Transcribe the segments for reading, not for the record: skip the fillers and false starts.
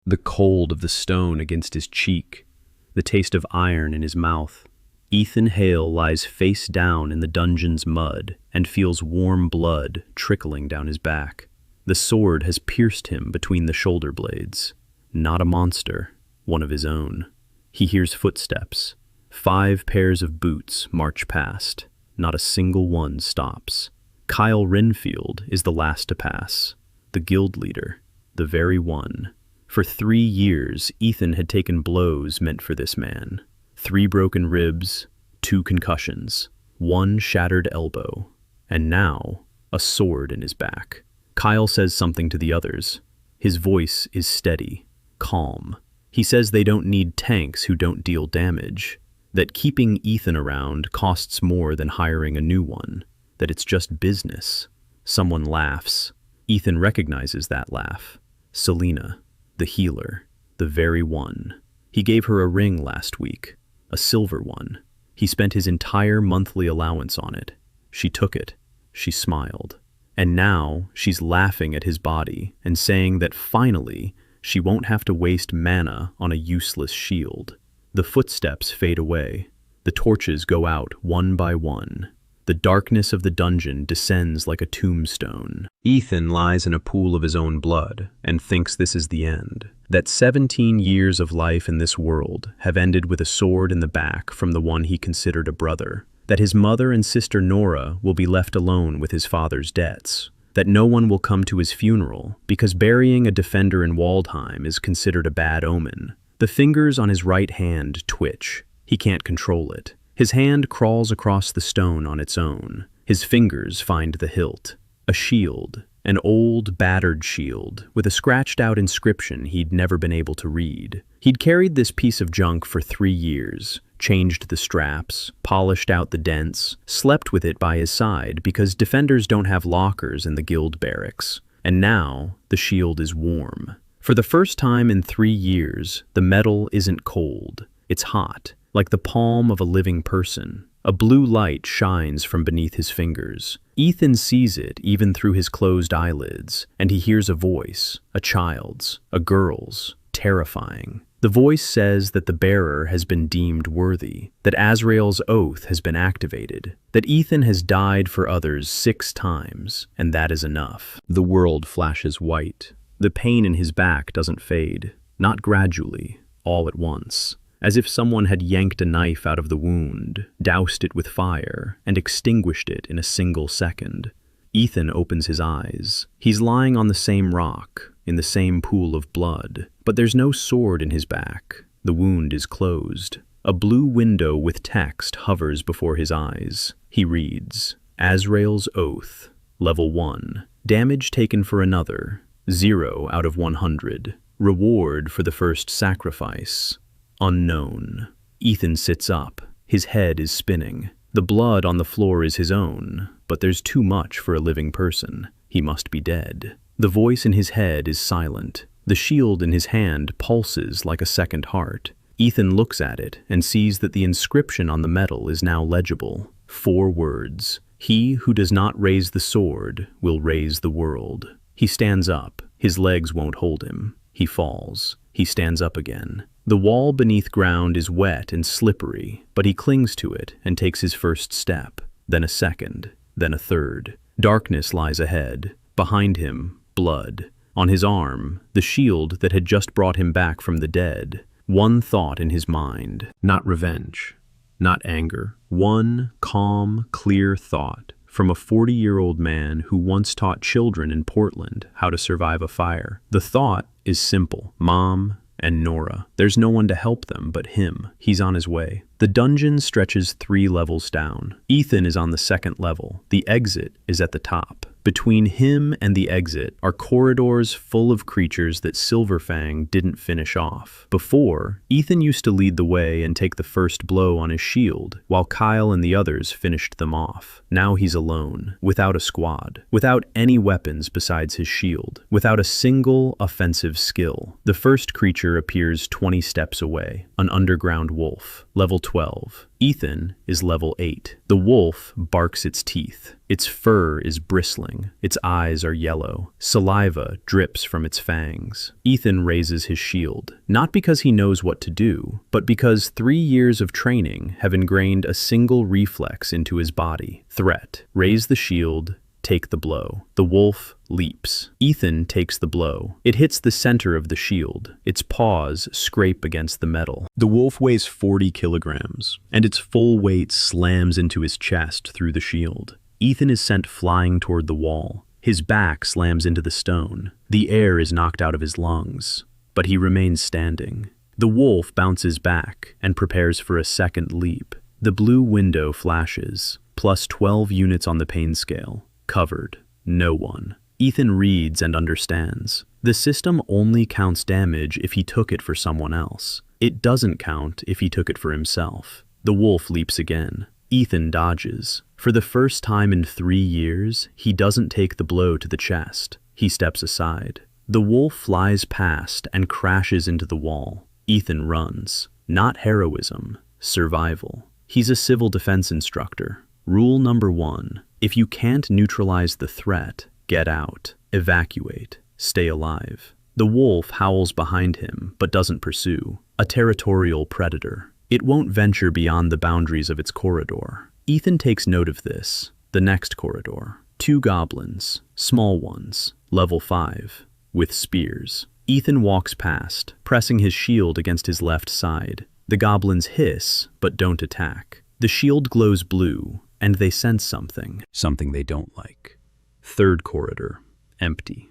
The cold of the stone against his cheek, the taste of iron in his mouth. Ethan Hale lies face down in the dungeon's mud and feels warm blood trickling down his back. The sword has pierced him between the shoulder blades. Not a monster, one of his own. He hears footsteps. 5 pairs of boots march past. Not a single one stops. Kyle Renfield is the last to pass. The guild leader, the very one. For 3 years, Ethan had taken blows meant for this man. 3 broken ribs, 2 concussions, 1 shattered elbow, and now a sword in his back. Kyle says something to the others. His voice is steady, calm. He says they don't need tanks who don't deal damage, that keeping Ethan around costs more than hiring a new one, that it's just business. Someone laughs. Ethan recognizes that laugh. Selena, the healer, the very one. He gave her a ring last week, a silver one. He spent his entire monthly allowance on it. She took it. She smiled. And now she's laughing at his body and saying that finally she won't have to waste mana on a useless shield. The footsteps fade away. The torches go out one by one. The darkness of the dungeon descends like a tombstone. Ethan lies in a pool of his own blood and thinks this is the end. That 17 years of life in this world have ended with a sword in the back from the one he considered a brother. That his mother and sister Nora will be left alone with his father's debts. That no one will come to his funeral because burying a defender in Waldheim is considered a bad omen. The fingers on his right hand twitch. He can't control it. His hand crawls across the stone on its own. His fingers find the hilt. A shield. An old, battered shield with a scratched-out inscription he'd never been able to read. He'd carried this piece of junk for 3 years, changed the straps, polished out the dents, slept with it by his side because defenders don't have lockers in the guild barracks. And now, the shield is warm. For the first time in 3 years, the metal isn't cold. It's hot, like the palm of a living person. A blue light shines from beneath his fingers. Ethan sees it even through his closed eyelids, and he hears a voice, a child's, a girl's, terrifying. The voice says that the bearer has been deemed worthy, that Azrael's oath has been activated, that Ethan has died for others 6 times, and that is enough. The world flashes white. The pain in his back doesn't fade, not gradually, all at once. As if someone had yanked a knife out of the wound, doused it with fire, and extinguished it in a single second. Ethan opens his eyes. He's lying on the same rock, in the same pool of blood, but there's no sword in his back. The wound is closed. A blue window with text hovers before his eyes. He reads, Azrael's Oath, Level 1. Damage taken for another, 0 out of 100. Reward for the first sacrifice. Unknown. Ethan sits up. His head is spinning. The blood on the floor is his own, but there's too much for a living person. He must be dead. The voice in his head is silent. The shield in his hand pulses like a second heart. Ethan looks at it and sees that the inscription on the metal is now legible. 4 words. He who does not raise the sword will raise the world. He stands up. His legs won't hold him. He falls. He stands up again. The wall beneath ground is wet and slippery, but he clings to it and takes his first step, then a second, then a third. Darkness lies ahead. Behind him, blood. On his arm, the shield that had just brought him back from the dead. One thought in his mind. Not revenge, not anger. One calm, clear thought from a 40-year-old man who once taught children in Portland how to survive a fire. The thought is simple. Mom and Nora. There's no one to help them but him. He's on his way. The dungeon stretches 3 levels down. Ethan is on the 2nd level. The exit is at the top. Between him and the exit are corridors full of creatures that Silverfang didn't finish off. Before, Ethan used to lead the way and take the first blow on his shield, while Kyle and the others finished them off. Now he's alone, without a squad, without any weapons besides his shield, without a single offensive skill. The first creature appears 20 steps away. an underground wolf, level 12. Ethan is level 8. The wolf barks its teeth. Its fur is bristling. Its eyes are yellow. Saliva drips from its fangs. Ethan raises his shield, not because he knows what to do, but because 3 years of training have ingrained a single reflex into his body. Threat. Raise the shield. Take the blow. The wolf leaps. Ethan takes the blow. It hits the center of the shield. Its paws scrape against the metal. The wolf weighs 40 kilograms, and its full weight slams into his chest through the shield. Ethan is sent flying toward the wall. His back slams into the stone. The air is knocked out of his lungs, but he remains standing. The wolf bounces back and prepares for a second leap. The blue window flashes, plus 12 units on the pain scale. Covered. No one. Ethan reads and understands. The system only counts damage if he took it for someone else. It doesn't count if he took it for himself. The wolf leaps again. Ethan dodges. For the first time in 3 years, he doesn't take the blow to the chest. He steps aside. The wolf flies past and crashes into the wall. Ethan runs. Not heroism. Survival. He's a civil defense instructor. Rule number 1. If you can't neutralize the threat, get out, evacuate, stay alive. The wolf howls behind him, but doesn't pursue. A territorial predator. It won't venture beyond the boundaries of its corridor. Ethan takes note of this. The next corridor. 2 goblins, small ones, level 5, with spears. Ethan walks past, pressing his shield against his left side. The goblins hiss, but don't attack. The shield glows blue, and they sense something they don't like. 3rd corridor, empty.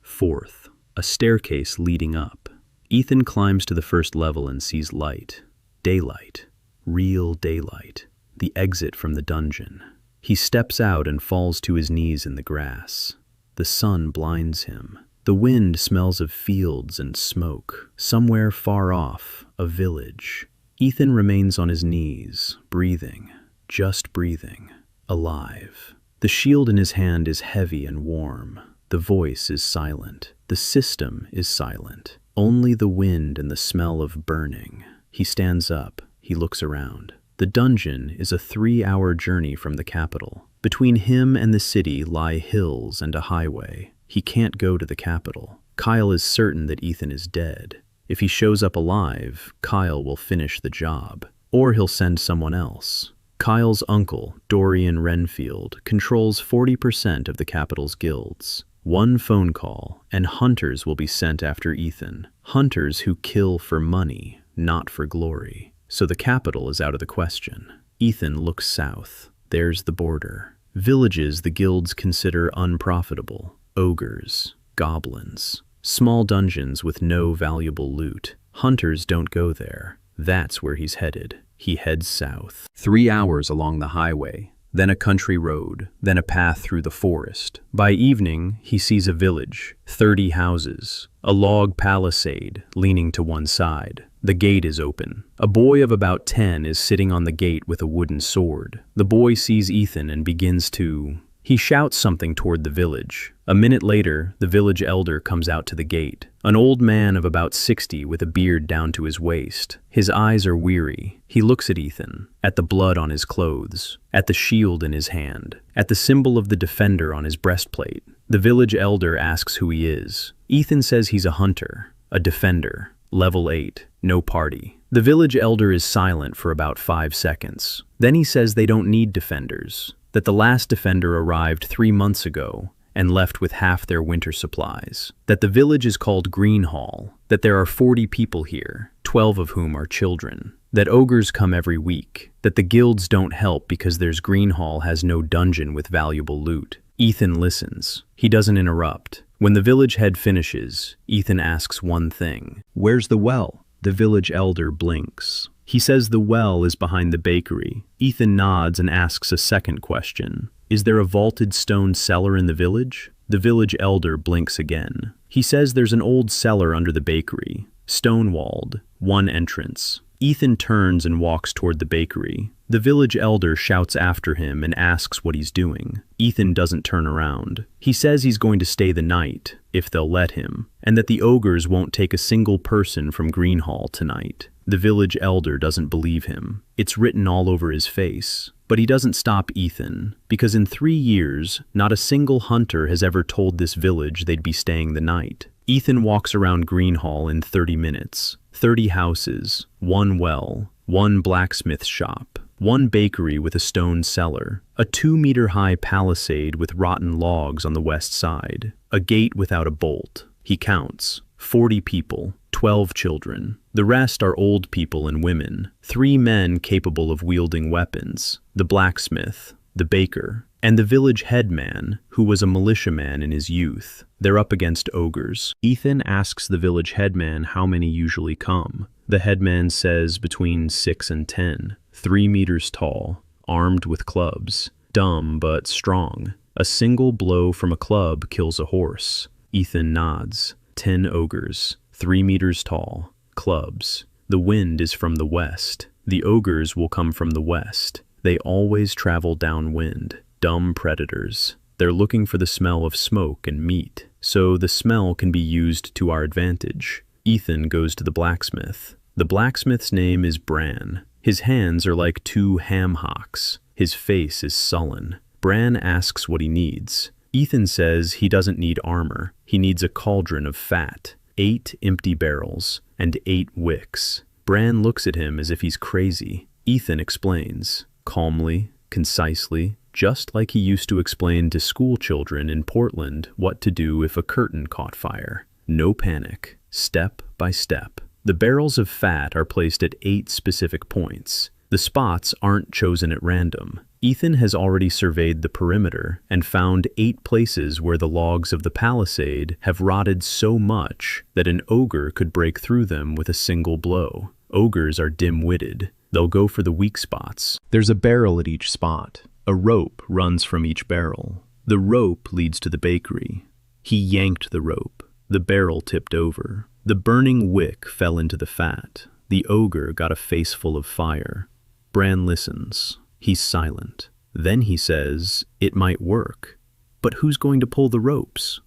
4th, a staircase leading up. Ethan climbs to the 1st level and sees light. Daylight. Real daylight. The exit from the dungeon. He steps out and falls to his knees in the grass. The sun blinds him. The wind smells of fields and smoke. Somewhere far off, a village. Ethan remains on his knees, breathing. Just breathing. Alive. The shield in his hand is heavy and warm. The voice is silent. The system is silent. Only the wind and the smell of burning. He stands up. He looks around. The dungeon is a 3-hour journey from the capital. Between him and the city lie hills and a highway. He can't go to the capital. Kyle is certain that Ethan is dead. If he shows up alive, Kyle will finish the job. Or he'll send someone else. Kyle's uncle, Dorian Renfield, controls 40% of the capital's guilds. 1 phone call, and hunters will be sent after Ethan. Hunters who kill for money, not for glory. So the capital is out of the question. Ethan looks south. There's the border. Villages the guilds consider unprofitable. Ogres, goblins, small dungeons with no valuable loot. Hunters don't go there. That's where he's headed. He heads south. 3 hours along the highway, then a country road, then a path through the forest. By evening, he sees a village, 30 houses, a log palisade leaning to one side. The gate is open. A boy of about 10 is sitting on the gate with a wooden sword. The boy sees Ethan and begins to... He shouts something toward the village. A minute later, the village elder comes out to the gate. An old man of about 60 with a beard down to his waist. His eyes are weary. He looks at Ethan, at the blood on his clothes, at the shield in his hand, at the symbol of the defender on his breastplate. The village elder asks who he is. Ethan says he's a hunter, a defender, level 8, no party. The village elder is silent for about 5 seconds. Then he says they don't need defenders, that the last defender arrived 3 months ago and left with half their winter supplies, that the village is called Greenhall, that there are 40 people here, 12 of whom are children, that ogres come every week, that the guilds don't help because there's Greenhall has no dungeon with valuable loot. Ethan listens. He doesn't interrupt. When the village head finishes, Ethan asks one thing. Where's the well? The village elder blinks. He says the well is behind the bakery. Ethan nods and asks a second question. Is there a vaulted stone cellar in the village? The village elder blinks again. He says there's an old cellar under the bakery, stone-walled, 1 entrance. Ethan turns and walks toward the bakery. The village elder shouts after him and asks what he's doing. Ethan doesn't turn around. He says he's going to stay the night, if they'll let him, and that the ogres won't take a single person from Greenhall tonight. The village elder doesn't believe him. It's written all over his face. But he doesn't stop Ethan, because in 3 years, not a single hunter has ever told this village they'd be staying the night. Ethan walks around Greenhall in 30 minutes. 30 houses, 1 well, 1 blacksmith shop, 1 bakery with a stone cellar, a 2-meter-high palisade with rotten logs on the west side, a gate without a bolt. He counts. 40 people, 12 children. The rest are old people and women. 3 men capable of wielding weapons. The blacksmith, the baker, and the village headman, who was a militiaman in his youth. They're up against ogres. Ethan asks the village headman how many usually come. The headman says between 6 and 10. 3 meters tall, armed with clubs. Dumb but strong. A single blow from a club kills a horse. Ethan nods. 10 ogres, 3 meters tall, clubs. The wind is from the west. The ogres will come from the west. They always travel downwind. Dumb predators. They're looking for the smell of smoke and meat, so the smell can be used to our advantage. Ethan goes to the blacksmith. The blacksmith's name is Bran. His hands are like 2 ham hocks. His face is sullen. Bran asks what he needs. Ethan says he doesn't need armor. He needs a cauldron of fat, 8 empty barrels, and 8 wicks. Bran looks at him as if he's crazy. Ethan explains, calmly, concisely, just like he used to explain to school children in Portland what to do if a curtain caught fire. No panic, step by step. The barrels of fat are placed at 8 specific points. The spots aren't chosen at random. Ethan has already surveyed the perimeter and found 8 places where the logs of the palisade have rotted so much that an ogre could break through them with a single blow. Ogres are dim-witted. They'll go for the weak spots. There's a barrel at each spot. A rope runs from each barrel. The rope leads to the bakery. He yanked the rope. The barrel tipped over. The burning wick fell into the fat. The ogre got a face full of fire. Bran listens. He's silent. Then he says, "It might work. But who's going to pull the ropes?"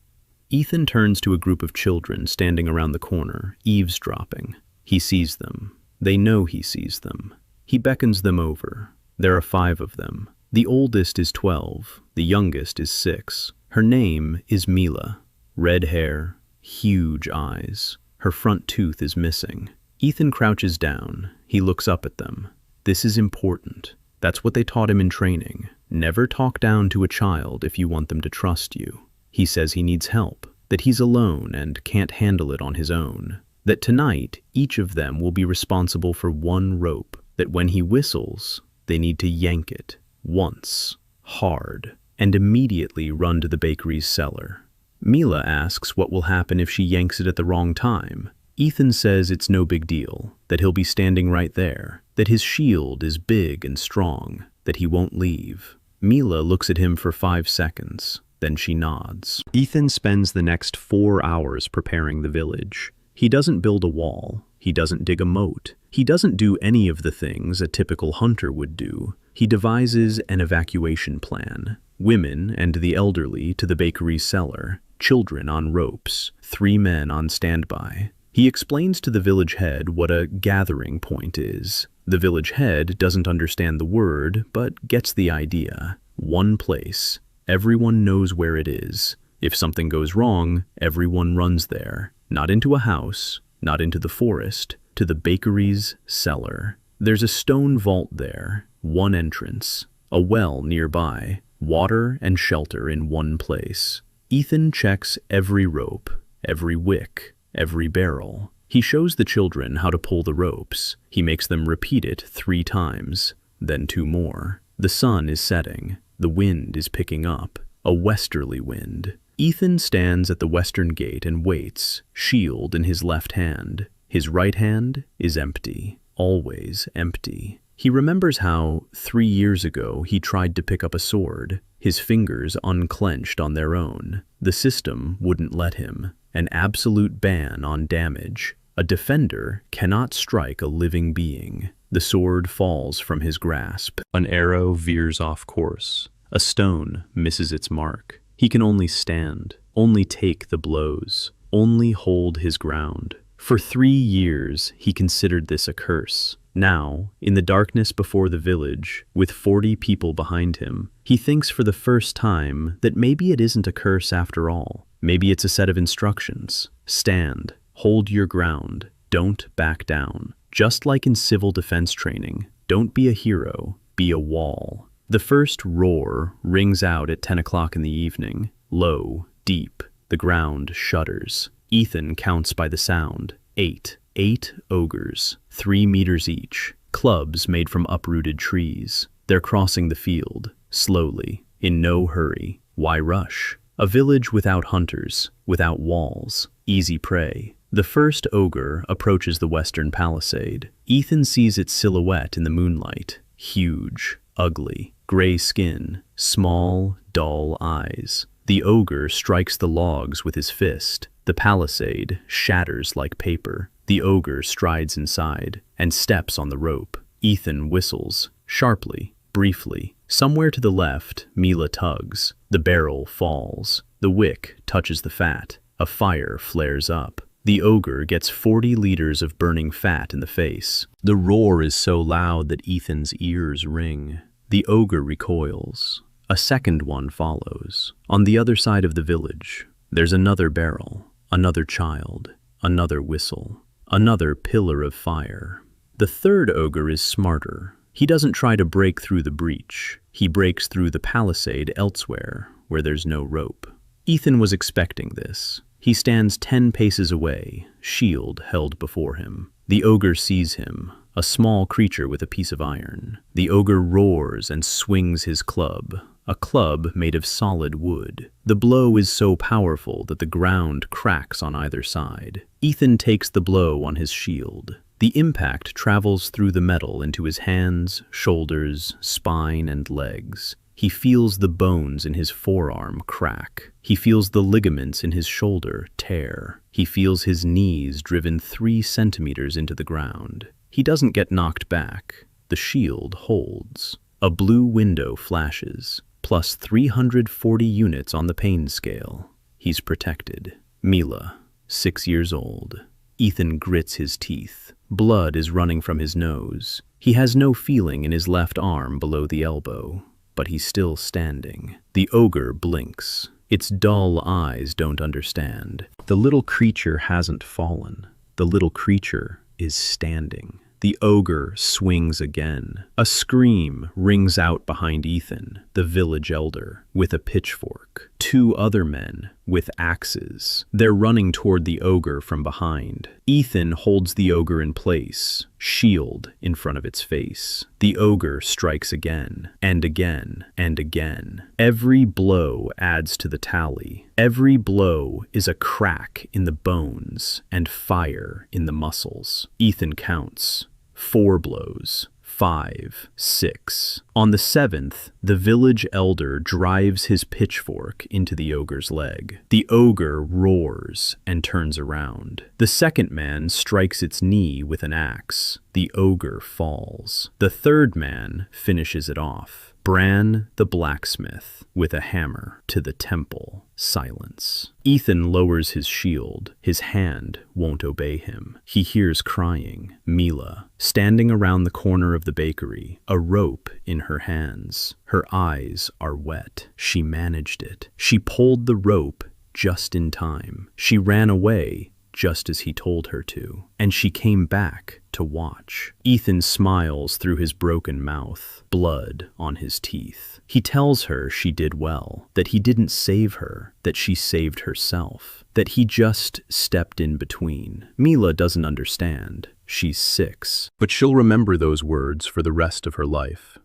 Ethan turns to a group of children standing around the corner, eavesdropping. He sees them. They know he sees them. He beckons them over. There are 5 of them. The oldest is 12. The youngest is 6. Her name is Mila. Red hair, huge eyes. Her front tooth is missing. Ethan crouches down. He looks up at them. This is important. That's what they taught him in training. Never talk down to a child if you want them to trust you. He says he needs help, that he's alone and can't handle it on his own. That tonight, each of them will be responsible for 1 rope. That when he whistles, they need to yank it, once, hard, and immediately run to the bakery's cellar. Mila asks what will happen if she yanks it at the wrong time. Ethan says it's no big deal, that he'll be standing right there, that his shield is big and strong, that he won't leave. Mila looks at him for 5 seconds, then she nods. Ethan spends the next 4 hours preparing the village. He doesn't build a wall. He doesn't dig a moat. He doesn't do any of the things a typical hunter would do. He devises an evacuation plan. Women and the elderly to the bakery's cellar, children on ropes, 3 men on standby. He explains to the village head what a gathering point is. The village head doesn't understand the word, but gets the idea. 1 place. Everyone knows where it is. If something goes wrong, everyone runs there. Not into a house, not into the forest, to the bakery's cellar. There's a stone vault there, 1 entrance, a well nearby, water and shelter in 1 place. Ethan checks every rope, every wick, every barrel. He shows the children how to pull the ropes. He makes them repeat it 3 times, then 2 more. The sun is setting. The wind is picking up, a westerly wind. Ethan stands at the western gate and waits, shield in his left hand. His right hand is empty, always empty. He remembers how, 3 years ago, he tried to pick up a sword. His fingers unclenched on their own. The system wouldn't let him. An absolute ban on damage. A defender cannot strike a living being. The sword falls from his grasp. An arrow veers off course. A stone misses its mark. He can only stand, only take the blows, only hold his ground. For 3 years, he considered this a curse. Now, in the darkness before the village, with 40 people behind him, he thinks for the first time that maybe it isn't a curse after all. Maybe it's a set of instructions. Stand, hold your ground, don't back down. Just like in civil defense training, don't be a hero, be a wall. The first roar rings out at 10 o'clock in the evening, low, deep. The ground shudders. Ethan counts by the sound. 8. 8 ogres, 3 meters each, clubs made from uprooted trees. They're crossing the field, slowly, in no hurry. Why rush? A village without hunters, without walls, easy prey. The first ogre approaches the western palisade. Ethan sees its silhouette in the moonlight. Huge, ugly, gray skin, small, dull eyes. The ogre strikes the logs with his fist. The palisade shatters like paper. The ogre strides inside and steps on the rope. Ethan whistles, sharply, briefly. Somewhere to the left, Mila tugs. The barrel falls. The wick touches the fat. A fire flares up. The ogre gets 40 liters of burning fat in the face. The roar is so loud that Ethan's ears ring. The ogre recoils. A second one follows. On the other side of the village, there's another barrel, another child, another whistle, another pillar of fire. The third ogre is smarter. He doesn't try to break through the breach. He breaks through the palisade elsewhere, where there's no rope. Ethan was expecting this. He stands 10 paces away, shield held before him. The ogre sees him, a small creature with a piece of iron. The ogre roars and swings his club, a club made of solid wood. The blow is so powerful that the ground cracks on either side. Ethan takes the blow on his shield. The impact travels through the metal into his hands, shoulders, spine, and legs. He feels the bones in his forearm crack. He feels the ligaments in his shoulder tear. He feels his knees driven 3 centimeters into the ground. He doesn't get knocked back. The shield holds. A blue window flashes, plus 340 units on the pain scale. He's protected. Mila, 6 years old. Ethan grits his teeth. Blood is running from his nose. He has no feeling in his left arm below the elbow, but he's still standing. The ogre blinks. Its dull eyes don't understand. The little creature hasn't fallen. The little creature is standing. The ogre swings again. A scream rings out behind Ethan, the village elder, with a pitchfork. 2 other men with axes. They're running toward the ogre from behind. Ethan holds the ogre in place, shield in front of its face. The ogre strikes again, and again, and again. Every blow adds to the tally. Every blow is a crack in the bones and fire in the muscles. Ethan counts. 4 blows. 5, 6. On the 7th, the village elder drives his pitchfork into the ogre's leg. The ogre roars and turns around. The second man strikes its knee with an axe. The ogre falls. The third man finishes it off. Bran the blacksmith with a hammer to the temple. Silence. Ethan lowers his shield. His hand won't obey him. He hears crying. Mila, standing around the corner of the bakery, a rope in her hands. Her eyes are wet. She managed it. She pulled the rope just in time. She ran away just as he told her to, and she came back to watch. Ethan smiles through his broken mouth, blood on his teeth. He tells her she did well, that he didn't save her, that she saved herself, that he just stepped in between. Mila doesn't understand. She's 6, but she'll remember those words for the rest of her life.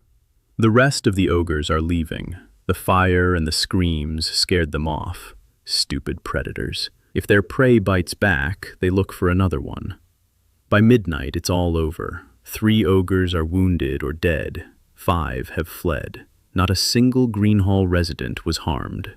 The rest of the ogres are leaving. The fire and the screams scared them off. Stupid predators. If their prey bites back, they look for another one. By midnight, it's all over. 3 ogres are wounded or dead. 5 have fled. Not a single Greenhall resident was harmed.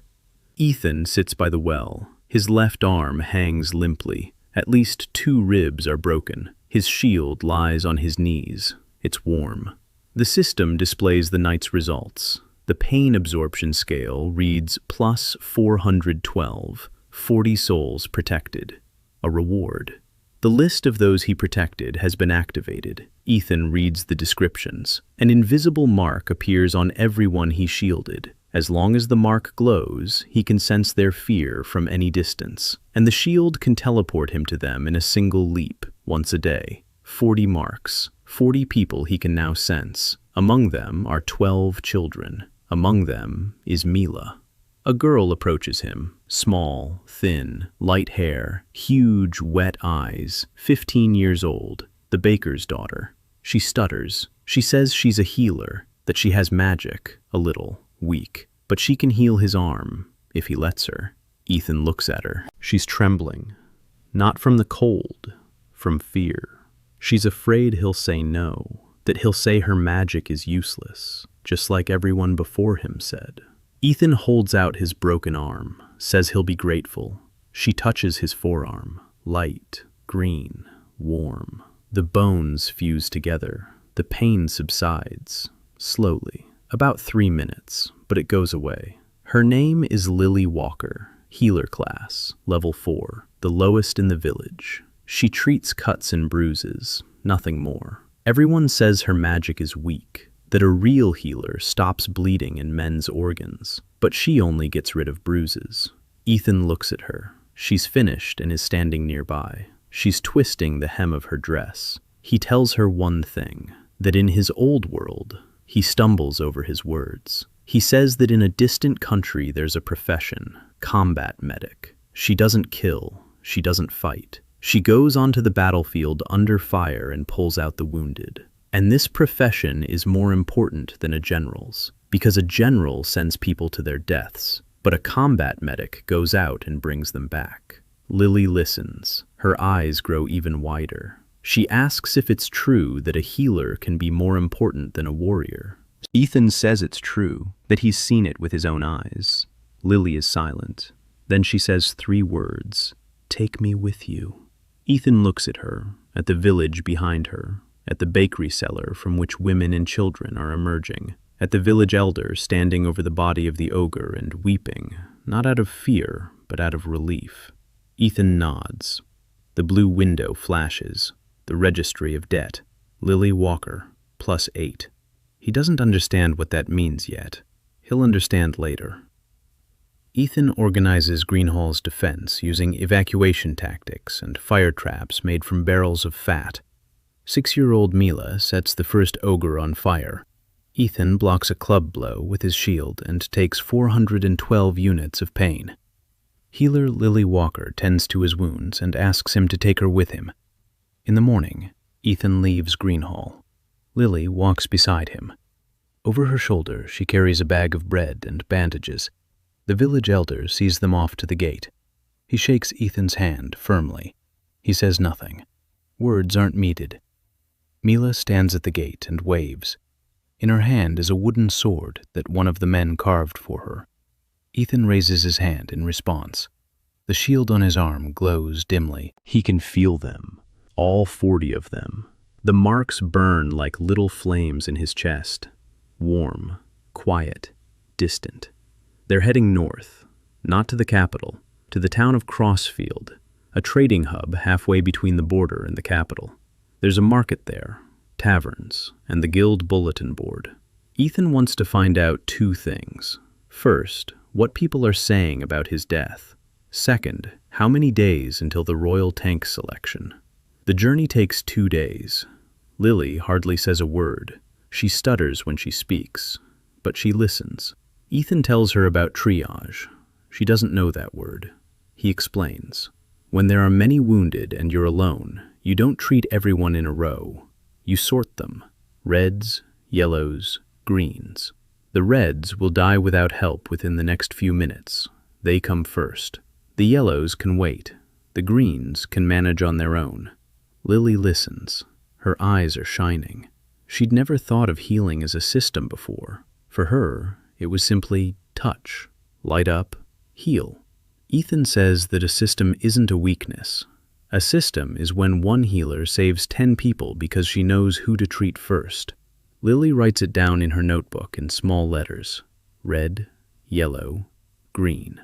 Ethan sits by the well. His left arm hangs limply. At least 2 ribs are broken. His shield lies on his knees. It's warm. The system displays the night's results. The pain absorption scale reads plus 412. 40 souls protected. A reward. The list of those he protected has been activated. Ethan reads the descriptions. An invisible mark appears on everyone he shielded. As long as the mark glows, he can sense their fear from any distance, and the shield can teleport him to them in a single leap, once a day. 40 marks, 40 people he can now sense. Among them are 12 children. Among them is Mila. A girl approaches him, small, thin, light hair, huge, wet eyes, 15 years old, the baker's daughter. She stutters. She says she's a healer, that she has magic, a little, weak, but she can heal his arm, if he lets her. Ethan looks at her. She's trembling, not from the cold, from fear. She's afraid he'll say no, that he'll say her magic is useless, just like everyone before him said. Ethan holds out his broken arm, says he'll be grateful. She touches his forearm, light, green, warm. The bones fuse together. The pain subsides, slowly, about 3 minutes, but it goes away. Her name is Lily Walker, healer class, level 4, the lowest in the village. She treats cuts and bruises, nothing more. Everyone says her magic is weak, that a real healer stops bleeding in men's organs, but she only gets rid of bruises. Ethan looks at her. She's finished and is standing nearby. She's twisting the hem of her dress. He tells her one thing, that in his old world, he stumbles over his words. He says that in a distant country there's a profession, combat medic. She doesn't kill, she doesn't fight. She goes onto the battlefield under fire and pulls out the wounded. And this profession is more important than a general's, because a general sends people to their deaths, but a combat medic goes out and brings them back. Lily listens. Her eyes grow even wider. She asks if it's true that a healer can be more important than a warrior. Ethan says it's true, that he's seen it with his own eyes. Lily is silent. Then she says 3 words, "Take me with you." Ethan looks at her, at the village behind her, at the bakery cellar from which women and children are emerging, at the village elder standing over the body of the ogre and weeping, not out of fear, but out of relief. Ethan nods. The blue window flashes, the registry of debt, Lily Walker, +8. He doesn't understand what that means yet. He'll understand later. Ethan organizes Greenhall's defense using evacuation tactics and fire traps made from barrels of fat. 6-year-old Mila sets the first ogre on fire. Ethan blocks a club blow with his shield and takes 412 units of pain. Healer Lily Walker tends to his wounds and asks him to take her with him. In the morning, Ethan leaves Greenhall. Lily walks beside him. Over her shoulder, she carries a bag of bread and bandages. The village elder sees them off to the gate. He shakes Ethan's hand firmly. He says nothing. Words aren't needed. Mila stands at the gate and waves. In her hand is a wooden sword that one of the men carved for her. Ethan raises his hand in response. The shield on his arm glows dimly. He can feel them, all 40 of them. The marks burn like little flames in his chest. Warm, quiet, distant. They're heading north, not to the capital, to the town of Crossfield, a trading hub halfway between the border and the capital. There's a market there, taverns, and the guild bulletin board. Ethan wants to find out 2 things. First, what people are saying about his death. Second, how many days until the royal tank selection. The journey takes 2 days. Lily hardly says a word. She stutters when she speaks, but she listens. Ethan tells her about triage. She doesn't know that word. He explains. When there are many wounded and you're alone, you don't treat everyone in a row. You sort them. Reds, yellows, greens. The reds will die without help within the next few minutes. They come first. The yellows can wait. The greens can manage on their own. Lily listens. Her eyes are shining. She'd never thought of healing as a system before. For her, it was simply touch, light up, heal. Ethan says that a system isn't a weakness. A system is when one healer saves 10 people because she knows who to treat first. Lily writes it down in her notebook in small letters. Red, yellow, green.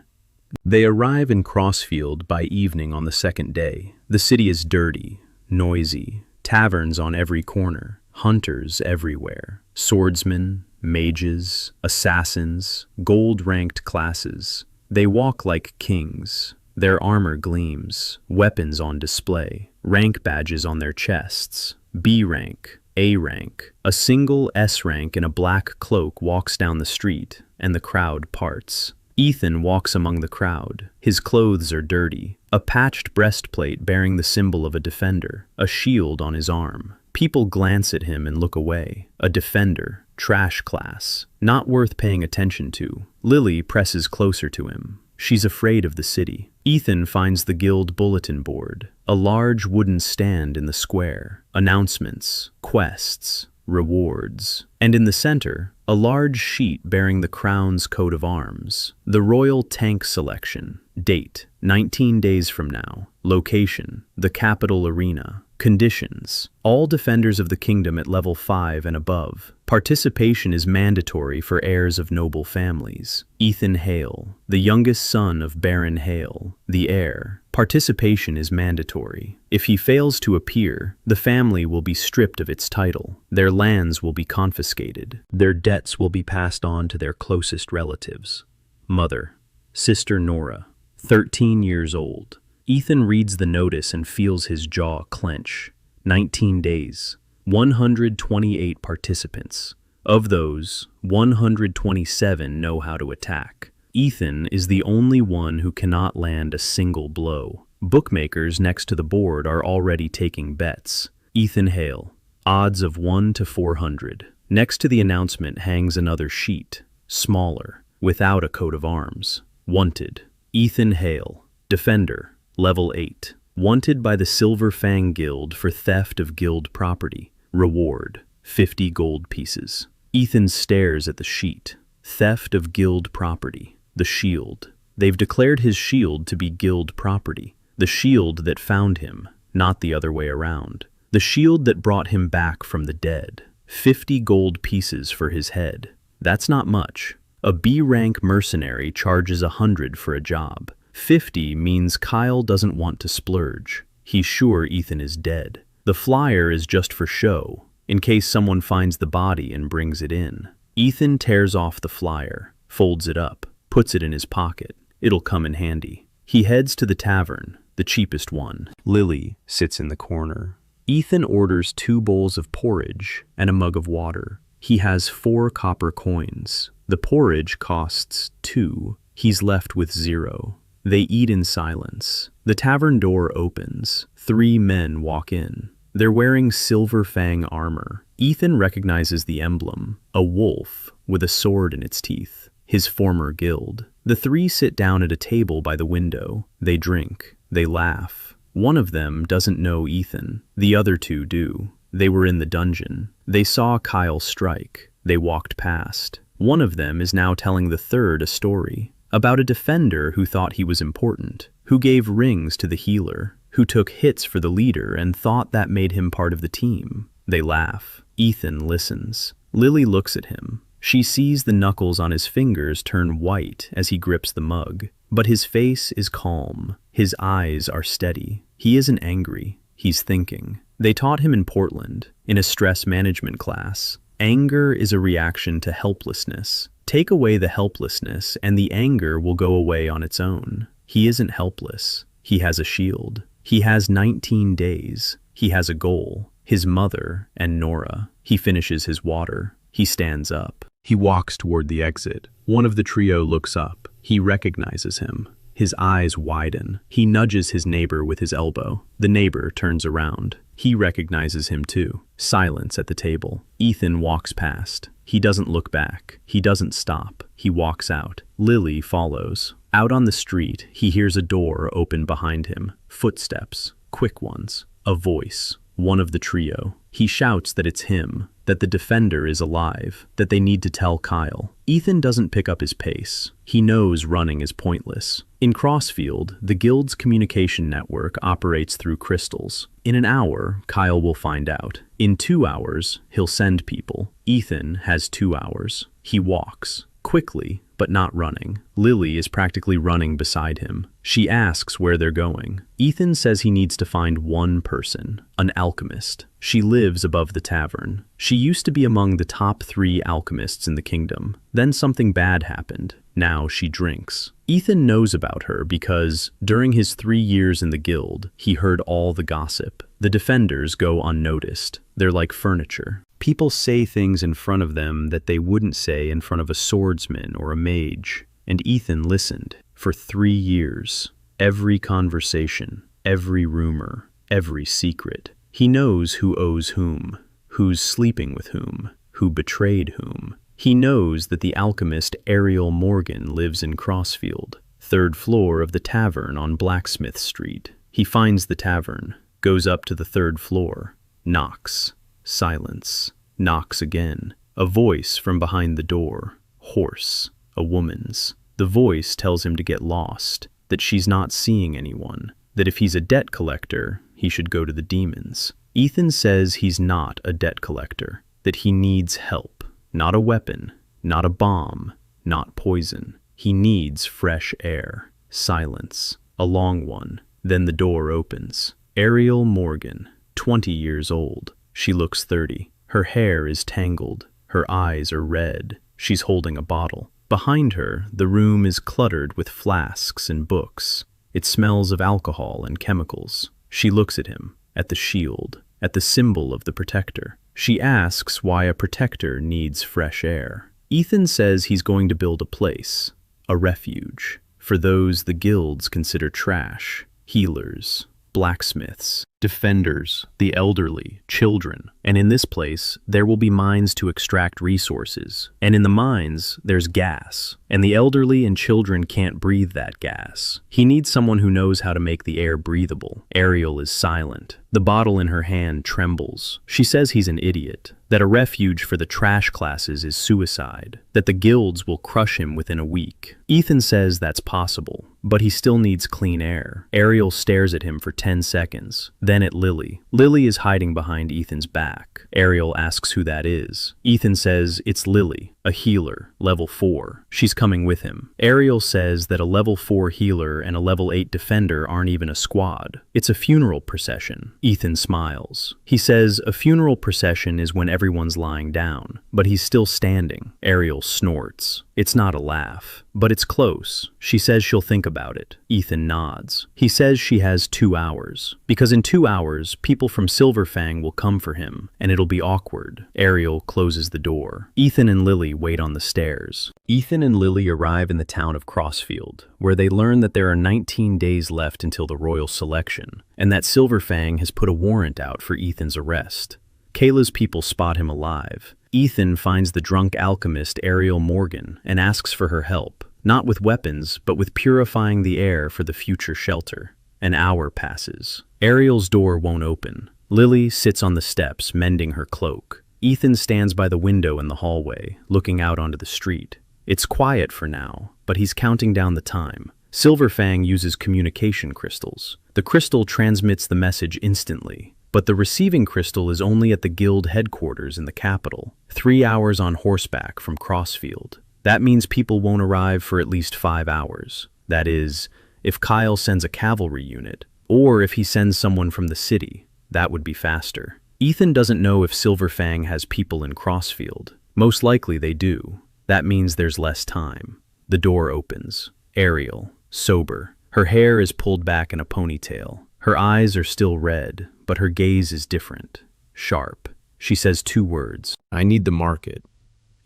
They arrive in Crossfield by evening on the second day. The city is dirty, noisy, taverns on every corner, hunters everywhere, swordsmen, mages, assassins, gold-ranked classes. They walk like kings. Their armor gleams, weapons on display, rank badges on their chests. B rank, A rank. A single S rank in a black cloak walks down the street, and the crowd parts. Ethan walks among the crowd. His clothes are dirty, a patched breastplate bearing the symbol of a defender, a shield on his arm. People glance at him and look away. A defender, trash class, not worth paying attention to. Lily presses closer to him. She's afraid of the city. Ethan finds the guild bulletin board, a large wooden stand in the square. Announcements, quests, rewards. And in the center, a large sheet bearing the Crown's coat of arms. The Royal Tank Selection. Date, 19 days from now. Location, the Capital Arena. Conditions, all defenders of the kingdom at level 5 and above. Participation is mandatory for heirs of noble families. Ethan Hale, the youngest son of Baron Hale, the heir. Participation is mandatory. If he fails to appear, the family will be stripped of its title. Their lands will be confiscated. Their debts will be passed on to their closest relatives. Mother, Sister Nora, 13 years old. Ethan reads the notice and feels his jaw clench. 19 days, 128 participants. Of those, 127 know how to attack. Ethan is the only one who cannot land a single blow. Bookmakers next to the board are already taking bets. Ethan Hale, odds of 1 to 400. Next to the announcement hangs another sheet, smaller, without a coat of arms. Wanted, Ethan Hale, defender. Level 8. Wanted by the Silver Fang Guild for theft of guild property. Reward, 50 gold pieces. Ethan stares at the sheet. Theft of guild property. The shield. They've declared his shield to be guild property. The shield that found him, not the other way around. The shield that brought him back from the dead. 50 gold pieces for his head. That's not much. A B-rank mercenary charges 100 for a job. 50 means Kyle doesn't want to splurge. He's sure Ethan is dead. The flyer is just for show, in case someone finds the body and brings it in. Ethan tears off the flyer, folds it up, puts it in his pocket. It'll come in handy. He heads to the tavern, the cheapest one. Lily sits in the corner. Ethan orders 2 bowls of porridge and a mug of water. He has 4 copper coins. The porridge costs 2. He's left with 0. They eat in silence. The tavern door opens. 3 men walk in. They're wearing Silver Fang armor. Ethan recognizes the emblem, a wolf with a sword in its teeth, his former guild. The 3 sit down at a table by the window. They drink. They laugh. One of them doesn't know Ethan. The other 2 do. They were in the dungeon. They saw Kyle strike. They walked past. One of them is now telling the third a story. About a defender who thought he was important, who gave rings to the healer, who took hits for the leader and thought that made him part of the team. They laugh. Ethan listens. Lily looks at him. She sees the knuckles on his fingers turn white as he grips the mug. But his face is calm. His eyes are steady. He isn't angry. He's thinking. They taught him in Portland, in a stress management class. Anger is a reaction to helplessness. Take away the helplessness and the anger will go away on its own. He isn't helpless. He has a shield. He has 19 days. He has a goal. His mother and Nora. He finishes his water. He stands up. He walks toward the exit. One of the trio looks up. He recognizes him. His eyes widen. He nudges his neighbor with his elbow. The neighbor turns around. He recognizes him too. Silence at the table. Ethan walks past. He doesn't look back. He doesn't stop. He walks out. Lily follows. Out on the street, he hears a door open behind him. Footsteps. Quick ones. A voice. One of the trio. He shouts that it's him, that the defender is alive, that they need to tell Kyle. Ethan doesn't pick up his pace. He knows running is pointless. In Crossfield, the guild's communication network operates through crystals. In an hour, Kyle will find out. In 2 hours, he'll send people. Ethan has 2 hours. He walks. quickly, but not running. Lily is practically running beside him. She asks where they're going. Ethan says he needs to find one person, an alchemist. She lives above the tavern. She used to be among the top 3 alchemists in the kingdom. Then something bad happened. Now she drinks. Ethan knows about her because, during his 3 years in the guild, he heard all the gossip. The defenders go unnoticed. They're like furniture. People say things in front of them that they wouldn't say in front of a swordsman or a mage. And Ethan listened for 3 years. Every conversation, every rumor, every secret. He knows who owes whom, who's sleeping with whom, who betrayed whom. He knows that the alchemist Ariel Morgan lives in Crossfield, 3rd floor of the tavern on Blacksmith Street. He finds the tavern, goes up to the 3rd floor, knocks. Silence. Knocks again. A voice from behind the door. Hoarse. A woman's. The voice tells him to get lost, that she's not seeing anyone, that if he's a debt collector, he should go to the demons. Ethan says he's not a debt collector, that he needs help. Not a weapon, not a bomb, not poison. He needs fresh air. Silence. A long one. Then the door opens. Ariel Morgan, 20 years old. She looks 30. Her hair is tangled. Her eyes are red. She's holding a bottle. Behind her, the room is cluttered with flasks and books. It smells of alcohol and chemicals. She looks at him, at the shield, at the symbol of the protector. She asks why a protector needs fresh air. Ethan says he's going to build a place, a refuge, for those the guilds consider trash, healers, blacksmiths, defenders, the elderly, children. And in this place, there will be mines to extract resources. And in the mines, there's gas. And the elderly and children can't breathe that gas. He needs someone who knows how to make the air breathable. Ariel is silent. The bottle in her hand trembles. She says he's an idiot, that a refuge for the trash classes is suicide, that the guilds will crush him within a week. Ethan says that's possible, but he still needs clean air. Ariel stares at him for 10 seconds, then at Lily. Lily is hiding behind Ethan's back. Ariel asks who that is. Ethan says it's Lily, a healer, level 4. She's coming with him. Ariel says that a level 4 healer and a level 8 defender aren't even a squad. It's a funeral procession. Ethan smiles. He says a funeral procession is when everyone's lying down, but he's still standing. Ariel snorts. It's not a laugh, but it's close. She says she'll think about it. Ethan nods. He says she has 2 hours, because in 2 hours, people from Silverfang will come for him, and it'll be awkward. Ariel closes the door. Ethan and Lily wait on the stairs. Ethan and Lily arrive in the town of Crossfield, where they learn that there are 19 days left until the royal selection, and that Silverfang has put a warrant out for Ethan's arrest. Kayla's people spot him alive. Ethan finds the drunk alchemist Ariel Morgan and asks for her help, not with weapons, but with purifying the air for the future shelter. An hour passes. Ariel's door won't open. Lily sits on the steps, mending her cloak. Ethan stands by the window in the hallway, looking out onto the street. It's quiet for now, but he's counting down the time. Silverfang uses communication crystals. The crystal transmits the message instantly, but the receiving crystal is only at the guild headquarters in the capital, 3 hours on horseback from Crossfield. That means people won't arrive for at least 5 hours. That is, if Kyle sends a cavalry unit, or if he sends someone from the city, that would be faster. Ethan doesn't know if Silverfang has people in Crossfield. Most likely they do. That means there's less time. The door opens. Ariel, sober. Her hair is pulled back in a ponytail. Her eyes are still red, but her gaze is different. Sharp. She says 2 words. I need the market.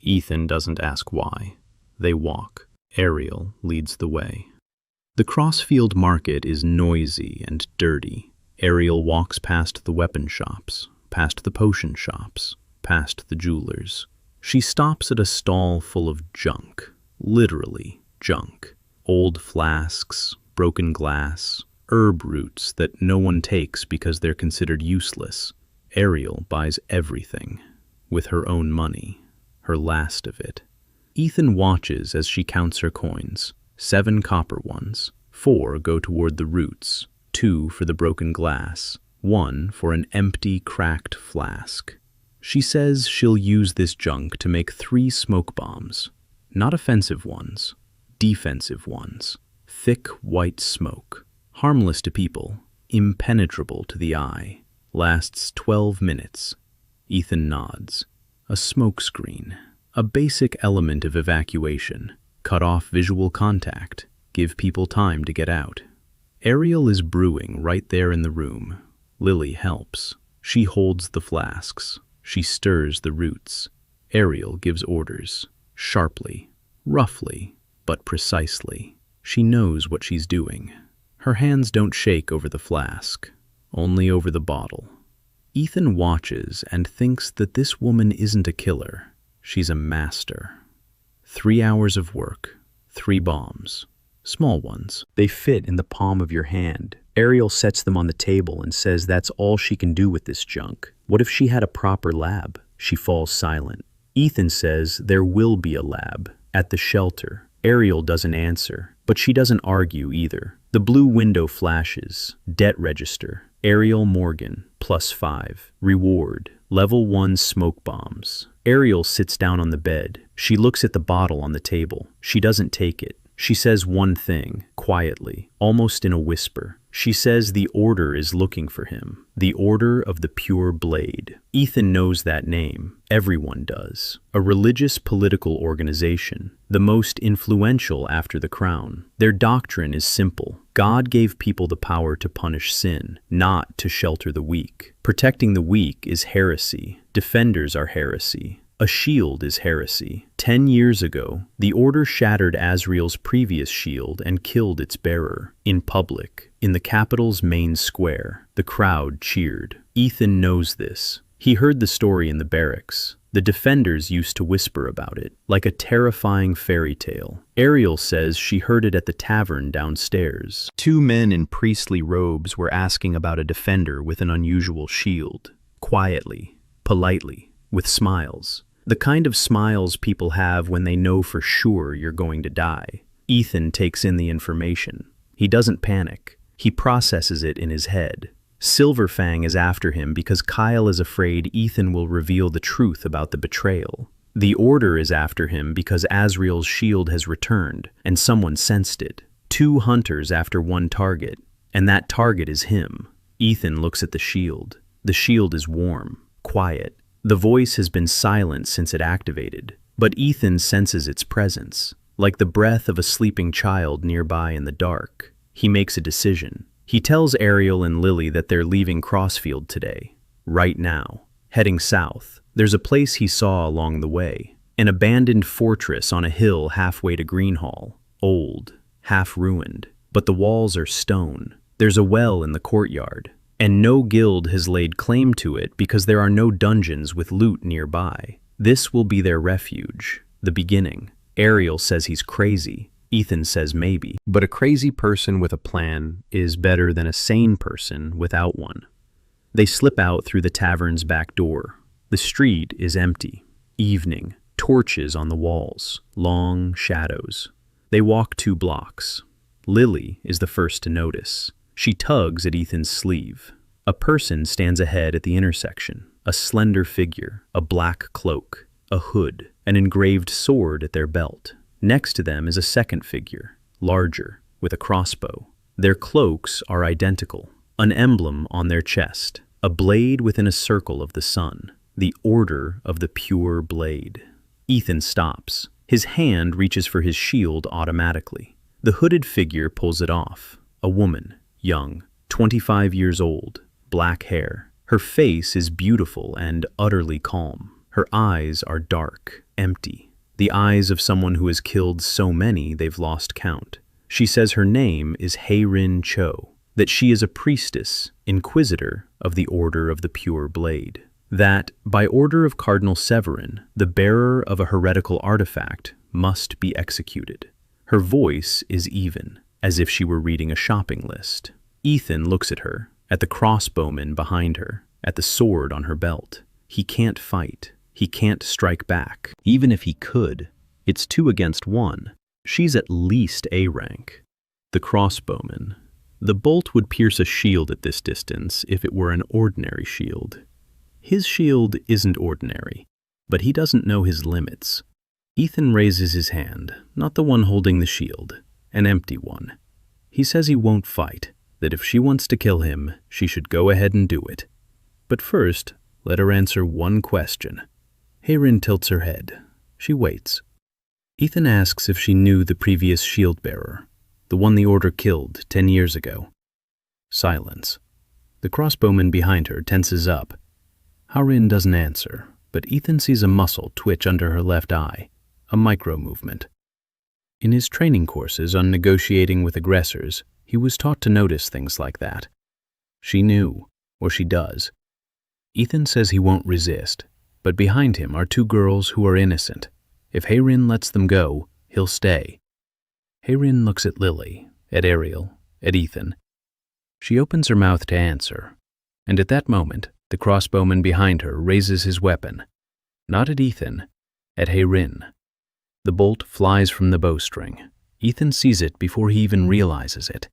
Ethan doesn't ask why. They walk. Ariel leads the way. The Crossfield market is noisy and dirty. Ariel walks past the weapon shops, past the potion shops, past the jewelers. She stops at a stall full of junk. Literally junk. Old flasks, broken glass, herb roots that no one takes because they're considered useless. Ariel buys everything, with her own money, her last of it. Ethan watches as she counts her coins. 7 copper ones. 4 go toward the roots, 2 for the broken glass, 1 for an empty, cracked flask. She says she'll use this junk to make 3 smoke bombs. Not offensive ones, defensive ones. Thick white smoke, harmless to people, impenetrable to the eye. Lasts 12 minutes. Ethan nods. A smoke screen. A basic element of evacuation. Cut off visual contact. Give people time to get out. Ariel is brewing right there in the room. Lily helps. She holds the flasks. She stirs the roots. Ariel gives orders. Sharply. Roughly. But precisely. She knows what she's doing. Her hands don't shake over the flask. Only over the bottle. Ethan watches and thinks that this woman isn't a killer. She's a master. 3 hours of work. 3 bombs. Small ones. They fit in the palm of your hand. Ariel sets them on the table and says that's all she can do with this junk. What if she had a proper lab? She falls silent. Ethan says there will be a lab. At the shelter. Ariel doesn't answer, but she doesn't argue either. The blue window flashes. Debt register. Ariel Morgan, +5. Reward. Level 1 smoke bombs. Ariel sits down on the bed. She looks at the bottle on the table. She doesn't take it. She says one thing, quietly, almost in a whisper. She says the Order is looking for him. The Order of the Pure Blade. Ethan knows that name. Everyone does. A religious political organization. The most influential after the Crown. Their doctrine is simple. God gave people the power to punish sin, not to shelter the weak. Protecting the weak is heresy. Defenders are heresy. A shield is heresy. 10 years ago, the Order shattered Azrael's previous shield and killed its bearer. In public, in the capital's main square, the crowd cheered. Ethan knows this. He heard the story in the barracks. The defenders used to whisper about it, like a terrifying fairy tale. Ariel says she heard it at the tavern downstairs. 2 men in priestly robes were asking about a defender with an unusual shield. Quietly, politely, with smiles. The kind of smiles people have when they know for sure you're going to die. Ethan takes in the information. He doesn't panic. He processes it in his head. Silverfang is after him because Kyle is afraid Ethan will reveal the truth about the betrayal. The Order is after him because Azrael's shield has returned, and someone sensed it. 2 hunters after 1 target, and that target is him. Ethan looks at the shield. The shield is warm, quiet. The voice has been silent since it activated, but Ethan senses its presence, like the breath of a sleeping child nearby in the dark. He makes a decision. He tells Ariel and Lily that they're leaving Crossfield today, right now, heading south. There's a place he saw along the way, an abandoned fortress on a hill halfway to Greenhall, old, half ruined, but the walls are stone. There's a well in the courtyard. And no guild has laid claim to it because there are no dungeons with loot nearby. This will be their refuge, the beginning. Ariel says he's crazy. Ethan says maybe. But a crazy person with a plan is better than a sane person without one. They slip out through the tavern's back door. The street is empty. Evening. Torches on the walls. Long shadows. They walk 2 blocks. Lily is the first to notice. She tugs at Ethan's sleeve. A person stands ahead at the intersection. A slender figure, a black cloak, a hood, an engraved sword at their belt. Next to them is a second figure, larger, with a crossbow. Their cloaks are identical. An emblem on their chest, a blade within a circle of the sun. The Order of the Pure Blade. Ethan stops. His hand reaches for his shield automatically. The hooded figure pulls it off. A woman. Young, 25 years old, black hair. Her face is beautiful and utterly calm. Her eyes are dark, empty. The eyes of someone who has killed so many they've lost count. She says her name is Hei-Rin Cho, that she is a priestess, inquisitor of the Order of the Pure Blade. That, by order of Cardinal Severin, the bearer of a heretical artifact must be executed. Her voice is even, as if she were reading a shopping list. Ethan looks at her, at the crossbowman behind her, at the sword on her belt. He can't fight. He can't strike back. Even if he could, it's 2 against 1. She's at least A rank. The crossbowman. The bolt would pierce a shield at this distance if it were an ordinary shield. His shield isn't ordinary, but he doesn't know his limits. Ethan raises his hand, not the one holding the shield, an empty one. He says he won't fight, that if she wants to kill him, she should go ahead and do it. But first, let her answer one question. Hae-rin tilts her head. She waits. Ethan asks if she knew the previous shield bearer, the one the Order killed 10 years ago. Silence. The crossbowman behind her tenses up. Hae-rin doesn't answer, but Ethan sees a muscle twitch under her left eye, a micro-movement. In his training courses on negotiating with aggressors, he was taught to notice things like that. She knew, or she does. Ethan says he won't resist, but behind him are 2 girls who are innocent. If Hae-rin lets them go, he'll stay. Hae-rin looks at Lily, at Ariel, at Ethan. She opens her mouth to answer, and at that moment, the crossbowman behind her raises his weapon. Not at Ethan, at Hae-rin. The bolt flies from the bowstring. Ethan sees it before he even realizes it.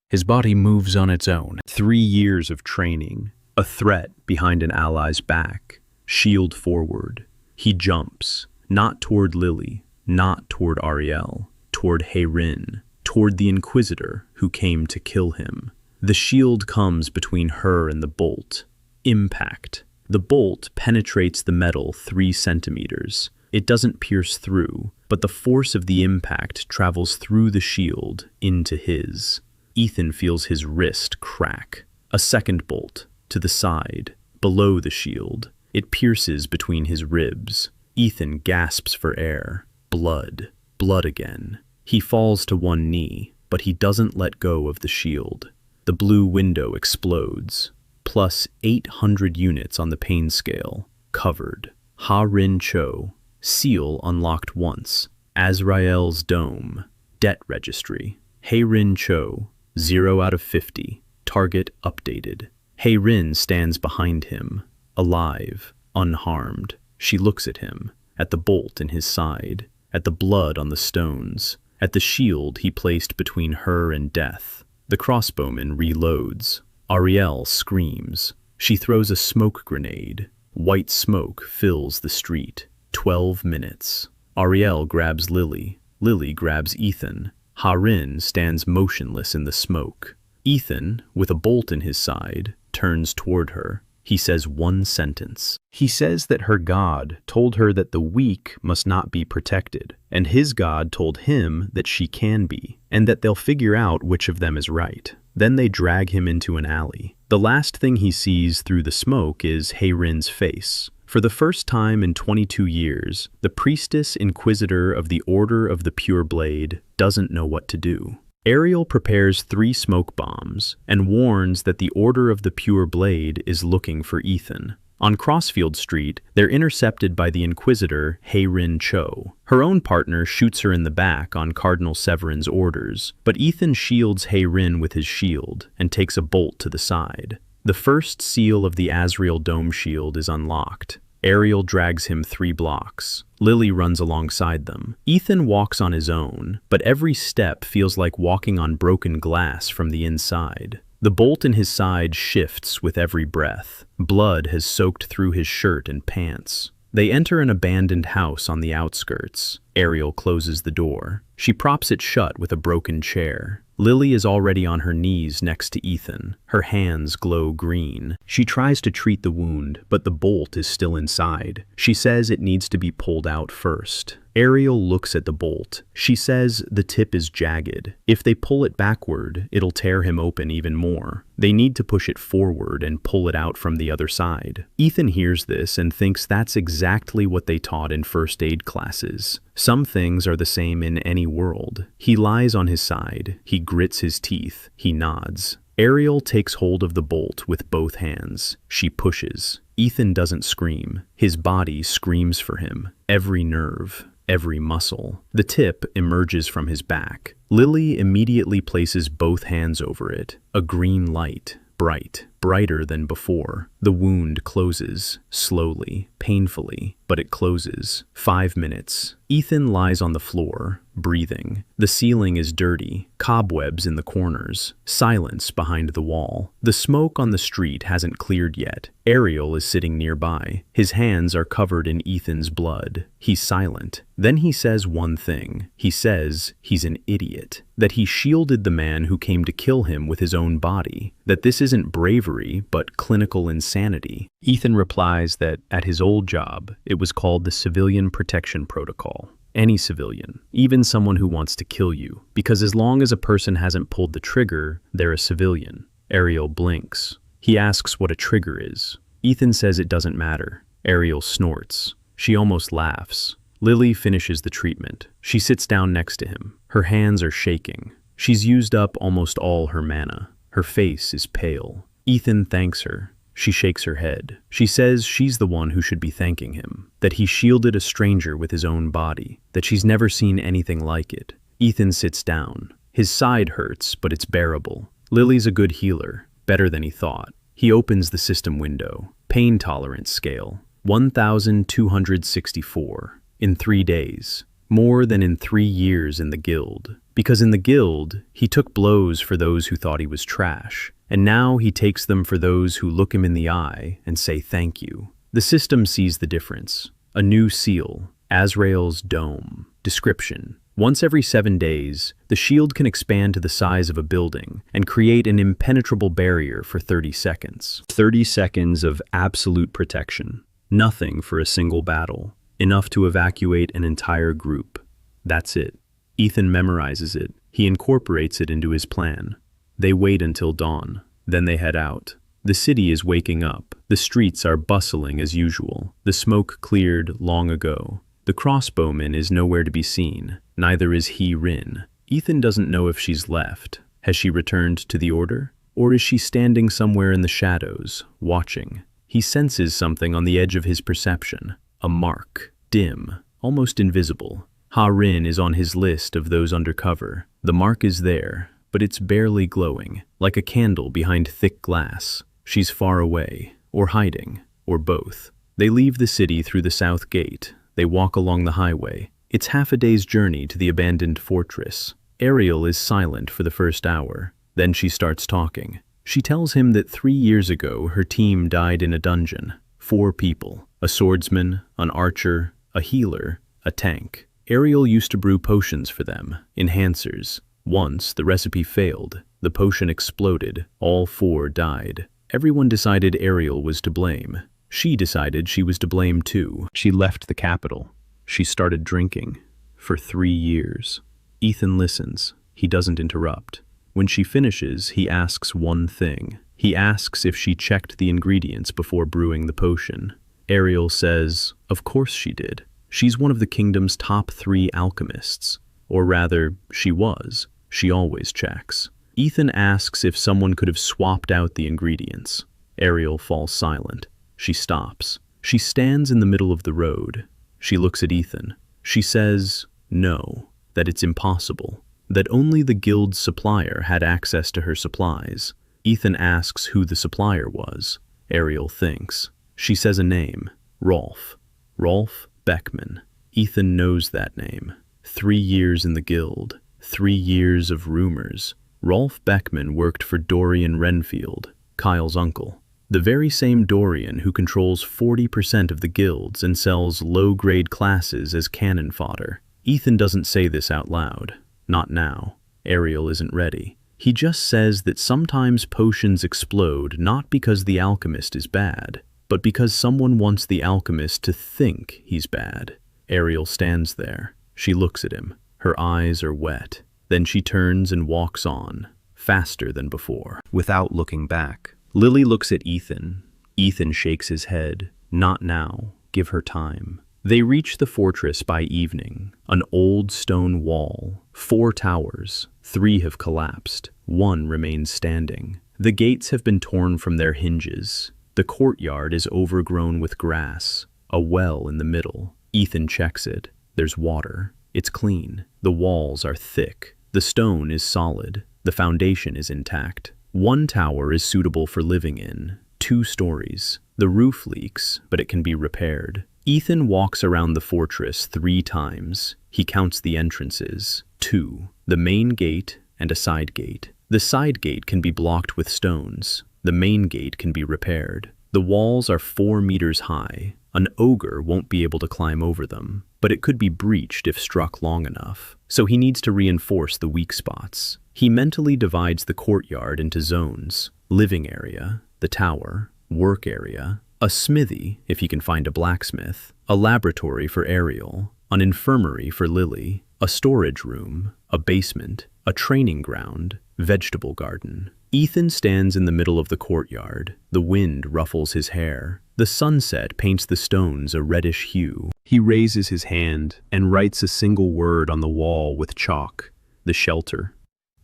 His body moves on its own. 3 years of training, a threat behind an ally's back, shield forward. He jumps, not toward Lily, not toward Ariel, toward Hae-rin, toward the Inquisitor who came to kill him. The shield comes between her and the bolt. Impact. The bolt penetrates the metal 3 centimeters. It doesn't pierce through, but the force of the impact travels through the shield into his. Ethan feels his wrist crack. A second bolt, to the side, below the shield. It pierces between his ribs. Ethan gasps for air. Blood. Blood again. He falls to one knee, but he doesn't let go of the shield. The blue window explodes. Plus 800 units on the pain scale. Covered. Ha-Rin Cho. Seal unlocked once. Azrael's Dome. Debt registry. Hae-rin Cho. 0 out of 50. Target updated. Hae-rin stands behind him. Alive. Unharmed. She looks at him. At the bolt in his side. At the blood on the stones. At the shield he placed between her and death. The crossbowman reloads. Ariel screams. She throws a smoke grenade. White smoke fills the street. 12 minutes. Ariel grabs Lily. Lily grabs Ethan. Ha-rin stands motionless in the smoke. Ethan, with a bolt in his side, turns toward her. He says one sentence. He says that her God told her that the weak must not be protected, and his God told him that she can be, and that they'll figure out which of them is right. Then they drag him into an alley. The last thing he sees through the smoke is Hae-rin's face. For the first time in 22 years, the priestess inquisitor of the Order of the Pure Blade doesn't know what to do. Ariel prepares 3 smoke bombs and warns that the Order of the Pure Blade is looking for Ethan. On Crossfield Street, they're intercepted by the Inquisitor Hae-rin Cho. Her own partner shoots her in the back on Cardinal Severin's orders, but Ethan shields Hae-rin with his shield and takes a bolt to the side. The first seal of the Azrael Dome shield is unlocked. Ariel drags him 3 blocks. Lily runs alongside them. Ethan walks on his own, but every step feels like walking on broken glass from the inside. The bolt in his side shifts with every breath. Blood has soaked through his shirt and pants. They enter an abandoned house on the outskirts. Ariel closes the door. She props it shut with a broken chair. Lily is already on her knees next to Ethan. Her hands glow green. She tries to treat the wound, but the bolt is still inside. She says it needs to be pulled out first. Ariel looks at the bolt. She says the tip is jagged. If they pull it backward, it'll tear him open even more. They need to push it forward and pull it out from the other side. Ethan hears this and thinks that's exactly what they taught in first aid classes. Some things are the same in any world. He lies on his side. He grits his teeth. He nods. Ariel takes hold of the bolt with both hands. She pushes. Ethan doesn't scream. His body screams for him. Every nerve, every muscle. The tip emerges from his back. Lily immediately places both hands over it. A green light, bright. brighter than before. The wound closes, slowly, painfully, but it closes. 5 minutes. Ethan lies on the floor, breathing. The ceiling is dirty, cobwebs in the corners, silence behind the wall. The smoke on the street hasn't cleared yet. Ariel is sitting nearby. His hands are covered in Ethan's blood. He's silent. Then he says one thing. He says he's an idiot. That he shielded the man who came to kill him with his own body. That this isn't bravery, but clinical insanity. Ethan replies that at his old job, it was called the Civilian Protection Protocol. Any civilian, even someone who wants to kill you, because as long as a person hasn't pulled the trigger, they're a civilian. Ariel blinks. He asks what a trigger is. Ethan says it doesn't matter. Ariel snorts. She almost laughs. Lily finishes the treatment. She sits down next to him. Her hands are shaking. She's used up almost all her mana. Her face is pale. Ethan thanks her. She shakes her head. She says she's the one who should be thanking him, that he shielded a stranger with his own body, that she's never seen anything like it. Ethan sits down. His side hurts, but it's bearable. Lily's a good healer, better than he thought. He opens the system window. Pain tolerance scale, 1,264. In 3 days. More than in 3 years in the guild. Because in the guild, he took blows for those who thought he was trash. And now he takes them for those who look him in the eye and say thank you. The system sees the difference. A new seal, Azrael's Dome. Description. Once every 7 days, the shield can expand to the size of a building and create an impenetrable barrier for 30 seconds. 30 seconds of absolute protection. Nothing for a single battle. Enough to evacuate an entire group. That's it. Ethan memorizes it. He incorporates it into his plan. They wait until dawn. Then they head out. The city is waking up. The streets are bustling as usual. The smoke cleared long ago. The crossbowman is nowhere to be seen. Neither is Rin. Ethan doesn't know if she's left. Has she returned to the order? Or is she standing somewhere in the shadows, watching? He senses something on the edge of his perception. A mark. Dim. Almost invisible. Rin is on his list of those undercover. The mark is there, but it's barely glowing, like a candle behind thick glass. She's far away, or hiding, or both. They leave the city through the south gate. They walk along the highway. It's half a day's journey to the abandoned fortress. Ariel is silent for the first hour. Then she starts talking. She tells him that 3 years ago her team died in a dungeon. 4 people. A swordsman, an archer, a healer, a tank. Ariel used to brew potions for them, enhancers. Once, the recipe failed. The potion exploded. All 4 died. Everyone decided Ariel was to blame. She decided she was to blame too. She left the capital. She started drinking. For 3 years. Ethan listens. He doesn't interrupt. When she finishes, he asks one thing. He asks if she checked the ingredients before brewing the potion. Ariel says, of course she did. She's one of the kingdom's top 3 alchemists. Or rather, she was. She always checks. Ethan asks if someone could have swapped out the ingredients. Ariel falls silent. She stops. She stands in the middle of the road. She looks at Ethan. She says, no, that it's impossible. That only the guild's supplier had access to her supplies. Ethan asks who the supplier was. Ariel thinks. She says a name. Rolf. Rolf Beckman. Ethan knows that name. 3 years in the guild. 3 years of rumors. Rolf Beckman worked for Dorian Renfield, Kyle's uncle. The very same Dorian who controls 40% of the guilds and sells low-grade classes as cannon fodder. Ethan doesn't say this out loud. Not now. Ariel isn't ready. He just says that sometimes potions explode not because the alchemist is bad, but because someone wants the alchemist to think he's bad. Ariel stands there. She looks at him. Her eyes are wet. Then she turns and walks on, faster than before, without looking back. Lily looks at Ethan. Ethan shakes his head. Not now. Give her time. They reach the fortress by evening. An old stone wall. 4 towers. 3 have collapsed. 1 remains standing. The gates have been torn from their hinges. The courtyard is overgrown with grass. A well in the middle. Ethan checks it. There's water. It's clean. The walls are thick. The stone is solid. The foundation is intact. One tower is suitable for living in, 2 stories. The roof leaks, but it can be repaired. Ethan walks around the fortress 3 times. He counts the entrances. 2. The main gate and a side gate. The side gate can be blocked with stones. The main gate can be repaired. The walls are 4 meters high. An ogre won't be able to climb over them, but it could be breached if struck long enough. So he needs to reinforce the weak spots. He mentally divides the courtyard into zones: living area, the tower, work area, a smithy, if he can find a blacksmith, a laboratory for Ariel, an infirmary for Lily, a storage room, a basement, a training ground, vegetable garden. Ethan stands in the middle of the courtyard. The wind ruffles his hair. The sunset paints the stones a reddish hue. He raises his hand and writes a single word on the wall with chalk: the shelter.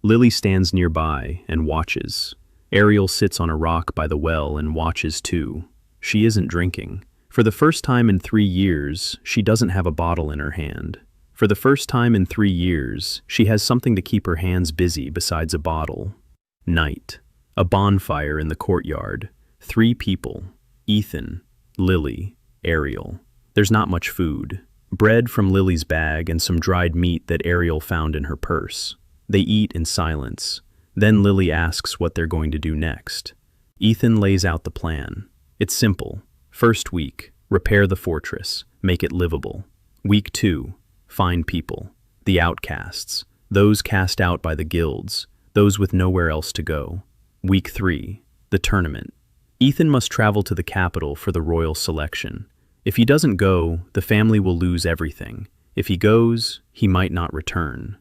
Lily stands nearby and watches. Ariel sits on a rock by the well and watches too. She isn't drinking. For the first time in 3 years, she doesn't have a bottle in her hand. For the first time in 3 years, she has something to keep her hands busy besides a bottle. Night. A bonfire in the courtyard. 3 people. Ethan, Lily, Ariel. There's not much food. Bread from Lily's bag and some dried meat that Ariel found in her purse. They eat in silence. Then Lily asks what they're going to do next. Ethan lays out the plan. It's simple. First week, repair the fortress, make it livable. Week 2, find people. The outcasts, those cast out by the guilds, those with nowhere else to go. Week 3, the tournament. Ethan must travel to the capital for the royal selection. If he doesn't go, the family will lose everything. If he goes, he might not return.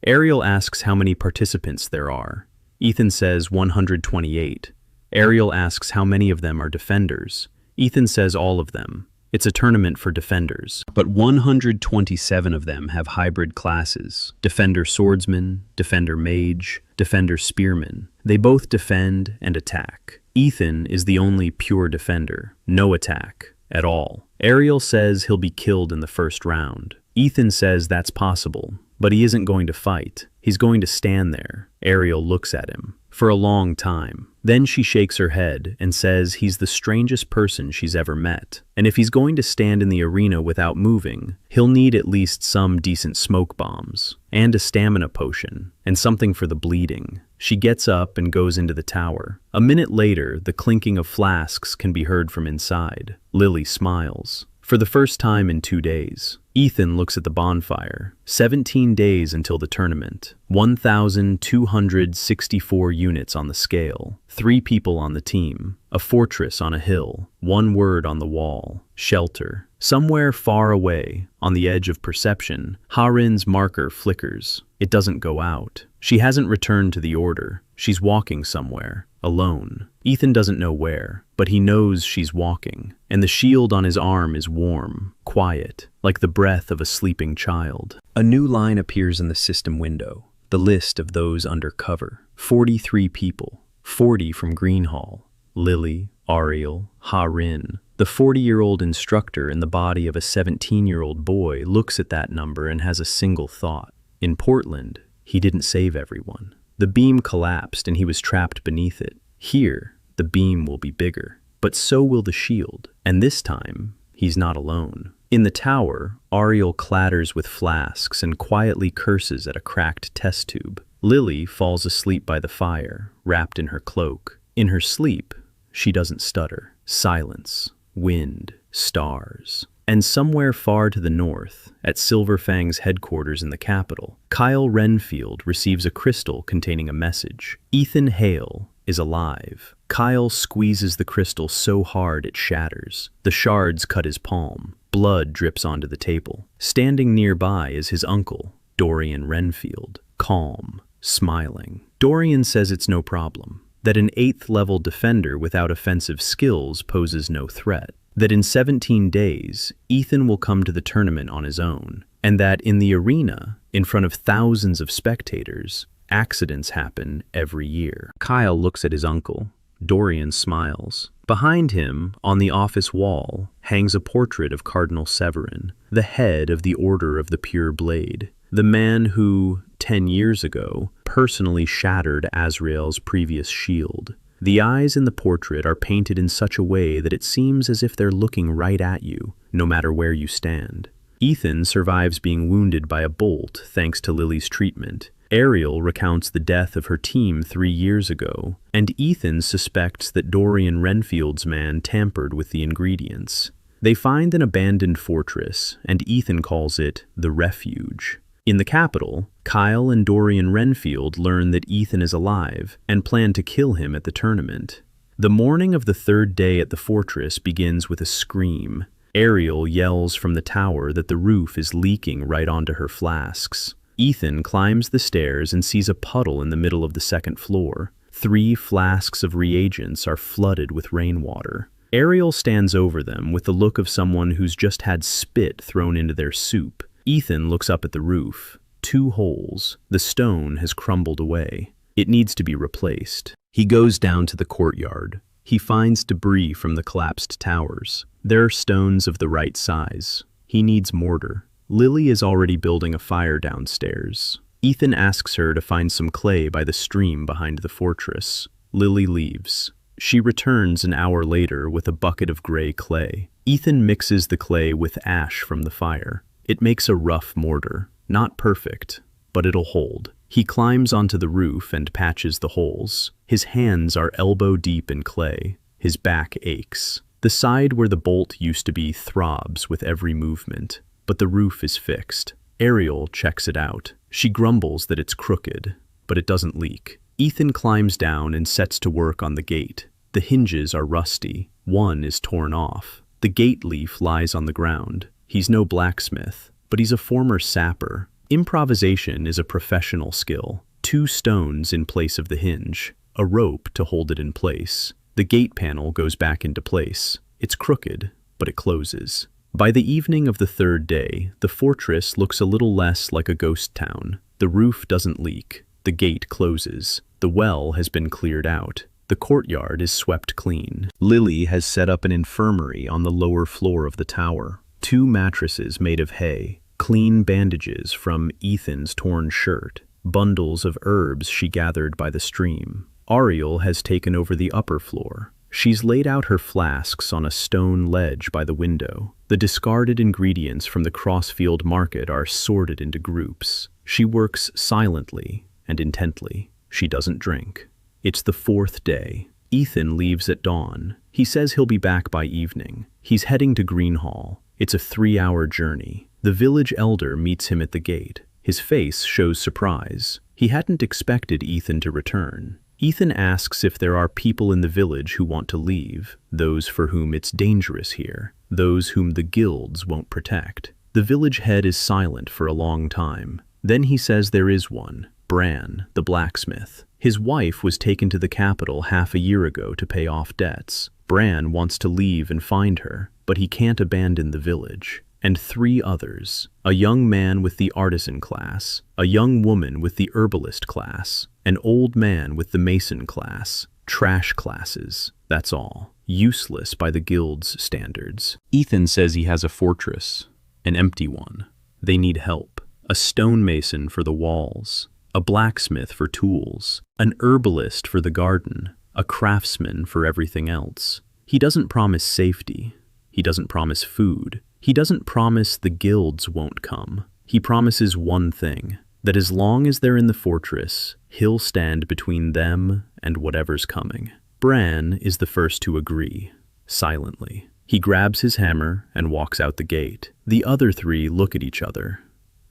Ariel asks how many participants there are. Ethan says 128. Ariel asks how many of them are defenders. Ethan says all of them. It's a tournament for defenders, but 127 of them have hybrid classes: defender swordsman, defender mage, defender spearman. They both defend and attack. Ethan is the only pure defender, no attack at all. Ariel says he'll be killed in the first round. Ethan says that's possible, but he isn't going to fight. He's going to stand there. Ariel looks at him for a long time. Then she shakes her head and says he's the strangest person she's ever met. And if he's going to stand in the arena without moving, he'll need at least some decent smoke bombs, and a stamina potion, and something for the bleeding. She gets up and goes into the tower. A minute later, the clinking of flasks can be heard from inside. Lily smiles. For the first time in 2 days. Ethan looks at the bonfire. 17 days until the tournament. 1,264 units on the scale. 3 people on the team. A fortress on a hill. 1 word on the wall. Shelter. Somewhere far away, on the edge of perception, Harin's marker flickers. It doesn't go out. She hasn't returned to the order. She's walking somewhere, alone. Ethan doesn't know where, but he knows she's walking, and the shield on his arm is warm, quiet, like the breath of a sleeping child. A new line appears in the system window, the list of those under cover. 43 people, 40 from Greenhall. Lily, Ariel, Harin. The 40-year-old instructor in the body of a 17-year-old boy looks at that number and has a single thought. In Portland, he didn't save everyone. The beam collapsed and he was trapped beneath it. Here, the beam will be bigger, but so will the shield. And this time, he's not alone. In the tower, Ariel clatters with flasks and quietly curses at a cracked test tube. Lily falls asleep by the fire, wrapped in her cloak. In her sleep, she doesn't stutter. Silence, wind, stars. And somewhere far to the north, at Silverfang's headquarters in the capital, Kyle Renfield receives a crystal containing a message. Ethan Hale is alive. Kyle squeezes the crystal so hard it shatters. The shards cut his palm. Blood drips onto the table. Standing nearby is his uncle, Dorian Renfield, calm, smiling. Dorian says it's no problem, that an 8th-level defender without offensive skills poses no threat, that in 17 days, Ethan will come to the tournament on his own, and that in the arena, in front of thousands of spectators, accidents happen every year. Kyle looks at his uncle. Dorian smiles. Behind him, on the office wall, hangs a portrait of Cardinal Severin, the head of the Order of the Pure Blade. the man who, 10 years ago, personally shattered Azrael's previous shield. The eyes in the portrait are painted in such a way that it seems as if they're looking right at you, no matter where you stand. Ethan survives being wounded by a bolt thanks to Lily's treatment. Ariel recounts the death of her team 3 years ago, and Ethan suspects that Dorian Renfield's man tampered with the ingredients. They find an abandoned fortress, and Ethan calls it the Refuge. In the capital, Kyle and Dorian Renfield learn that Ethan is alive and plan to kill him at the tournament. The morning of the 3rd day at the fortress begins with a scream. Ariel yells from the tower that the roof is leaking right onto her flasks. Ethan climbs the stairs and sees a puddle in the middle of the 2nd floor. 3 flasks of reagents are flooded with rainwater. Ariel stands over them with the look of someone who's just had spit thrown into their soup. Ethan looks up at the roof. 2 holes. The stone has crumbled away. It needs to be replaced. He goes down to the courtyard. He finds debris from the collapsed towers. There are stones of the right size. He needs mortar. Lily is already building a fire downstairs. Ethan asks her to find some clay by the stream behind the fortress. Lily leaves. She returns an hour later with a bucket of gray clay. Ethan mixes the clay with ash from the fire. It makes a rough mortar. Not perfect, but it'll hold. He climbs onto the roof and patches the holes. His hands are elbow deep in clay. His back aches. The side where the bolt used to be throbs with every movement. But the roof is fixed. Ariel checks it out. She grumbles that it's crooked, but it doesn't leak. Ethan climbs down and sets to work on the gate. The hinges are rusty. One is torn off. The gate leaf lies on the ground. He's no blacksmith, but he's a former sapper. Improvisation is a professional skill. 2 stones in place of the hinge. A rope to hold it in place. The gate panel goes back into place. It's crooked, but it closes. By the evening of the 3rd day, the fortress looks a little less like a ghost town. The roof doesn't leak. The gate closes. The well has been cleared out. The courtyard is swept clean. Lily has set up an infirmary on the lower floor of the tower. 2 mattresses made of hay. Clean bandages from Ethan's torn shirt. Bundles of herbs she gathered by the stream. Ariel has taken over the upper floor. She's laid out her flasks on a stone ledge by the window. The discarded ingredients from the Crossfield market are sorted into groups. She works silently and intently. She doesn't drink. It's the 4th day. Ethan leaves at dawn. He says he'll be back by evening. He's heading to Greenhall. It's a 3-hour journey. The village elder meets him at the gate. His face shows surprise. He hadn't expected Ethan to return. Ethan asks if there are people in the village who want to leave, those for whom it's dangerous here, those whom the guilds won't protect. The village head is silent for a long time. Then he says there is one, Bran, the blacksmith. His wife was taken to the capital half a year ago to pay off debts. Bran wants to leave and find her, but he can't abandon the village. And 3 others, a young man with the artisan class, a young woman with the herbalist class, an old man with the mason class. Trash classes, that's all. Useless by the guild's standards. Ethan says he has a fortress, an empty one. They need help. A stonemason for the walls, a blacksmith for tools, an herbalist for the garden, a craftsman for everything else. He doesn't promise safety. He doesn't promise food. He doesn't promise the guilds won't come. He promises one thing, that as long as they're in the fortress, he'll stand between them and whatever's coming. Bran is the first to agree, silently. He grabs his hammer and walks out the gate. The other 3 look at each other.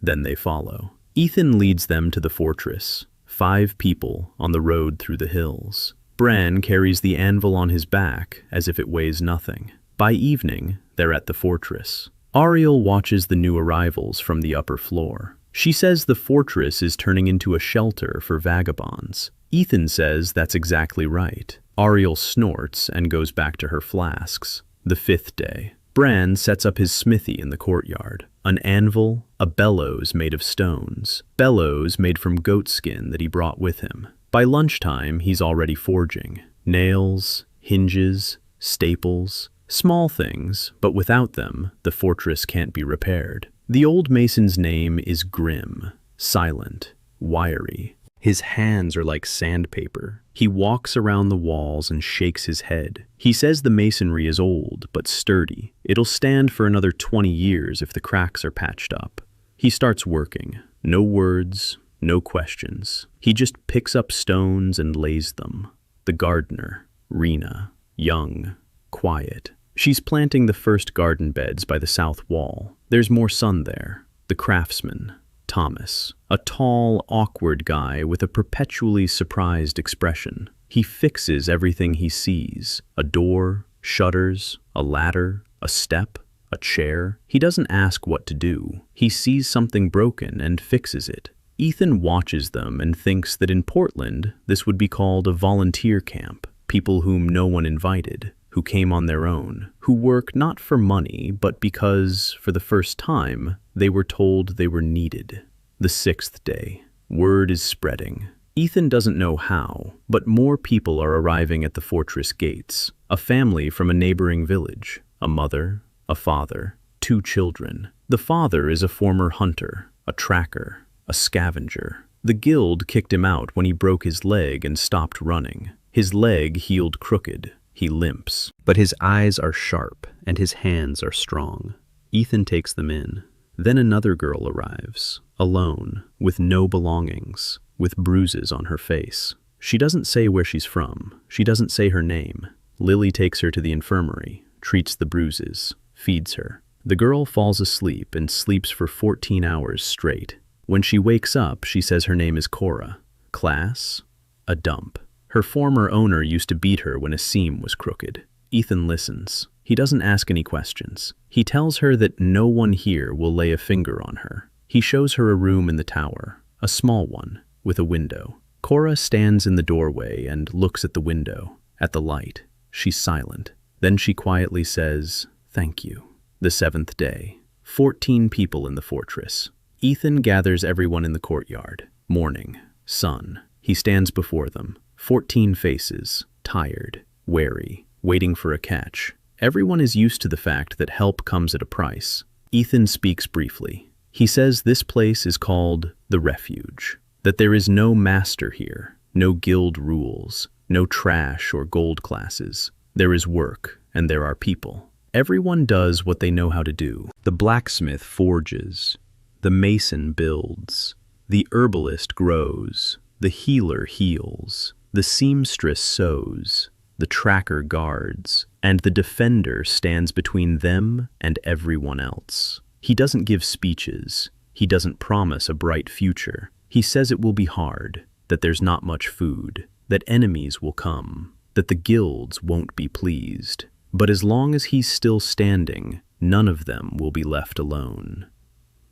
Then they follow. Ethan leads them to the fortress. 5 people on the road through the hills. Bran carries the anvil on his back as if it weighs nothing. By evening, they're at the fortress. Ariel watches the new arrivals from the upper floor. She says the fortress is turning into a shelter for vagabonds. Ethan says that's exactly right. Ariel snorts and goes back to her flasks. The 5th day. Bran sets up his smithy in the courtyard. An anvil, a bellows made of stones. Bellows made from goat skin that he brought with him. By lunchtime, he's already forging. Nails, hinges, staples. Small things, but without them, the fortress can't be repaired. The old mason's name is Grim, silent, wiry. His hands are like sandpaper. He walks around the walls and shakes his head. He says the masonry is old but sturdy. It'll stand for another 20 years if the cracks are patched up. He starts working. No words, no questions. He just picks up stones and lays them. The gardener, Rena, young, quiet. She's planting the first garden beds by the south wall. There's more sun there. The craftsman, Thomas, a tall, awkward guy with a perpetually surprised expression. He fixes everything he sees. A door, shutters, a ladder, a step, a chair. He doesn't ask what to do. He sees something broken and fixes it. Ethan watches them and thinks that in Portland, this would be called a volunteer camp. People whom no one invited, who came on their own, who work not for money, but because, for the first time, they were told they were needed. The 6th day. Word is spreading. Ethan doesn't know how, but more people are arriving at the fortress gates. A family from a neighboring village. A mother, a father, 2 children. The father is a former hunter, a tracker, a scavenger. The guild kicked him out when he broke his leg and stopped running. His leg healed crooked. He limps, but his eyes are sharp and his hands are strong. Ethan takes them in. Then another girl arrives, alone, with no belongings, with bruises on her face. She doesn't say where she's from. She doesn't say her name. Lily takes her to the infirmary, treats the bruises, feeds her. The girl falls asleep and sleeps for 14 hours straight. When she wakes up, she says her name is Cora. Class? A dump. Her former owner used to beat her when a seam was crooked. Ethan listens. He doesn't ask any questions. He tells her that no one here will lay a finger on her. He shows her a room in the tower, a small one, with a window. Cora stands in the doorway and looks at the window, at the light. She's silent. Then she quietly says, "Thank you." The 7th day. 14 people in the fortress. Ethan gathers everyone in the courtyard. Morning. Sun. He stands before them. 14 faces, tired, wary, waiting for a catch. Everyone is used to the fact that help comes at a price. Ethan speaks briefly. He says this place is called the Refuge, that there is no master here, no guild rules, no trash or gold classes. There is work, and there are people. Everyone does what they know how to do. The blacksmith forges, the mason builds, the herbalist grows, the healer heals, the seamstress sews, the tracker guards, and the defender stands between them and everyone else. He doesn't give speeches. He doesn't promise a bright future. He says it will be hard, that there's not much food, that enemies will come, that the guilds won't be pleased. But as long as he's still standing, none of them will be left alone.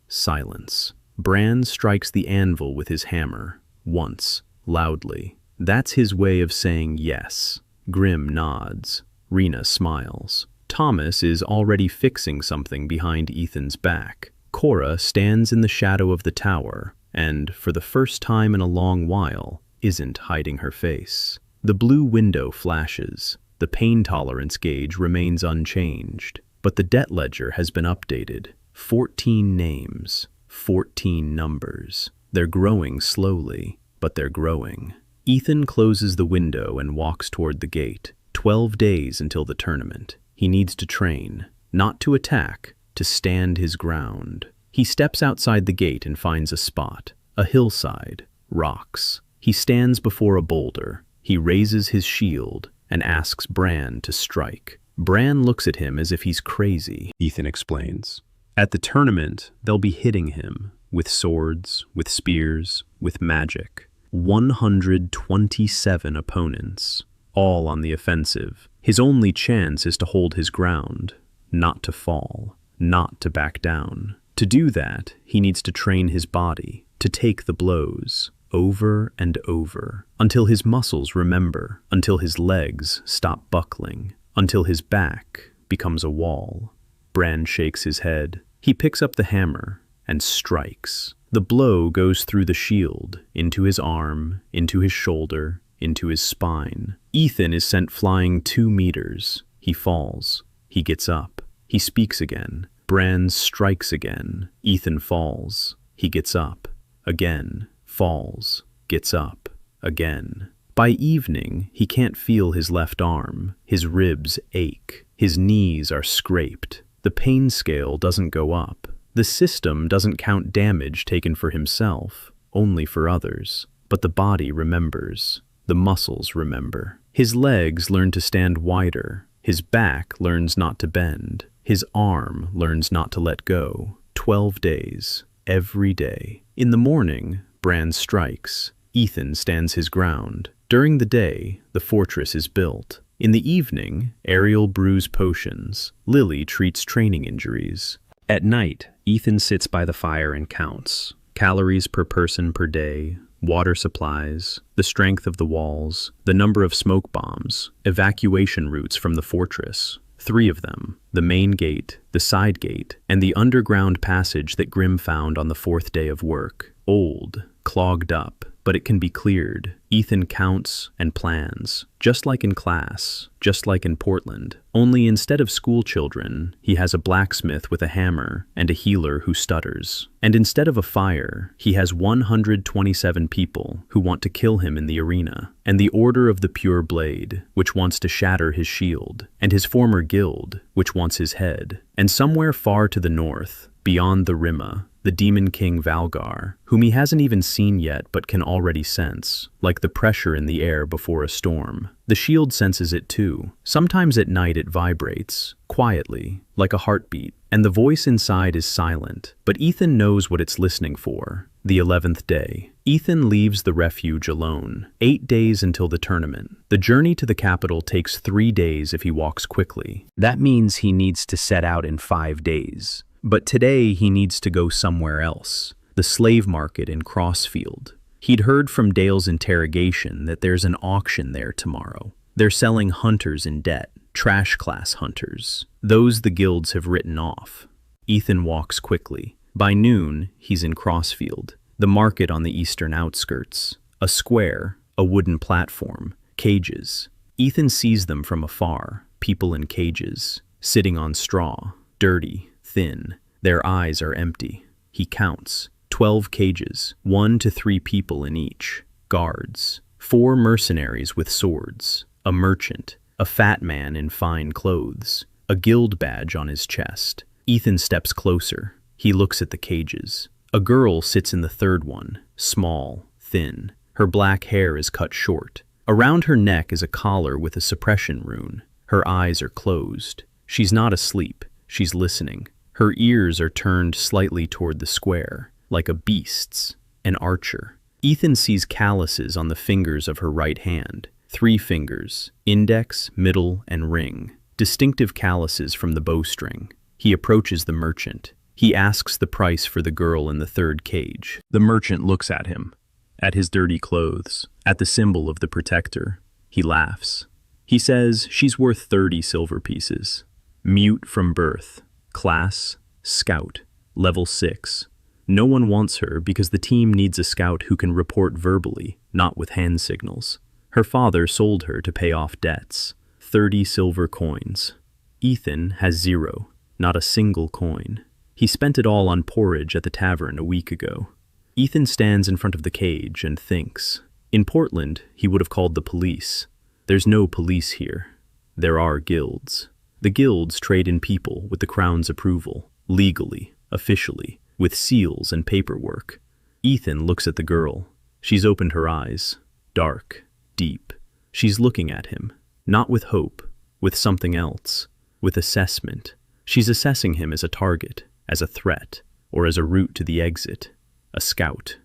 Silence. Bran strikes the anvil with his hammer, once, loudly. That's his way of saying yes. Grim nods. Rena smiles. Thomas is already fixing something behind Ethan's back. Cora stands in the shadow of the tower and, for the first time in a long while, isn't hiding her face. The blue window flashes. The pain tolerance gauge remains unchanged, but the debt ledger has been updated. 14 names, 14 numbers. They're growing slowly, but they're growing. Ethan closes the window and walks toward the gate. 12 days until the tournament. He needs to train, not to attack, to stand his ground. He steps outside the gate and finds a spot, a hillside, rocks. He stands before a boulder. He raises his shield and asks Bran to strike. Bran looks at him as if he's crazy, Ethan explains. At the tournament, they'll be hitting him with swords, with spears, with magic. 127 opponents, all on the offensive. His only chance is to hold his ground, not to fall, not to back down. To do that, he needs to train his body, to take the blows, over and over, until his muscles remember, until his legs stop buckling, until his back becomes a wall. Bran shakes his head. He picks up the hammer and strikes. The blow goes through the shield, into his arm, into his shoulder, into his spine. Ethan is sent flying 2 meters. He falls. He gets up. He speaks again. Brand strikes again. Ethan falls. He gets up. Again. Falls. Gets up. Again. By evening, he can't feel his left arm. His ribs ache. His knees are scraped. The pain scale doesn't go up. The system doesn't count damage taken for himself, only for others. But the body remembers. The muscles remember. His legs learn to stand wider. His back learns not to bend. His arm learns not to let go. 12 days. Every day. In the morning, Brand strikes. Ethan stands his ground. During the day, the fortress is built. In the evening, Ariel brews potions. Lily treats training injuries. At night, Ethan sits by the fire and counts. Calories per person per day, water supplies, the strength of the walls, the number of smoke bombs, evacuation routes from the fortress. 3 of them, the main gate, the side gate, and the underground passage that Grimm found on the 4th day of work. Old, clogged up, but it can be cleared. Ethan counts and plans, just like in class, just like in Portland. Only instead of school children, he has a blacksmith with a hammer and a healer who stutters. And instead of a fire, he has 127 people who want to kill him in the arena, and the Order of the Pure Blade, which wants to shatter his shield, and his former guild, which wants his head. And somewhere far to the north, beyond the Rima, the Demon King Valgar, whom he hasn't even seen yet but can already sense, like the pressure in the air before a storm. The shield senses it too. Sometimes at night it vibrates, quietly, like a heartbeat, and the voice inside is silent, but Ethan knows what it's listening for. The 11th day. Ethan leaves the refuge alone. 8 days until the tournament. The journey to the capital takes 3 days if he walks quickly. That means he needs to set out in 5 days. But today he needs to go somewhere else, the slave market in Crossfield. He'd heard from Dale's interrogation that there's an auction there tomorrow. They're selling hunters in debt, trash class hunters, those the guilds have written off. Ethan walks quickly. By noon, he's in Crossfield, the market on the eastern outskirts. A square, a wooden platform, cages. Ethan sees them from afar, people in cages, sitting on straw, dirty, thin. Their eyes are empty. He counts. 12 cages, 1 to 3 people in each. Guards. 4 mercenaries with swords. A merchant. A fat man in fine clothes. A guild badge on his chest. Ethan steps closer. He looks at the cages. A girl sits in the third one. Small, thin. Her black hair is cut short. Around her neck is a collar with a suppression rune. Her eyes are closed. She's not asleep. She's listening. Her ears are turned slightly toward the square, like a beast's, an archer. Ethan sees calluses on the fingers of her right hand. 3 fingers, index, middle, and ring. Distinctive calluses from the bowstring. He approaches the merchant. He asks the price for the girl in the 3rd cage. The merchant looks at him, at his dirty clothes, at the symbol of the protector. He laughs. He says she's worth 30 silver pieces. Mute from birth. Class, Scout, level 6. No one wants her because the team needs a scout who can report verbally, not with hand signals. Her father sold her to pay off debts. 30 silver coins. Ethan has 0, not a single coin. He spent it all on porridge at the tavern a week ago. Ethan stands in front of the cage and thinks. In Portland, he would have called the police. There's no police here. There are guilds. The guilds trade in people with the crown's approval, legally, officially, with seals and paperwork. Ethan looks at the girl. She's opened her eyes, dark, deep. She's looking at him, not with hope, with something else, with assessment. She's assessing him as a target, as a threat, or as a route to the exit, a scout.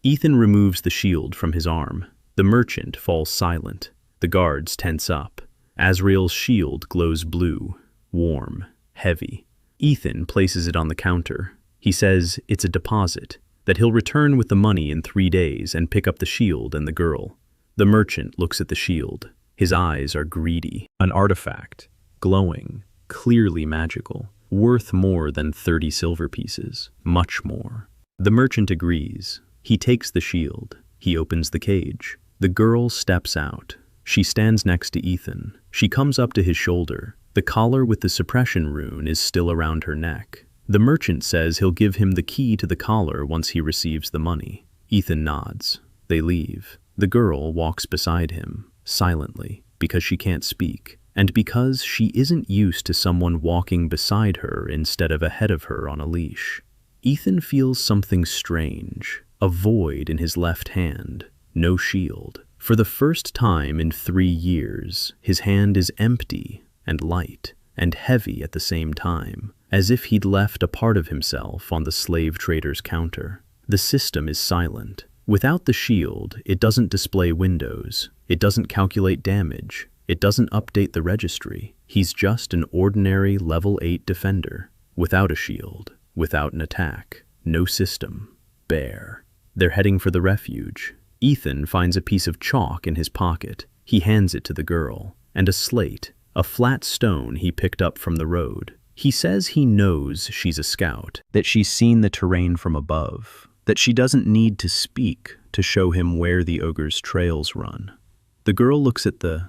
Ethan removes the shield from his arm. The merchant falls silent. The guards tense up. Azrael's shield glows blue, warm, heavy. Ethan places it on the counter. He says it's a deposit, that he'll return with the money in 3 days and pick up the shield and the girl. The merchant looks at the shield. His eyes are greedy. An artifact, glowing, clearly magical, worth more than 30 silver pieces, much more. The merchant agrees. He takes the shield. He opens the cage. The girl steps out. She stands next to Ethan. She comes up to his shoulder. The collar with the suppression rune is still around her neck. The merchant says he'll give him the key to the collar once he receives the money. Ethan nods. They leave. The girl walks beside him, silently, because she can't speak, and because she isn't used to someone walking beside her instead of ahead of her on a leash. Ethan feels something strange, a void in his left hand, no shield. For the first time in 3 years, his hand is empty and light and heavy at the same time, as if he'd left a part of himself on the slave trader's counter. The system is silent. Without the shield, it doesn't display windows, it doesn't calculate damage, it doesn't update the registry. He's just an ordinary level 8 defender, without a shield, without an attack, no system, bare. They're heading for the refuge. Ethan finds a piece of chalk in his pocket. He hands it to the girl, and a slate, a flat stone he picked up from the road. He says he knows she's a scout, that she's seen the terrain from above, that she doesn't need to speak to show him where the ogre's trails run. The girl looks at the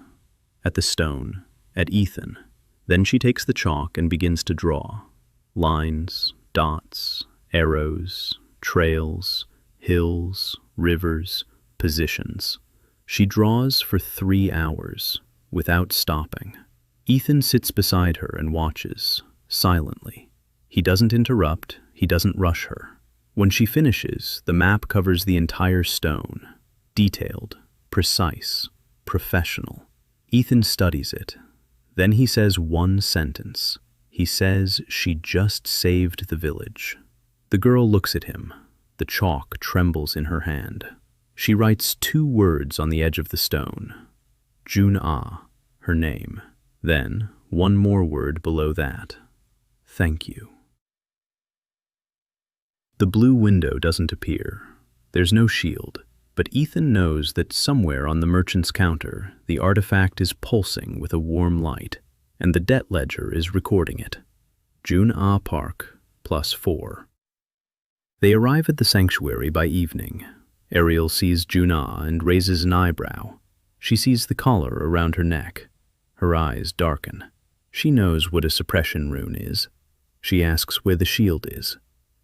stone, at Ethan. Then she takes the chalk and begins to draw. Lines, dots, arrows, trails, hills, rivers, positions. She draws for 3 hours, without stopping. Ethan sits beside her and watches, silently. He doesn't interrupt, he doesn't rush her. When she finishes, the map covers the entire stone. Detailed, precise, professional. Ethan studies it. Then he says one sentence. He says she just saved the village. The girl looks at him. The chalk trembles in her hand. She writes 2 words on the edge of the stone. Jun-ah, her name. Then, 1 more word below that. Thank you. The blue window doesn't appear. There's no shield, but Ethan knows that somewhere on the merchant's counter, the artifact is pulsing with a warm light, and the debt ledger is recording it. Jun-ah Park, +4. They arrive at the sanctuary by evening. Ariel sees Jun-ah and raises an eyebrow. She sees the collar around her neck. Her eyes darken. She knows what a suppression rune is. She asks where the shield is.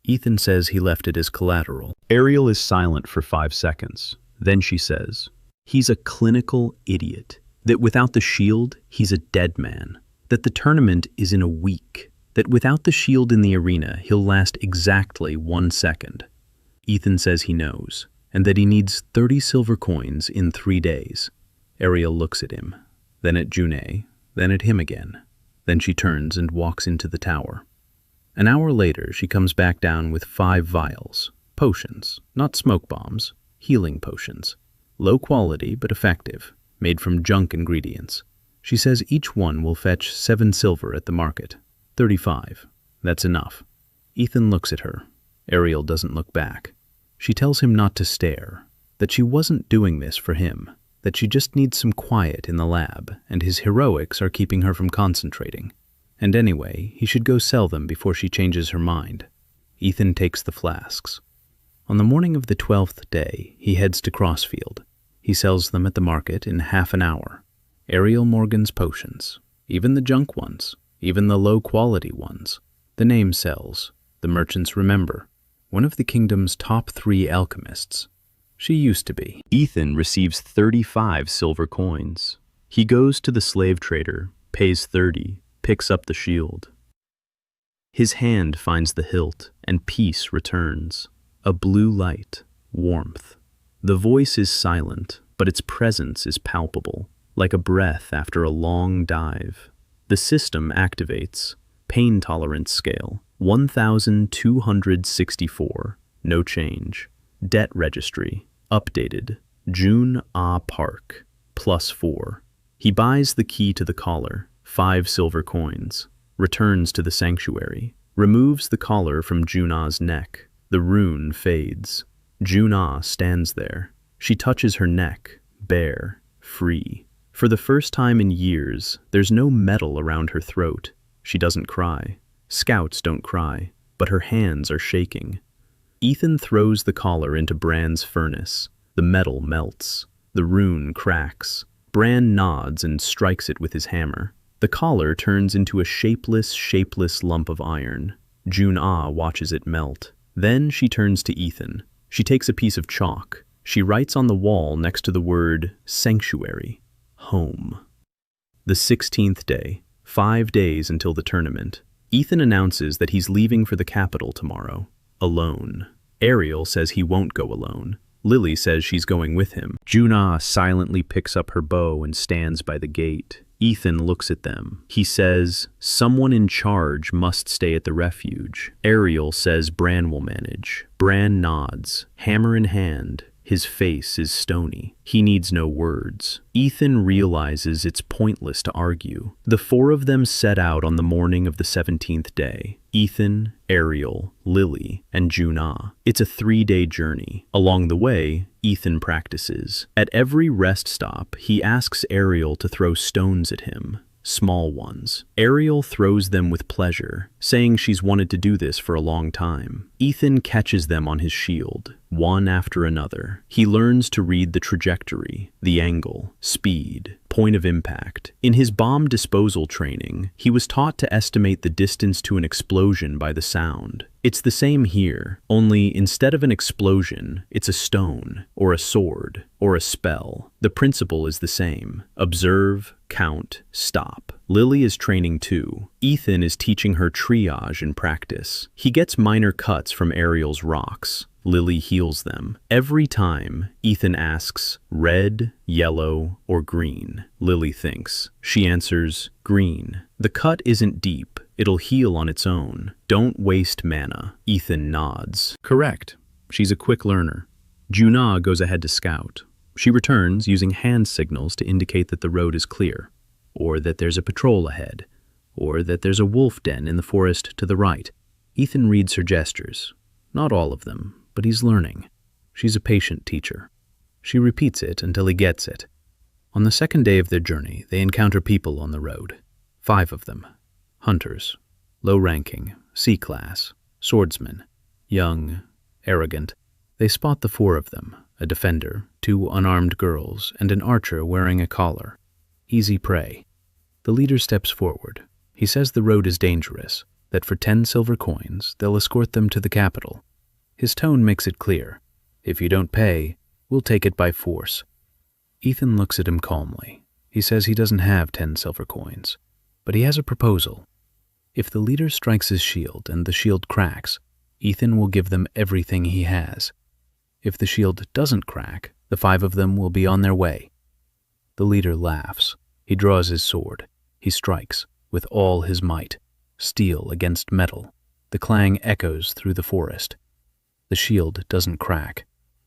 Ethan says he left it as collateral. Ariel is silent for 5 seconds. Then she says, he's a clinical idiot. That without the shield, he's a dead man. That the tournament is in a week. That without the shield in the arena, he'll last exactly 1 second. Ethan says he knows, and that he needs 30 silver coins in 3 days. Ariel looks at him, then at June, then at him again. Then she turns and walks into the tower. An hour later, she comes back down with 5 vials, potions, not smoke bombs, healing potions. Low quality but effective, made from junk ingredients. She says each one will fetch 7 silver at the market. 35. That's enough. Ethan looks at her. Ariel doesn't look back. She tells him not to stare, that she wasn't doing this for him, that she just needs some quiet in the lab, and his heroics are keeping her from concentrating. And anyway, he should go sell them before she changes her mind. Ethan takes the flasks. On the morning of the 12th day, he heads to Crossfield. He sells them at the market in half an hour. Ariel Morgan's potions, even the junk ones, even the low-quality ones. The name sells. The merchants remember. One of the kingdom's top 3 alchemists. She used to be. Ethan receives 35 silver coins. He goes to the slave trader, pays 30, picks up the shield. His hand finds the hilt, and peace returns. A blue light, warmth. The voice is silent, but its presence is palpable, like a breath after a long dive. The system activates. Pain tolerance scale, 1,264, no change. Debt registry, updated. Jun-ah Park, +4. He buys the key to the collar, 5 silver coins, returns to the sanctuary, removes the collar from Jun-ah's neck. The rune fades. Jun-ah stands there. She touches her neck, bare, free. For the first time in years, there's no metal around her throat. She doesn't cry. Scouts don't cry, but her hands are shaking. Ethan throws the collar into Bran's furnace. The metal melts. The rune cracks. Bran nods and strikes it with his hammer. The collar turns into a shapeless lump of iron. Jun-ah watches it melt. Then she turns to Ethan. She takes a piece of chalk. She writes on the wall next to the word sanctuary, home. The 16th day, 5 days until the tournament. Ethan announces that he's leaving for the capital tomorrow, alone. Ariel says he won't go alone. Lily says she's going with him. Jun-ah silently picks up her bow and stands by the gate. Ethan looks at them. He says, someone in charge must stay at the refuge. Ariel says Bran will manage. Bran nods, hammer in hand. His face is stony. He needs no words. Ethan realizes it's pointless to argue. The 4 of them set out on the morning of the 17th day. Ethan, Ariel, Lily, and Jun-ah. It's a 3-day journey. Along the way, Ethan practices. At every rest stop, he asks Ariel to throw stones at him. Small ones. Ariel throws them with pleasure, saying she's wanted to do this for a long time. Ethan catches them on his shield, one after another. He learns to read the trajectory, the angle, speed, point of impact. In his bomb disposal training, he was taught to estimate the distance to an explosion by the sound. It's the same here, only instead of an explosion, it's a stone, or a sword, or a spell. The principle is the same. Observe, count, stop. Lily is training too. Ethan is teaching her triage in practice. He gets minor cuts from Ariel's rocks. Lily heals them. Every time, Ethan asks, red, yellow, or green. Lily thinks. She answers, green. The cut isn't deep. It'll heal on its own. Don't waste mana. Ethan nods. Correct. She's a quick learner. Jun-ah goes ahead to scout. She returns using hand signals to indicate that the road is clear, or that there's a patrol ahead, or that there's a wolf den in the forest to the right. Ethan reads her gestures. Not all of them, but he's learning. She's a patient teacher. She repeats it until he gets it. On the 2nd day of their journey, they encounter people on the road. 5 of them. Hunters. Low-ranking, C-class, swordsmen. Young, arrogant. They spot the 4 of them, a defender, 2 unarmed girls, and an archer wearing a collar. Easy prey. The leader steps forward. He says the road is dangerous, that for 10 silver coins, they'll escort them to the capital. His tone makes it clear. If you don't pay, we'll take it by force. Ethan looks at him calmly. He says he doesn't have 10 silver coins, but he has a proposal. If the leader strikes his shield and the shield cracks, Ethan will give them everything he has. If the shield doesn't crack, the 5 of them will be on their way. The leader laughs. He draws his sword. He strikes with all his might, steel against metal. The clang echoes through the forest. The shield doesn't crack.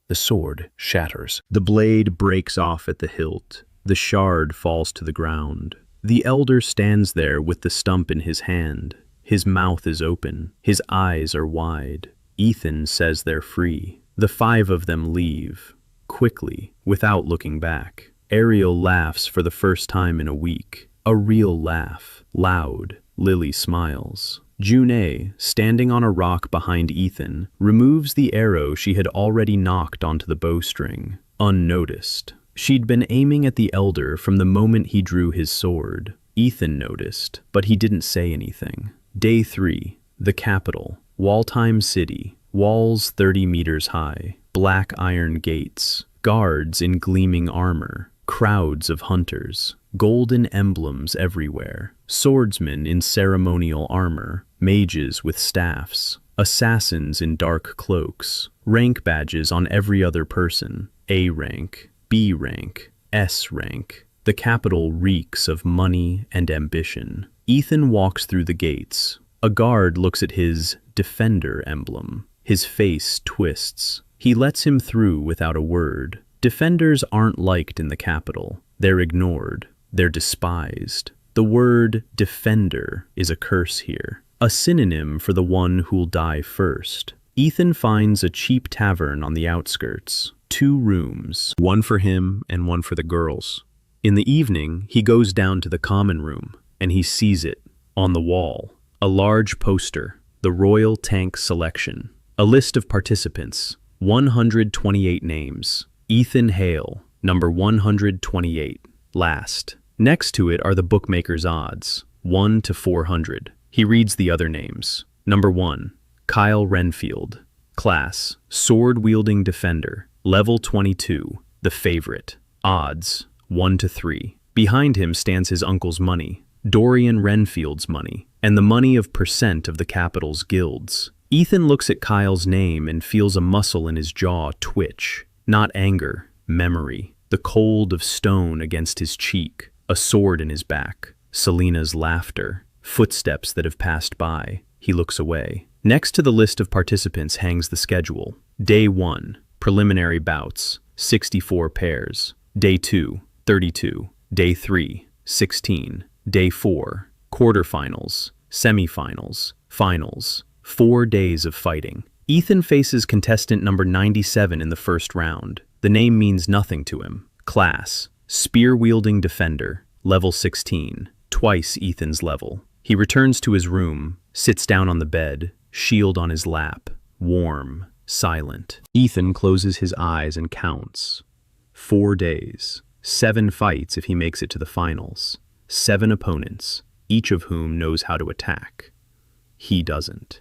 The sword shatters. The blade breaks off at the hilt. The shard falls to the ground. The elder stands there with the stump in his hand. His mouth is open. His eyes are wide. Ethan says they're free. The 5 of them leave, quickly, without looking back. Ariel laughs for the first time in a week. A real laugh, loud. Lily smiles. Jun-ah, standing on a rock behind Ethan, removes the arrow she had already knocked onto the bowstring, unnoticed. She'd been aiming at the elder from the moment he drew his sword. Ethan noticed, but he didn't say anything. Day 3, the capital, Walltime City, walls 30 meters high, black iron gates, guards in gleaming armor, crowds of hunters, golden emblems everywhere, swordsmen in ceremonial armor, mages with staffs, assassins in dark cloaks, rank badges on every other person, A rank, B rank, S rank. The capital reeks of money and ambition. Ethan walks through the gates. A guard looks at his defender emblem. His face twists. He lets him through without a word. Defenders aren't liked in the capital. They're ignored. They're despised. The word defender is a curse here, a synonym for the one who'll die first. Ethan finds a cheap tavern on the outskirts. 2 rooms, one for him and one for the girls. In the evening, he goes down to the common room, and he sees it. On the wall, a large poster, the Royal Tank Selection. A list of participants, 128 names. Ethan Hale, number 128, last. Next to it are the bookmaker's odds, 1 to 400. He reads the other names. Number 1. Kyle Renfield. Class: Sword-wielding defender. Level 22. The favorite. Odds: 1 to 3. Behind him stands his uncle's money, Dorian Renfield's money, and the money of percent of the capital's guilds. Ethan looks at Kyle's name and feels a muscle in his jaw twitch. Not anger, memory. The cold of stone against his cheek, a sword in his back. Selena's laughter, footsteps that have passed by. He looks away. Next to the list of participants hangs the schedule. Day 1, preliminary bouts, 64 pairs. Day 2, 32. Day 3, 16. Day 4, quarterfinals, semifinals, finals. 4 days of fighting. Ethan faces contestant number 97 in the first round. The name means nothing to him. Class: spear-wielding defender. Level 16. Twice Ethan's level. He returns to his room, sits down on the bed, shield on his lap, warm, silent. Ethan closes his eyes and counts. 4 days. 7 fights if he makes it to the finals. 7 opponents, each of whom knows how to attack. He doesn't.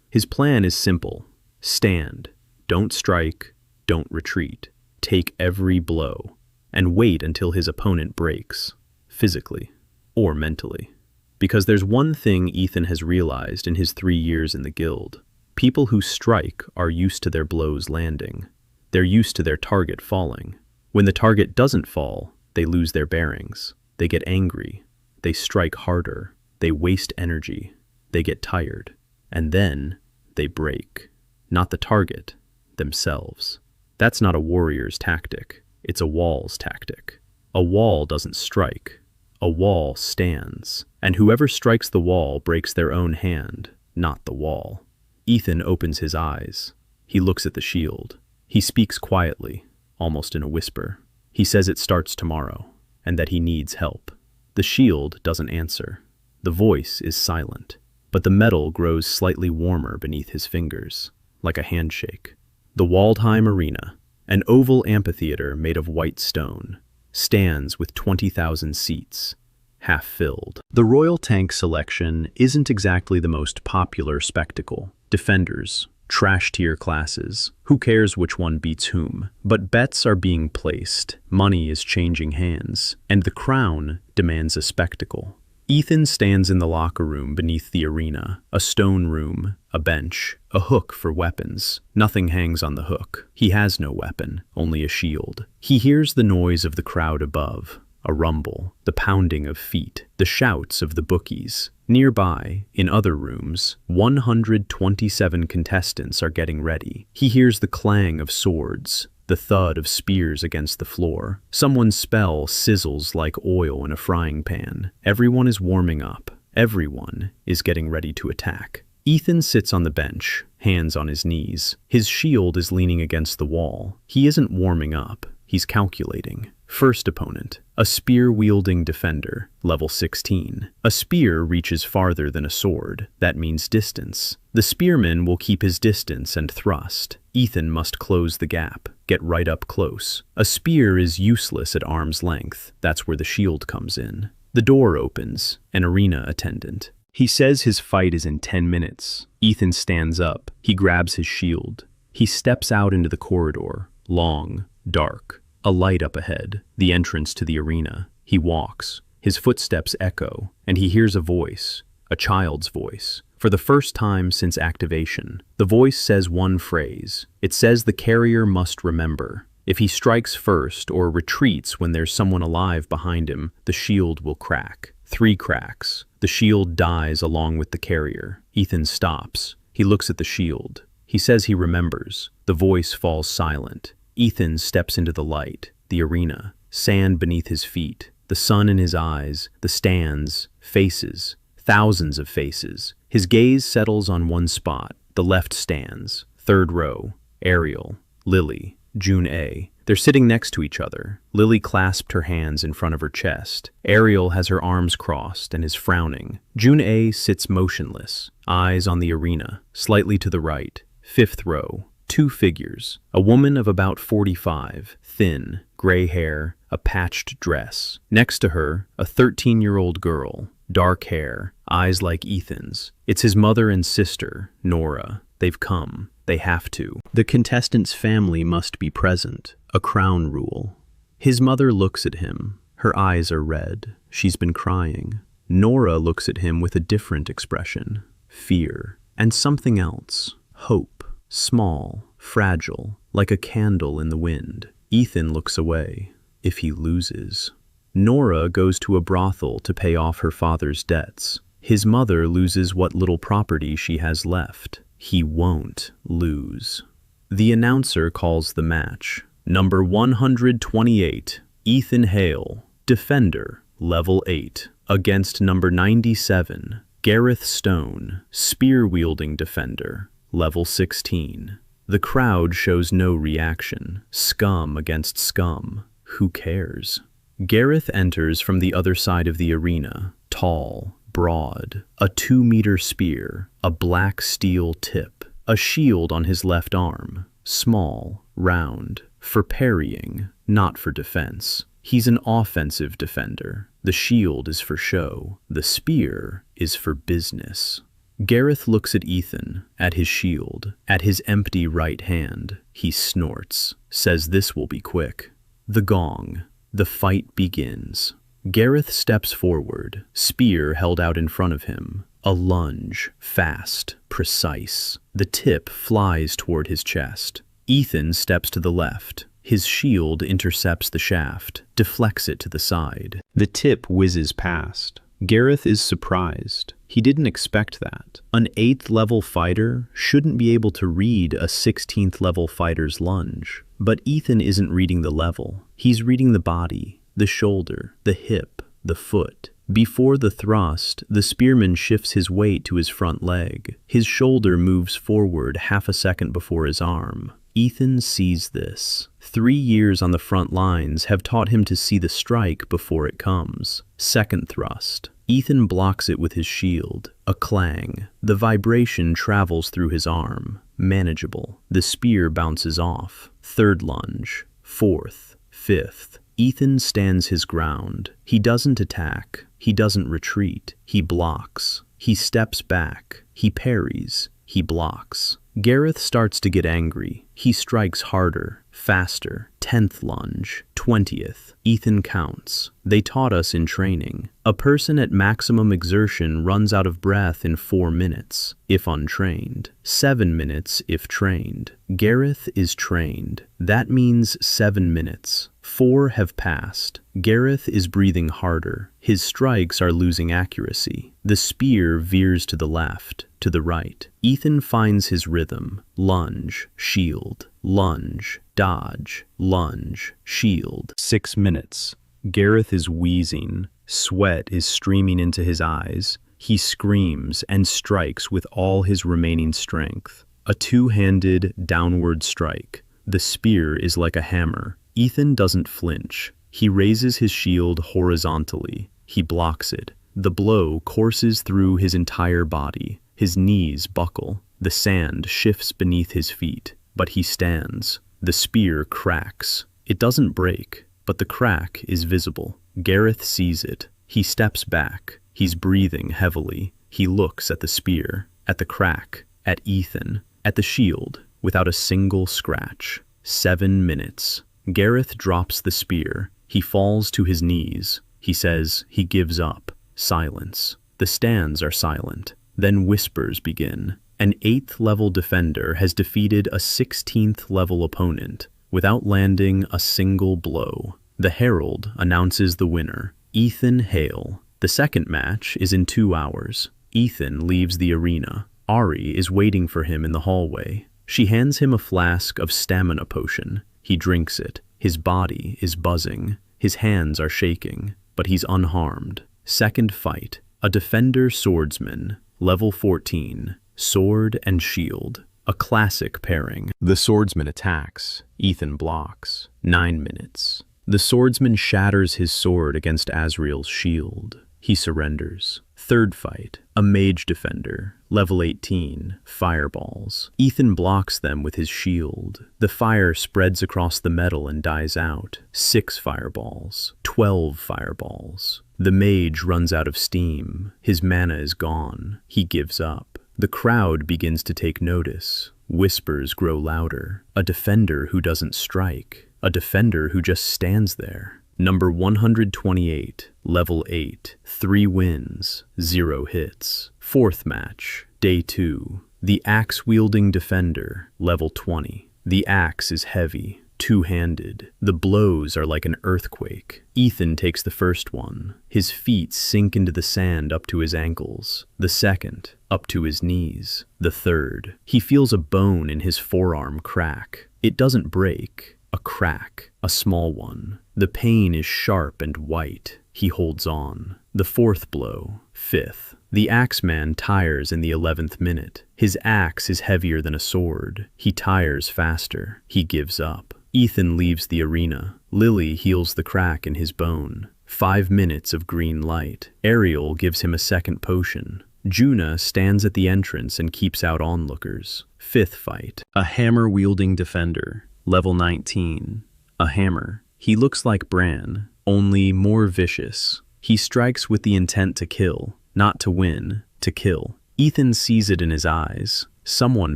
His plan is simple. Stand, don't strike, don't retreat. Take every blow, and wait until his opponent breaks, physically or mentally. Because there's one thing Ethan has realized in his 3 years in the guild. People who strike are used to their blows landing. They're used to their target falling. When the target doesn't fall, they lose their bearings. They get angry. They strike harder. They waste energy. They get tired. And then they break. Not the target, themselves. That's not a warrior's tactic. It's a wall's tactic. A wall doesn't strike. A wall stands. And whoever strikes the wall breaks their own hand, not the wall. Ethan opens his eyes. He looks at the shield. He speaks quietly, almost in a whisper. He says it starts tomorrow, and that he needs help. The shield doesn't answer. The voice is silent, but the metal grows slightly warmer beneath his fingers, like a handshake. The Waldheim Arena, an oval amphitheater made of white stone, stands with 20,000 seats, half filled. The Royal Tank selection isn't exactly the most popular spectacle. Defenders, trash-tier classes, who cares which one beats whom? But bets are being placed, money is changing hands, and the crown demands a spectacle. Ethan stands in the locker room beneath the arena, a stone room, a bench, a hook for weapons. Nothing hangs on the hook. He has no weapon, only a shield. He hears the noise of the crowd above, a rumble, the pounding of feet, the shouts of the bookies. Nearby, in other rooms, 127 contestants are getting ready. He hears the clang of swords, the thud of spears against the floor. Someone's spell sizzles like oil in a frying pan. Everyone is warming up. Everyone is getting ready to attack. Ethan sits on the bench, hands on his knees. His shield is leaning against the wall. He isn't warming up. He's calculating. First opponent, a spear-wielding defender, level 16. A spear reaches farther than a sword. That means distance. The spearman will keep his distance and thrust. Ethan must close the gap, get right up close. A spear is useless at arm's length. That's where the shield comes in. The door opens, an arena attendant. He says his fight is in 10 minutes. Ethan stands up. He grabs his shield. He steps out into the corridor, long, dark. A light up ahead, the entrance to the arena. He walks. His footsteps echo, and he hears a voice, a child's voice. For the first time since activation, the voice says one phrase. It says the carrier must remember. If he strikes first or retreats when there's someone alive behind him, the shield will crack. 3 cracks. The shield dies along with the carrier. Ethan stops. He looks at the shield. He says he remembers. The voice falls silent. Ethan steps into the light, the arena, sand beneath his feet, the sun in his eyes, the stands, faces, thousands of faces. His gaze settles on one spot, the left stands, 3rd row, Ariel, Lily, June A. They're sitting next to each other. Lily clasped her hands in front of her chest. Ariel has her arms crossed and is frowning. June A sits motionless, eyes on the arena, slightly to the right, 5th row. 2 figures, a woman of about 45, thin, gray hair, a patched dress. Next to her, a 13-year-old girl, dark hair, eyes like Ethan's. It's his mother and sister, Nora. They've come. They have to. The contestant's family must be present. A crown rule. His mother looks at him. Her eyes are red. She's been crying. Nora looks at him with a different expression. Fear. And something else. Hope. Small. Fragile. Like a candle in the wind. Ethan looks away. If he loses. Nora goes to a brothel to pay off her father's debts. His mother loses what little property she has left. He won't lose. The announcer calls the match. Number 128, Ethan Hale, Defender, Level 8, against number 97, Gareth Stone, Spear-wielding Defender, Level 16. The crowd shows no reaction. Scum against scum. Who cares? Gareth enters from the other side of the arena, tall, broad, a 2-meter spear, a black steel tip, a shield on his left arm, small, round, for parrying, not for defense. He's an offensive defender. The shield is for show. The spear is for business. Gareth looks at Ethan, at his shield, at his empty right hand. He snorts, says this will be quick. The gong. The fight begins. Gareth steps forward, spear held out in front of him. A lunge, fast, precise. The tip flies toward his chest. Ethan steps to the left. His shield intercepts the shaft, deflects it to the side. The tip whizzes past. Gareth is surprised. He didn't expect that. An 8th level fighter shouldn't be able to read a 16th level fighter's lunge. But Ethan isn't reading the level. He's reading the body, the shoulder, the hip, the foot. Before the thrust, the spearman shifts his weight to his front leg. His shoulder moves forward half a second before his arm. Ethan sees this. 3 years on the front lines have taught him to see the strike before it comes. Second thrust. Ethan blocks it with his shield. A clang. The vibration travels through his arm. Manageable. The spear bounces off. Third lunge. Fourth. Fifth. Ethan stands his ground. He doesn't attack. He doesn't retreat. He blocks. He steps back. He parries. He blocks. Gareth starts to get angry. He strikes harder, faster. 10th lunge, 20th. Ethan counts. They taught us in training. A person at maximum exertion runs out of breath in 4 minutes, if untrained. 7 minutes if trained. Gareth is trained. That means 7 minutes. 4 have passed. Gareth is breathing harder. His strikes are losing accuracy. The spear veers to the left, to the right. Ethan finds his rhythm. Lunge, shield, lunge, dodge, lunge, shield. 6 minutes. Gareth is wheezing. Sweat is streaming into his eyes. He screams and strikes with all his remaining strength. A 2-handed downward strike. The spear is like a hammer. Ethan doesn't flinch. He raises his shield horizontally. He blocks it. The blow courses through his entire body. His knees buckle. The sand shifts beneath his feet. But he stands. The spear cracks. It doesn't break, but the crack is visible. Gareth sees it. He steps back. He's breathing heavily. He looks at the spear, at the crack, at Ethan, at the shield, without a single scratch. 7 minutes. Gareth drops the spear. He falls to his knees. He says he gives up. Silence. The stands are silent. Then whispers begin. An 8th level defender has defeated a 16th level opponent without landing a single blow. The herald announces the winner, Ethan Hale. The second match is in 2 hours. Ethan leaves the arena. Ari is waiting for him in the hallway. She hands him a flask of stamina potion. He drinks it. His body is buzzing. His hands are shaking, but he's unharmed. Second fight. A defender swordsman, level 14, sword and shield. A classic pairing. The swordsman attacks. Ethan blocks. 9 minutes. The swordsman shatters his sword against Azrael's shield. He surrenders. Third fight, a mage defender, level 18, fireballs. Ethan blocks them with his shield. The fire spreads across the metal and dies out. 6 fireballs, 12 fireballs. The mage runs out of steam. His mana is gone. He gives up. The crowd begins to take notice. Whispers grow louder. A defender who doesn't strike. A defender who just stands there. Number 128, level 8, 3 wins, 0 hits. Fourth match, day 2. The axe-wielding defender, level 20. The axe is heavy, two-handed. The blows are like an earthquake. Ethan takes the first one. His feet sink into the sand up to his ankles. The second, up to his knees. The third, he feels a bone in his forearm crack. It doesn't break. A crack, a small one. The pain is sharp and white. He holds on. The fourth blow, fifth. The axeman tires in the 11th minute. His axe is heavier than a sword. He tires faster. He gives up. Ethan leaves the arena. Lily heals the crack in his bone. 5 minutes of green light. Ariel gives him a second potion. Juna stands at the entrance and keeps out onlookers. Fifth fight, a hammer-wielding defender. Level 19. A hammer. He looks like Bran, only more vicious. He strikes with the intent to kill, not to win, to kill. Ethan sees it in his eyes. Someone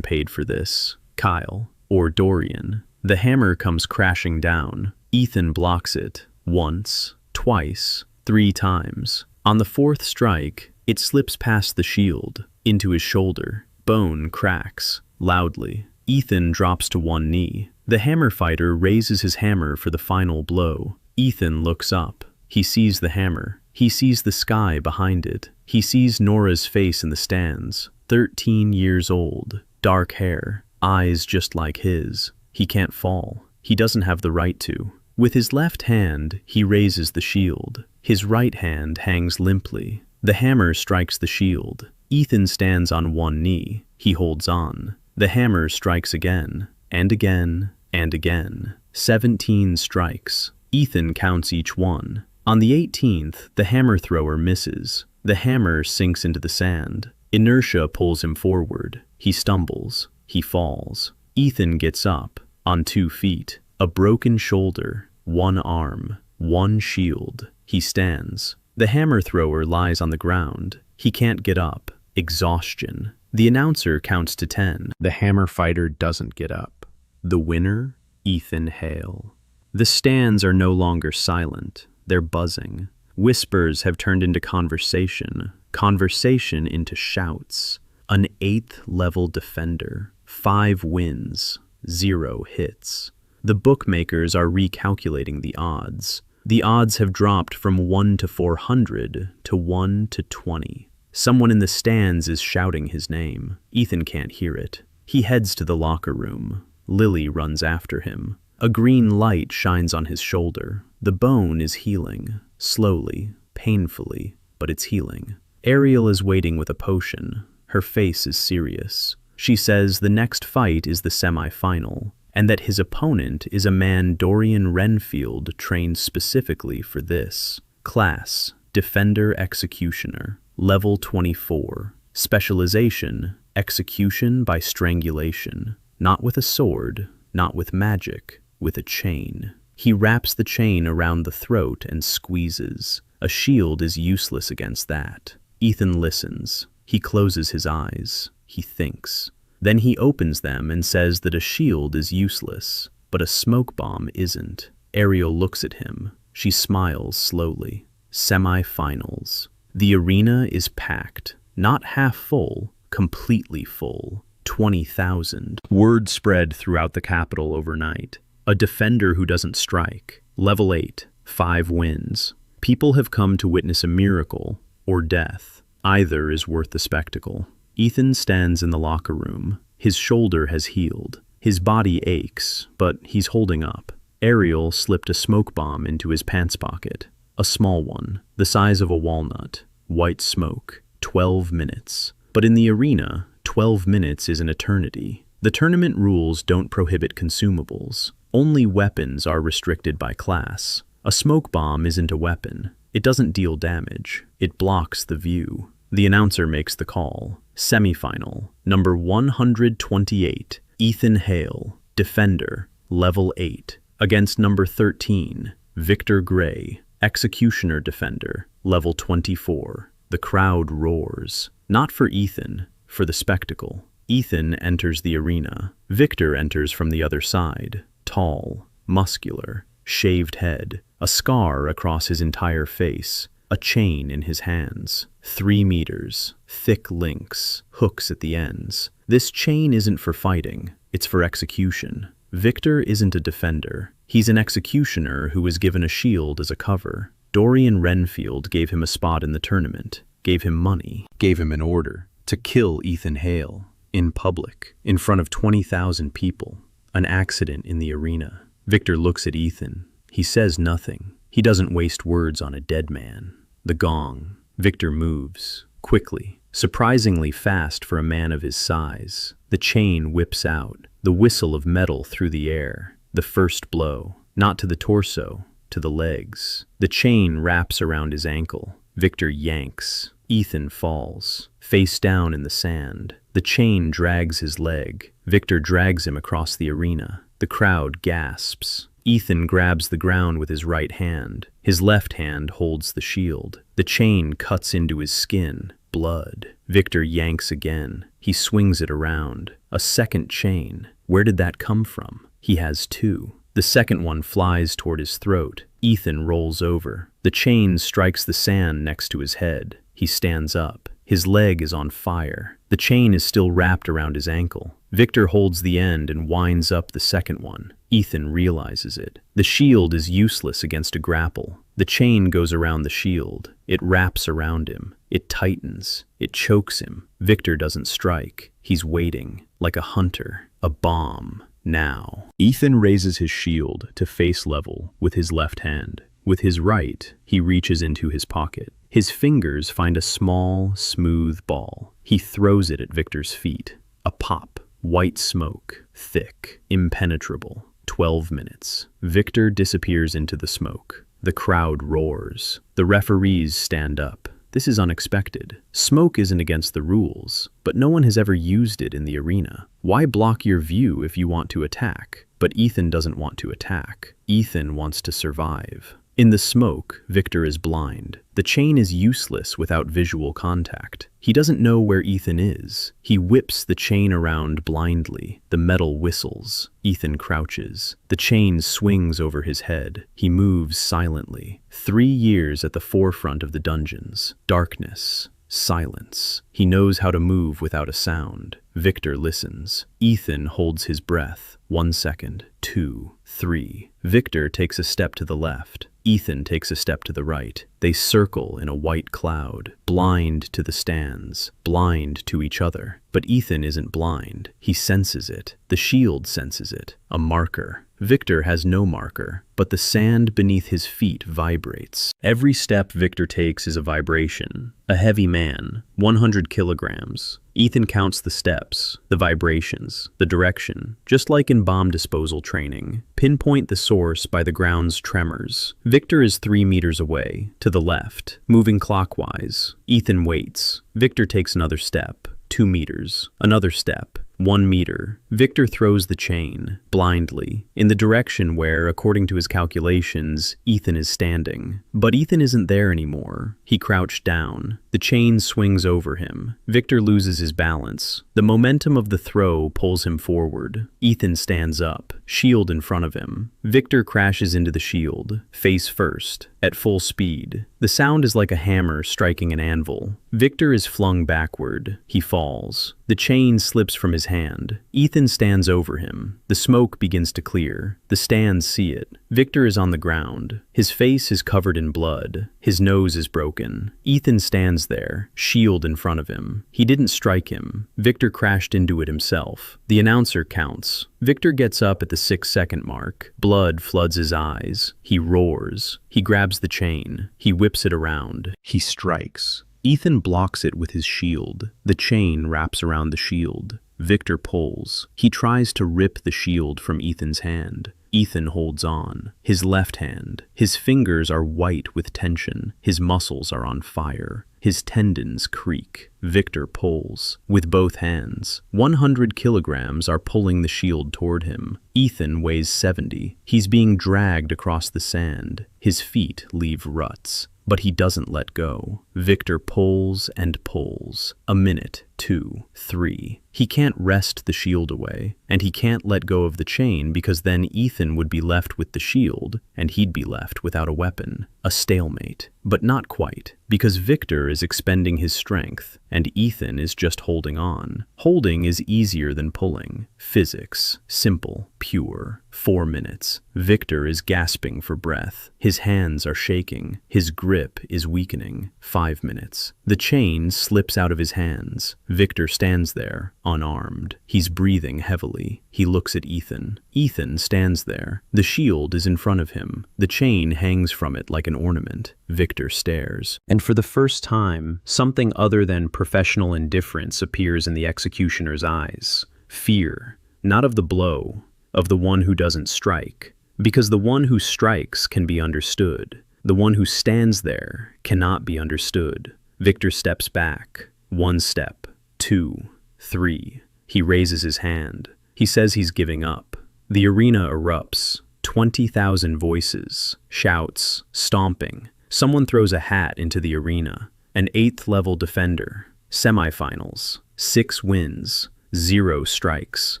paid for this. Kyle, or Dorian. The hammer comes crashing down. Ethan blocks it. Once, twice, 3 times. On the 4th strike, it slips past the shield, into his shoulder. Bone cracks, loudly. Ethan drops to one knee. The hammer fighter raises his hammer for the final blow. Ethan looks up. He sees the hammer. He sees the sky behind it. He sees Nora's face in the stands. 13 years old. Dark hair. Eyes just like his. He can't fall. He doesn't have the right to. With his left hand, he raises the shield. His right hand hangs limply. The hammer strikes the shield. Ethan stands on one knee. He holds on. The hammer strikes again, and again, and again. 17 strikes. Ethan counts each one. On the 18th, the hammer thrower misses. The hammer sinks into the sand. Inertia pulls him forward. He stumbles. He falls. Ethan gets up, on 2 feet, a broken shoulder, 1 arm, 1 shield. He stands. The hammer thrower lies on the ground. He can't get up. Exhaustion. The announcer counts to 10. The hammer fighter doesn't get up. The winner, Ethan Hale. The stands are no longer silent. They're buzzing. Whispers have turned into conversation. Conversation into shouts. An 8th level defender. 5 wins. 0 hits. The bookmakers are recalculating the odds. The odds have dropped from 1 to 400 to 1 to 20. Someone in the stands is shouting his name. Ethan can't hear it. He heads to the locker room. Lily runs after him. A green light shines on his shoulder. The bone is healing. Slowly, painfully, but it's healing. Ariel is waiting with a potion. Her face is serious. She says the next fight is the semi-final, and that his opponent is a man Dorian Renfield trained specifically for this. Class, Defender Executioner. Level 24. Specialization, execution by strangulation. Not with a sword, not with magic, with a chain. He wraps the chain around the throat and squeezes. A shield is useless against that. Ethan listens. He closes his eyes. He thinks. Then he opens them and says that a shield is useless, but a smoke bomb isn't. Ariel looks at him. She smiles slowly. Semi-finals. The arena is packed. Not half full, completely full. 20,000. Word spread throughout the capital overnight. A defender who doesn't strike. Level 8. 5 wins. People have come to witness a miracle or death. Either is worth the spectacle. Ethan stands in the locker room. His shoulder has healed. His body aches, but he's holding up. Ariel slipped a smoke bomb into his pants pocket. A small one, the size of a walnut. White smoke. 12 minutes. But in the arena, 12 minutes is an eternity. The tournament rules don't prohibit consumables. Only weapons are restricted by class. A smoke bomb isn't a weapon. It doesn't deal damage. It blocks the view. The announcer makes the call. Semifinal, number 128, Ethan Hale, Defender, level 8, against number 13, Victor Gray, Executioner Defender, level 24. The crowd roars. Not for Ethan, for the spectacle. Ethan enters the arena. Victor enters from the other side. Tall, muscular, shaved head, a scar across his entire face, a chain in his hands, 3 meters, thick links, hooks at the ends. This chain isn't for fighting, it's for execution. Victor isn't a defender. He's an executioner who was given a shield as a cover. Dorian Renfield gave him a spot in the tournament, gave him money, gave him an order to kill Ethan Hale in public, in front of 20,000 people. An accident in the arena. Victor looks at Ethan. He says nothing. He doesn't waste words on a dead man. The gong. Victor moves, quickly, surprisingly fast for a man of his size. The chain whips out, the whistle of metal through the air. The first blow, not to the torso, to the legs. The chain wraps around his ankle. Victor yanks. Ethan falls, face down in the sand. The chain drags his leg. Victor drags him across the arena. The crowd gasps. Ethan grabs the ground with his right hand. His left hand holds the shield. The chain cuts into his skin. Blood. Victor yanks again. He swings it around. A second chain. Where did that come from? He has 2. The second one flies toward his throat. Ethan rolls over. The chain strikes the sand next to his head. He stands up. His leg is on fire. The chain is still wrapped around his ankle. Victor holds the end and winds up the second one. Ethan realizes it. The shield is useless against a grapple. The chain goes around the shield. It wraps around him. It tightens. It chokes him. Victor doesn't strike. He's waiting, like a hunter. A bomb. Now. Ethan raises his shield to face level with his left hand. With his right, he reaches into his pocket. His fingers find a small, smooth ball. He throws it at Victor's feet. A pop. White smoke. Thick. Impenetrable. 12 minutes. Victor disappears into the smoke. The crowd roars. The referees stand up. This is unexpected. Smoke isn't against the rules, but no one has ever used it in the arena. Why block your view if you want to attack? But Ethan doesn't want to attack. Ethan wants to survive. In the smoke, Victor is blind. The chain is useless without visual contact. He doesn't know where Ethan is. He whips the chain around blindly. The metal whistles. Ethan crouches. The chain swings over his head. He moves silently. 3 years at the forefront of the dungeons. Darkness. Silence. He knows how to move without a sound. Victor listens. Ethan holds his breath. 1 second. 2. 3. Victor takes a step to the left. Ethan takes a step to the right. They circle in a white cloud, blind to the stands, blind to each other. But Ethan isn't blind. He senses it. The shield senses it. A marker. Victor has no marker, but the sand beneath his feet vibrates. Every step Victor takes is a vibration. A heavy man, 100 kilograms. Ethan counts the steps, the vibrations, the direction, just like in bomb disposal training. Pinpoint the source by the ground's tremors. Victor is 3 meters away, to the left, moving clockwise. Ethan waits. Victor takes another step. 2 meters. Another step. 1 meter. Victor throws the chain, blindly, in the direction where, according to his calculations, Ethan is standing. But Ethan isn't there anymore. He crouched down. The chain swings over him. Victor loses his balance. The momentum of the throw pulls him forward. Ethan stands up, shield in front of him. Victor crashes into the shield, face first, at full speed. The sound is like a hammer striking an anvil. Victor is flung backward. He falls. The chain slips from his hand. Ethan stands over him. The smoke begins to clear. The stands see it. Victor is on the ground. His face is covered in blood. His nose is broken. Ethan stands there, shield in front of him. He didn't strike him. Victor crashed into it himself. The announcer counts. Victor gets up at the 6-second mark. Blood floods his eyes. He roars. He grabs the chain. He whips it around. He strikes. Ethan blocks it with his shield. The chain wraps around the shield. Victor pulls. He tries to rip the shield from Ethan's hand. Ethan holds on. His left hand. His fingers are white with tension. His muscles are on fire. His tendons creak. Victor pulls. With both hands. 100 kilograms are pulling the shield toward him. Ethan weighs 70. He's being dragged across the sand. His feet leave ruts. But he doesn't let go. Victor pulls and pulls. A minute, 2, 3. He can't wrest the shield away, and he can't let go of the chain because then Ethan would be left with the shield, and he'd be left without a weapon. A stalemate. But not quite, because Victor is expending his strength, and Ethan is just holding on. Holding is easier than pulling. Physics. Simple. Pure. 4 minutes. Victor is gasping for breath. His hands are shaking. His grip is weakening. 5 minutes. The chain slips out of his hands. Victor stands there, unarmed. He's breathing heavily. He looks at Ethan. Ethan stands there. The shield is in front of him. The chain hangs from it like an ornament. Victor stares. And for the first time, something other than professional indifference appears in the executioner's eyes. Fear. Not of the blow, of the one who doesn't strike. Because the one who strikes can be understood. The one who stands there cannot be understood. Victor steps back. 1 step. 2. 3. He raises his hand. He says he's giving up. The arena erupts. 20,000 voices. Shouts. Stomping. Someone throws a hat into the arena. An 8th level defender. Semifinals. 6 wins. 0 strikes.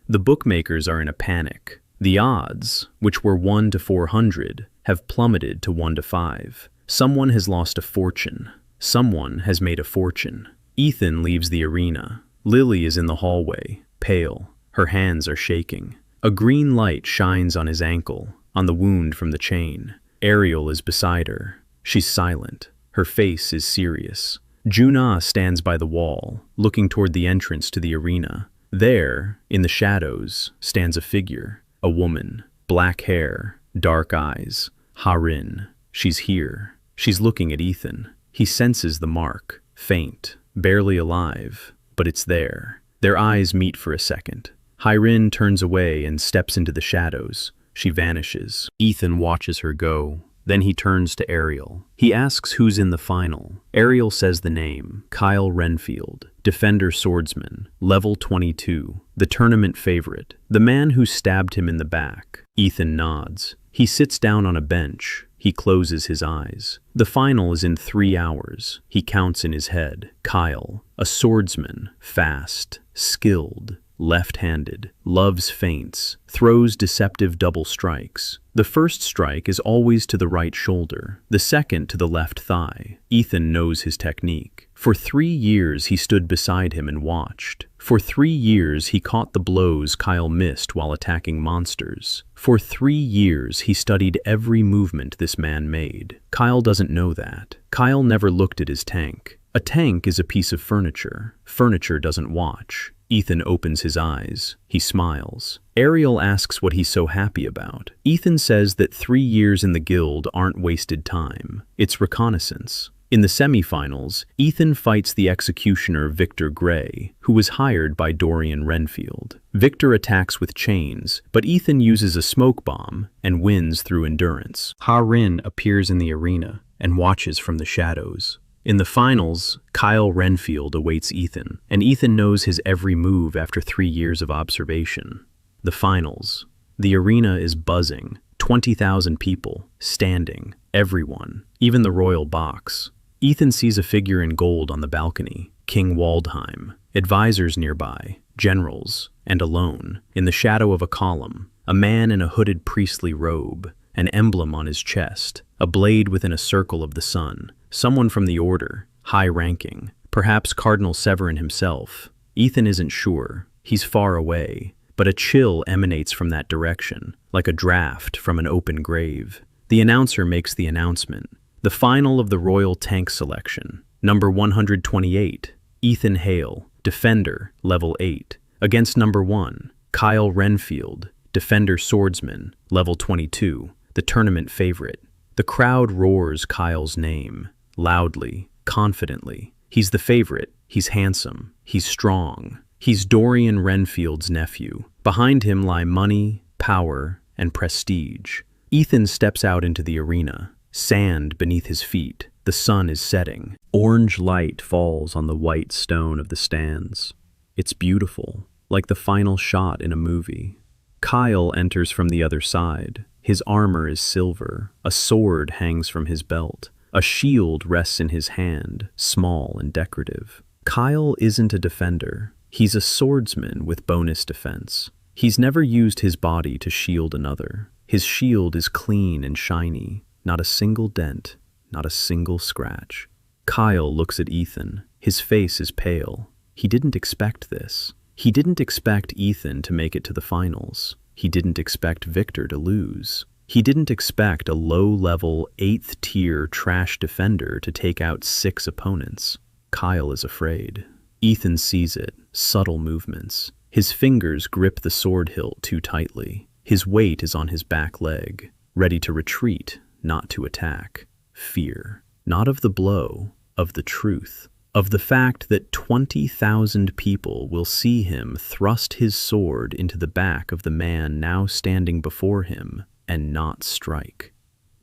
The bookmakers are in a panic. The odds, which were 1 to 400, have plummeted to 1 to 5. Someone has lost a fortune. Someone has made a fortune. Ethan leaves the arena. Lily is in the hallway, pale. Her hands are shaking. A green light shines on his ankle, on the wound from the chain. Ariel is beside her. She's silent. Her face is serious. Junna stands by the wall, looking toward the entrance to the arena. There, in the shadows, stands a figure. A woman. Black hair. Dark eyes. Harin. She's here. She's looking at Ethan. He senses the mark. Faint. Barely alive. But it's there. Their eyes meet for a second. Harin turns away and steps into the shadows. She vanishes. Ethan watches her go. Then he turns to Ariel. He asks who's in the final. Ariel says the name, Kyle Renfield, Defender Swordsman, level 22, the tournament favorite, the man who stabbed him in the back. Ethan nods. He sits down on a bench. He closes his eyes. The final is in 3 hours. He counts in his head. Kyle, a swordsman, fast, skilled, left-handed, loves feints, throws deceptive double strikes. The first strike is always to the right shoulder, the second to the left thigh. Ethan knows his technique. For 3 years he stood beside him and watched. For 3 years he caught the blows Kyle missed while attacking monsters. For 3 years he studied every movement this man made. Kyle doesn't know that. Kyle never looked at his tank. A tank is a piece of furniture. Furniture doesn't watch. Ethan opens his eyes. He smiles. Ariel asks what he's so happy about. Ethan says that 3 years in the guild aren't wasted time. It's reconnaissance. In the semifinals, Ethan fights the executioner Victor Gray, who was hired by Dorian Renfield. Victor attacks with chains, but Ethan uses a smoke bomb and wins through endurance. Harin appears in the arena and watches from the shadows. In the finals, Kyle Renfield awaits Ethan, and Ethan knows his every move after 3 years of observation. The finals. The arena is buzzing. 20,000 people, standing, everyone, even the royal box. Ethan sees a figure in gold on the balcony, King Waldheim, advisors nearby, generals, and alone, in the shadow of a column, a man in a hooded priestly robe, an emblem on his chest, a blade within a circle of the sun, someone from the order, high-ranking, perhaps Cardinal Severin himself. Ethan isn't sure. He's far away, but a chill emanates from that direction, like a draft from an open grave. The announcer makes the announcement. The final of the Royal Tank Selection, number 128, Ethan Hale, Defender, level 8, against number 1, Kyle Renfield, Defender Swordsman, level 22, the tournament favorite. The crowd roars Kyle's name, loudly, confidently. He's the favorite, he's handsome, he's strong. He's Dorian Renfield's nephew. Behind him lie money, power, and prestige. Ethan steps out into the arena, sand beneath his feet. The sun is setting. Orange light falls on the white stone of the stands. It's beautiful, like the final shot in a movie. Kyle enters from the other side. His armor is silver. A sword hangs from his belt. A shield rests in his hand, small and decorative. Kyle isn't a defender. He's a swordsman with bonus defense. He's never used his body to shield another. His shield is clean and shiny, not a single dent, not a single scratch. Kyle looks at Ethan. His face is pale. He didn't expect this. He didn't expect Ethan to make it to the finals. He didn't expect Victor to lose. He didn't expect a low-level, 8th-tier trash defender to take out 6 opponents. Kyle is afraid. Ethan sees it, subtle movements. His fingers grip the sword hilt too tightly. His weight is on his back leg, ready to retreat, not to attack. Fear, not of the blow, of the truth, of the fact that 20,000 people will see him thrust his sword into the back of the man now standing before him and not strike.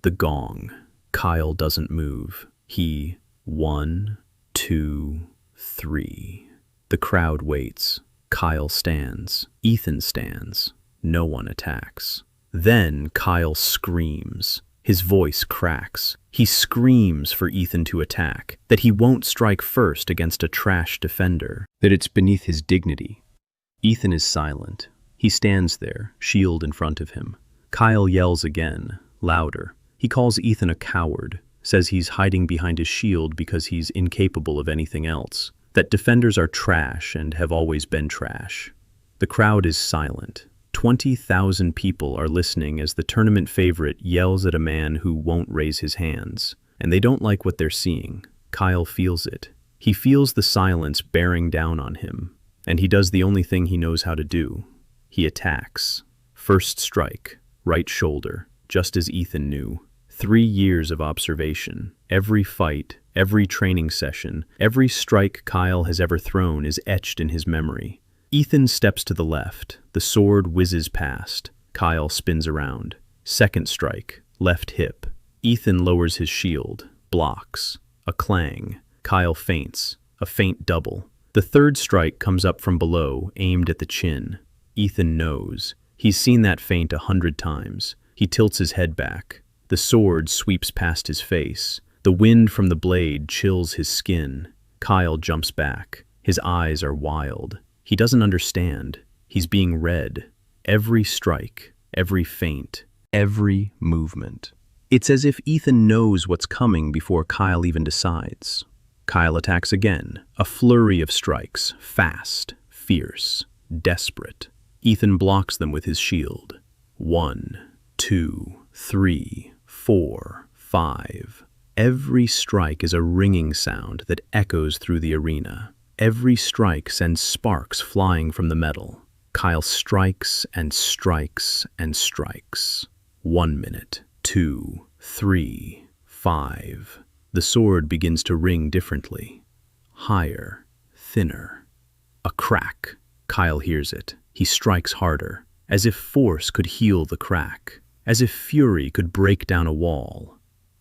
The gong. Kyle doesn't move. He, 1, 2, 3. The crowd waits. Kyle stands. Ethan stands. No one attacks. Then Kyle screams. His voice cracks. He screams for Ethan to attack, that he won't strike first against a trash defender, that it's beneath his dignity. Ethan is silent. He stands there, shield in front of him. Kyle yells again, louder. He calls Ethan a coward, says he's hiding behind his shield because he's incapable of anything else, that defenders are trash and have always been trash. The crowd is silent. 20,000 people are listening as the tournament favorite yells at a man who won't raise his hands, and they don't like what they're seeing. Kyle feels it. He feels the silence bearing down on him, and he does the only thing he knows how to do. He attacks. First strike, right shoulder, just as Ethan knew. 3 years of observation. Every fight, every training session, every strike Kyle has ever thrown is etched in his memory. Ethan steps to the left. The sword whizzes past. Kyle spins around. Second strike, left hip. Ethan lowers his shield, blocks. A clang. Kyle feints. A feint double. The third strike comes up from below, aimed at the chin. Ethan knows. He's seen that feint 100 times. He tilts his head back. The sword sweeps past his face. The wind from the blade chills his skin. Kyle jumps back. His eyes are wild. He doesn't understand. He's being read. Every strike, every feint, every movement. It's as if Ethan knows what's coming before Kyle even decides. Kyle attacks again. A flurry of strikes. Fast, fierce, desperate. Ethan blocks them with his shield. 1, 2, 3, 4, 5. Every strike is a ringing sound that echoes through the arena. Every strike sends sparks flying from the metal. Kyle strikes and strikes and strikes. 1 minute, 2, 3, 5. The sword begins to ring differently. Higher, thinner. A crack. Kyle hears it. He strikes harder, as if force could heal the crack, as if fury could break down a wall.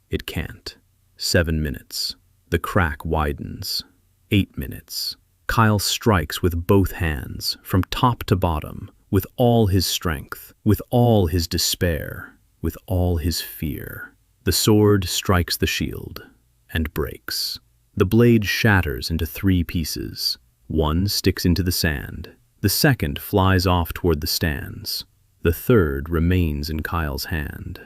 It can't. 7 minutes. The crack widens. 8 minutes. Kyle strikes with both hands, from top to bottom, with all his strength, with all his despair, with all his fear. The sword strikes the shield and breaks. The blade shatters into 3 pieces. One sticks into the sand. The second flies off toward the stands. The third remains in Kyle's hand.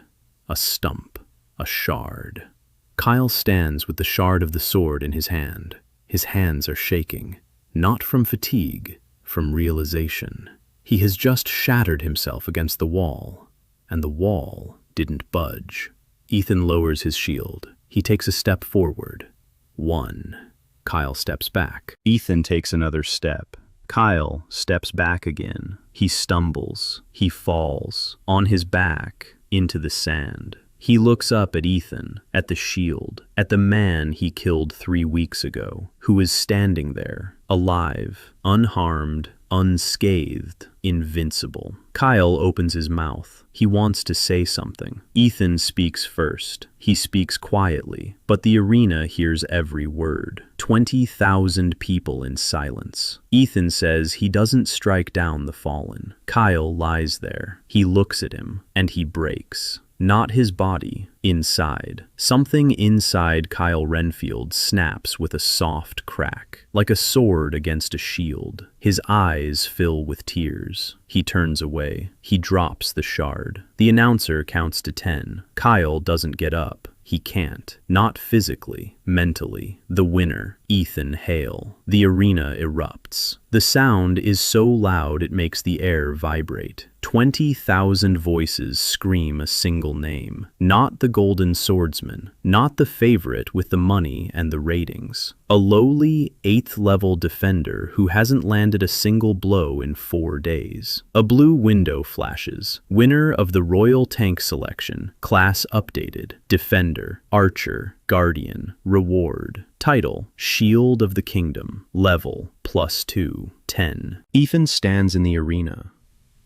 A stump, a shard. Kyle stands with the shard of the sword in his hand. His hands are shaking, not from fatigue, from realization. He has just shattered himself against the wall, and the wall didn't budge. Ethan lowers his shield. He takes a step forward. 1. Kyle steps back. Ethan takes another step. Kyle steps back again. He stumbles. He falls, on his back, into the sand. He looks up at Ethan, at the shield, at the man he killed 3 weeks ago, who is standing there, alive, unharmed, unscathed, invincible. Kyle opens his mouth. He wants to say something. Ethan speaks first. He speaks quietly, but the arena hears every word. 20,000 people in silence. Ethan says he doesn't strike down the fallen. Kyle lies there. He looks at him, and he breaks. Not his body, inside. Something inside Kyle Renfield snaps with a soft crack, like a sword against a shield. His eyes fill with tears. He turns away. He drops the shard. The announcer counts to 10. Kyle doesn't get up. He can't. Not physically, mentally. The winner, Ethan Hale. The arena erupts. The sound is so loud it makes the air vibrate. 20,000 voices scream a single name. Not the golden swordsman. Not the favorite with the money and the ratings. A lowly 8th-level defender who hasn't landed a single blow in 4 days. A blue window flashes. Winner of the Royal Tank Selection. Class updated. Defender. Archer. Guardian. Reward. Title. Shield of the Kingdom. Level. +2. 10. Ethan stands in the arena.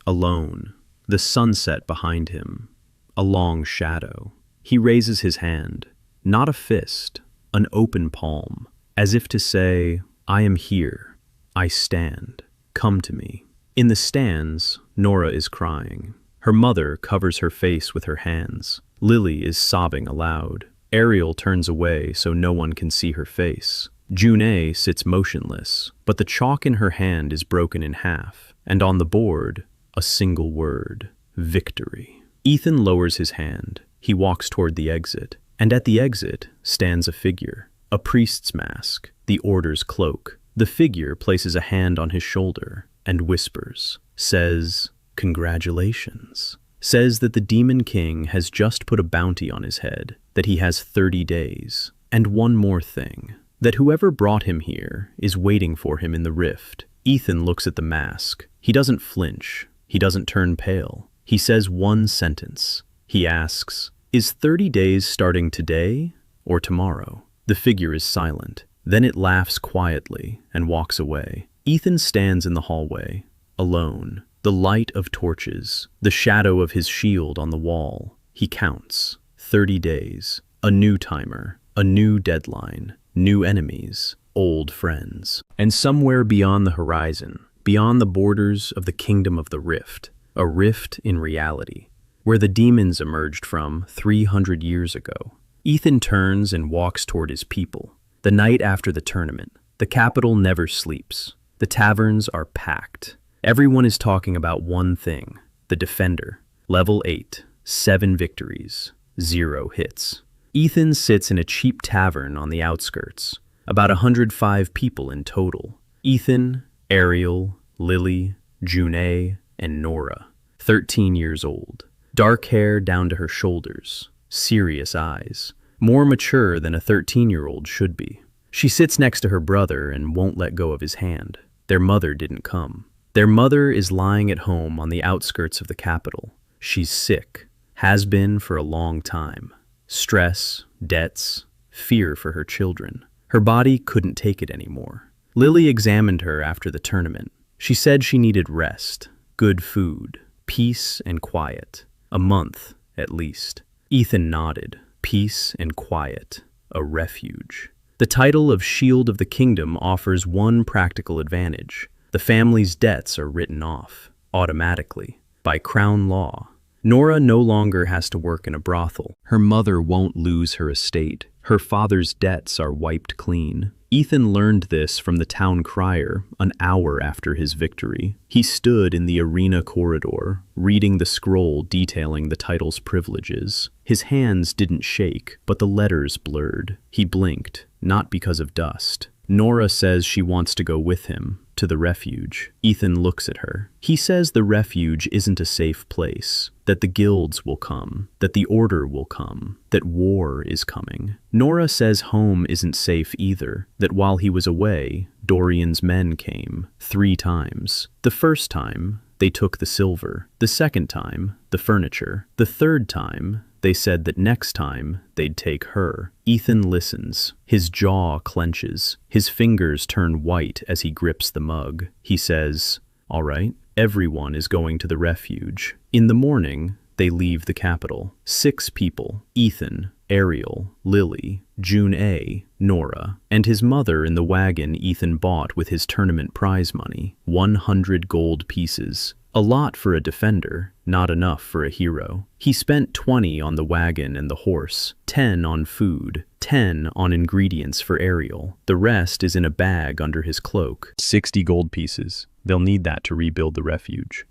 Alone. The sunset behind him. A long shadow. He raises his hand. Not a fist. An open palm. As if to say, I am here. I stand. Come to me. In the stands, Nora is crying. Her mother covers her face with her hands. Lily is sobbing aloud. Ariel turns away so no one can see her face. Junae sits motionless, but the chalk in her hand is broken in half, and on the board, a single word: victory. Ethan lowers his hand. He walks toward the exit, and at the exit stands a figure, a priest's mask, the order's cloak. The figure places a hand on his shoulder and whispers, says, "Congratulations." Says that the Demon King has just put a bounty on his head, that he has 30 days. And one more thing, that whoever brought him here is waiting for him in the rift. Ethan looks at the mask. He doesn't flinch. He doesn't turn pale. He says one sentence. He asks, "Is 30 days starting today or tomorrow?" The figure is silent. Then it laughs quietly and walks away. Ethan stands in the hallway, alone. The light of torches, the shadow of his shield on the wall. He counts. 30 days. A new timer. A new deadline. New enemies. Old friends. And somewhere beyond the horizon, beyond the borders of the Kingdom of the Rift, a rift in reality, where the demons emerged from 300 years ago. Ethan turns and walks toward his people. The night after the tournament, the capital never sleeps. The taverns are packed. Everyone is talking about one thing: the defender. Level 8, 7 victories, 0 hits. Ethan sits in a cheap tavern on the outskirts. About 105 people in total. Ethan, Ariel, Lily, Junae, and Nora. 13 years old. Dark hair down to her shoulders. Serious eyes. More mature than a 13-year-old should be. She sits next to her brother and won't let go of his hand. Their mother didn't come. Their mother is lying at home on the outskirts of the capital. She's sick. Has been for a long time. Stress, debts, fear for her children. Her body couldn't take it anymore. Lily examined her after the tournament. She said she needed rest, good food, peace and quiet. A month, at least. Ethan nodded. Peace and quiet. A refuge. The title of Shield of the Kingdom offers one practical advantage. The family's debts are written off, automatically, by crown law. Nora no longer has to work in a brothel. Her mother won't lose her estate. Her father's debts are wiped clean. Ethan learned this from the town crier an hour after his victory. He stood in the arena corridor, reading the scroll detailing the title's privileges. His hands didn't shake, but the letters blurred. He blinked, not because of dust. Nora says she wants to go with him, to the refuge. Ethan looks at her. He says the refuge isn't a safe place, that the guilds will come, that the order will come, that war is coming. Nora says home isn't safe either, that while he was away, Dorian's men came 3 times. The first time, they took the silver. The second time, the furniture. The third time, they said that next time, they'd take her. Ethan listens. His jaw clenches. His fingers turn white as he grips the mug. He says, All right, everyone is going to the refuge. In the morning, they leave the capital. 6 people, Ethan, Ariel, Lily, June A, Nora, and his mother in the wagon Ethan bought with his tournament prize money, 100 gold pieces. A lot for a defender, not enough for a hero. He spent 20 on the wagon and the horse, 10 on food, 10 on ingredients for Ariel. The rest is in a bag under his cloak. 60 gold pieces. They'll need that to rebuild the refuge.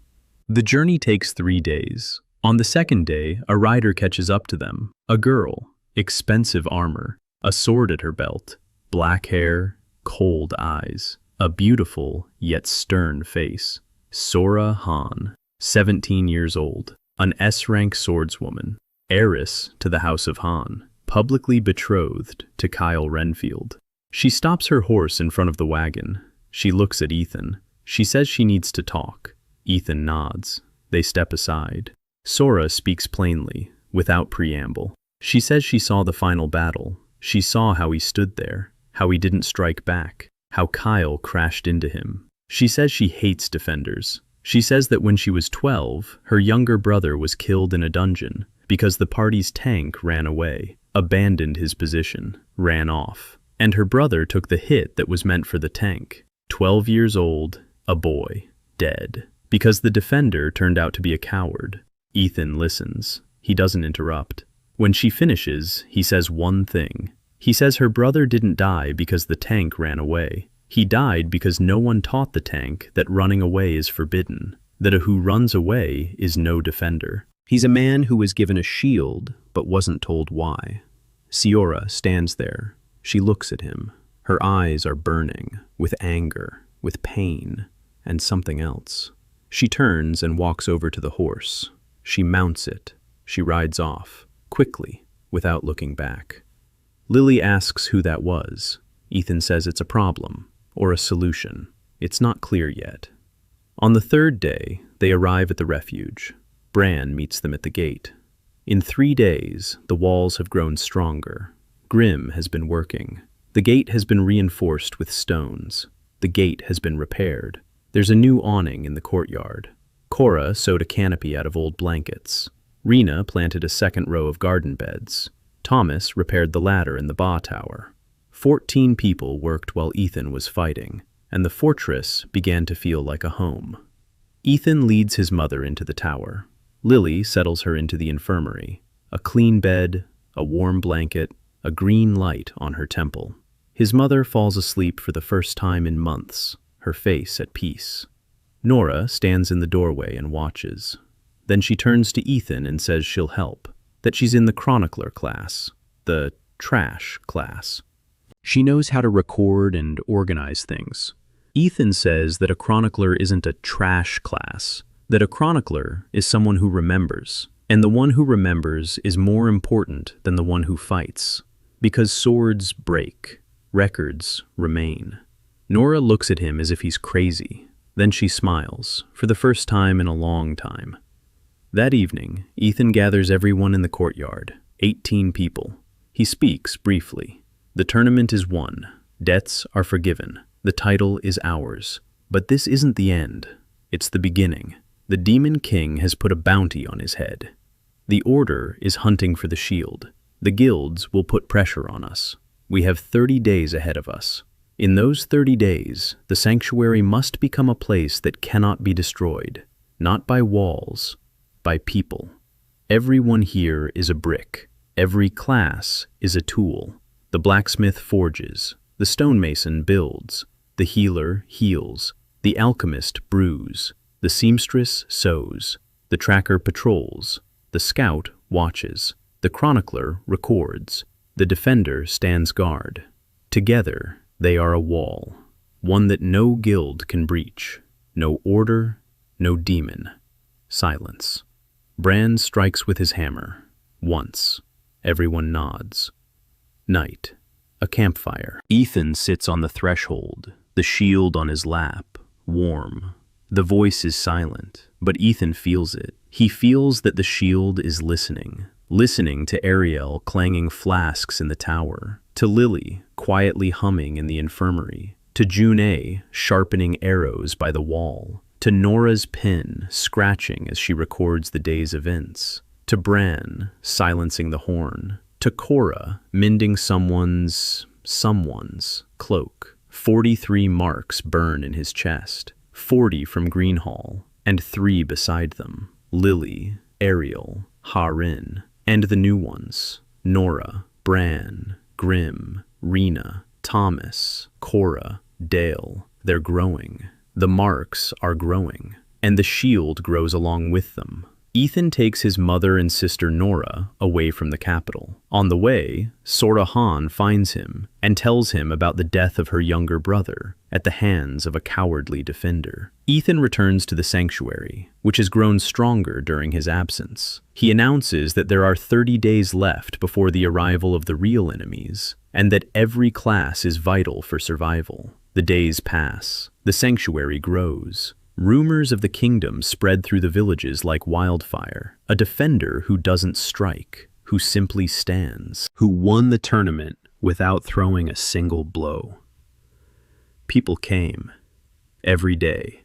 The journey takes 3 days. On the second day, a rider catches up to them. A girl, expensive armor, a sword at her belt, black hair, cold eyes, a beautiful yet stern face. Sora Han, 17 years old, an S-rank swordswoman, heiress to the House of Han, publicly betrothed to Kyle Renfield. She stops her horse in front of the wagon. She looks at Ethan. She says she needs to talk. Ethan nods. They step aside. Sora speaks plainly, without preamble. She says she saw the final battle. She saw how he stood there, how he didn't strike back, how Kyle crashed into him. She says she hates defenders. She says that when she was 12, her younger brother was killed in a dungeon because the party's tank ran away, abandoned his position, ran off, and her brother took the hit that was meant for the tank. 12 years old, a boy, dead, because the defender turned out to be a coward. Ethan listens. He doesn't interrupt. When she finishes, he says one thing. He says her brother didn't die because the tank ran away. He died because no one taught the tank that running away is forbidden, that a who runs away is no defender. He's a man who was given a shield, but wasn't told why. Siora stands there. She looks at him. Her eyes are burning, with anger, with pain, and something else. She turns and walks over to the horse. She mounts it. She rides off, quickly, without looking back. Lily asks who that was. Ethan says it's a problem. Or a solution. It's not clear yet. On the 3rd day, they arrive at the refuge. Bran meets them at the gate. In 3 days, the walls have grown stronger. Grim has been working. The gate has been reinforced with stones. The gate has been repaired. There's a new awning in the courtyard. Cora sewed a canopy out of old blankets. Rena planted a 2nd row of garden beds. Thomas repaired the ladder in the Ba Tower. 14 people worked while Ethan was fighting, and the fortress began to feel like a home. Ethan leads his mother into the tower. Lily settles her into the infirmary. A clean bed, a warm blanket, a green light on her temple. His mother falls asleep for the first time in months, her face at peace. Nora stands in the doorway and watches. Then she turns to Ethan and says she'll help, that she's in the chronicler class, the trash class. She knows how to record and organize things. Ethan says that a chronicler isn't a trash class, that a chronicler is someone who remembers, and the one who remembers is more important than the one who fights, because swords break, records remain. Nora looks at him as if he's crazy. Then she smiles, for the first time in a long time. That evening, Ethan gathers everyone in the courtyard, 18 people. He speaks briefly. The tournament is won. Debts are forgiven. The title is ours. But this isn't the end. It's the beginning. The Demon King has put a bounty on his head. The Order is hunting for the shield. The guilds will put pressure on us. We have 30 days ahead of us. In those 30 days, the sanctuary must become a place that cannot be destroyed. Not by walls, by people. Everyone here is a brick. Every class is a tool. The blacksmith forges, the stonemason builds, the healer heals, the alchemist brews, the seamstress sews, the tracker patrols, the scout watches, the chronicler records, the defender stands guard. Together, they are a wall, one that no guild can breach, no order, no demon. Silence. Bran strikes with his hammer. Once. Everyone nods. Night. A campfire. Ethan sits on the threshold, the shield on his lap, warm. The voice is silent, but Ethan feels it. He feels that the shield is listening to Ariel clanging flasks in the tower, to Lily quietly humming in the infirmary, to June A sharpening arrows by the wall, To Nora's pen, scratching as she records the day's events. To Bran, silencing the horn. To Cora, mending someone's cloak. 43 marks burn in his chest. 40 from Greenhall, and 3 beside them. Lily, Ariel, Harin, and the new ones. Nora, Bran, Grim, Rena, Thomas, Cora, Dale. They're growing. The marks are growing, and the shield grows along with them. Ethan takes his mother and sister Nora away from the capital. On the way, Sora Han finds him and tells him about the death of her younger brother at the hands of a cowardly defender. Ethan returns to the sanctuary, which has grown stronger during his absence. He announces that there are 30 days left before the arrival of the real enemies, and that every class is vital for survival. The days pass. The sanctuary grows. Rumors of the kingdom spread through the villages like wildfire. A defender who doesn't strike, who simply stands, who won the tournament without throwing a single blow. People came, every day,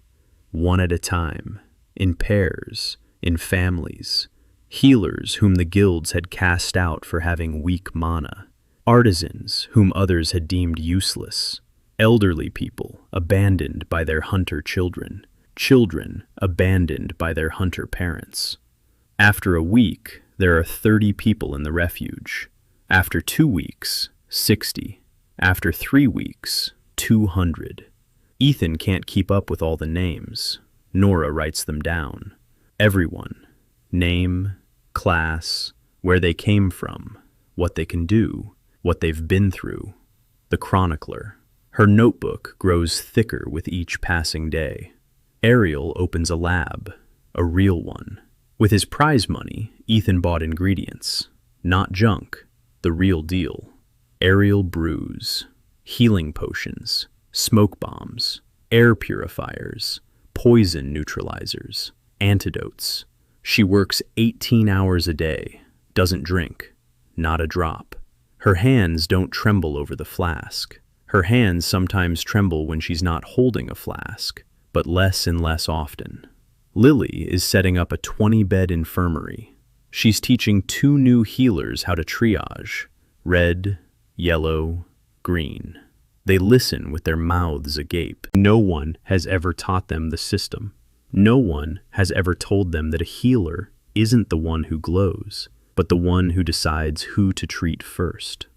one at a time, in pairs, in families, healers whom the guilds had cast out for having weak mana, artisans whom others had deemed useless, elderly people abandoned by their hunter children, children abandoned by their hunter parents. After a week, there are 30 people in the refuge. After 2 weeks, 60. After 3 weeks, 200. Ethan can't keep up with all the names. Nora writes them down. Everyone. Name, class, where they came from, what they can do, what they've been through. The chronicler. Her notebook grows thicker with each passing day. Ariel opens a lab, a real one. With his prize money, Ethan bought ingredients. Not junk, the real deal. Ariel brews, healing potions, smoke bombs, air purifiers, poison neutralizers, antidotes. She works 18 hours a day, doesn't drink, not a drop. Her hands don't tremble over the flask. Her hands sometimes tremble when she's not holding a flask, but less and less often. Lily is setting up a 20-bed infirmary. She's teaching 2 new healers how to triage, red, yellow, green. They listen with their mouths agape. No one has ever taught them the system. No one has ever told them that a healer isn't the one who glows, but the one who decides who to treat first.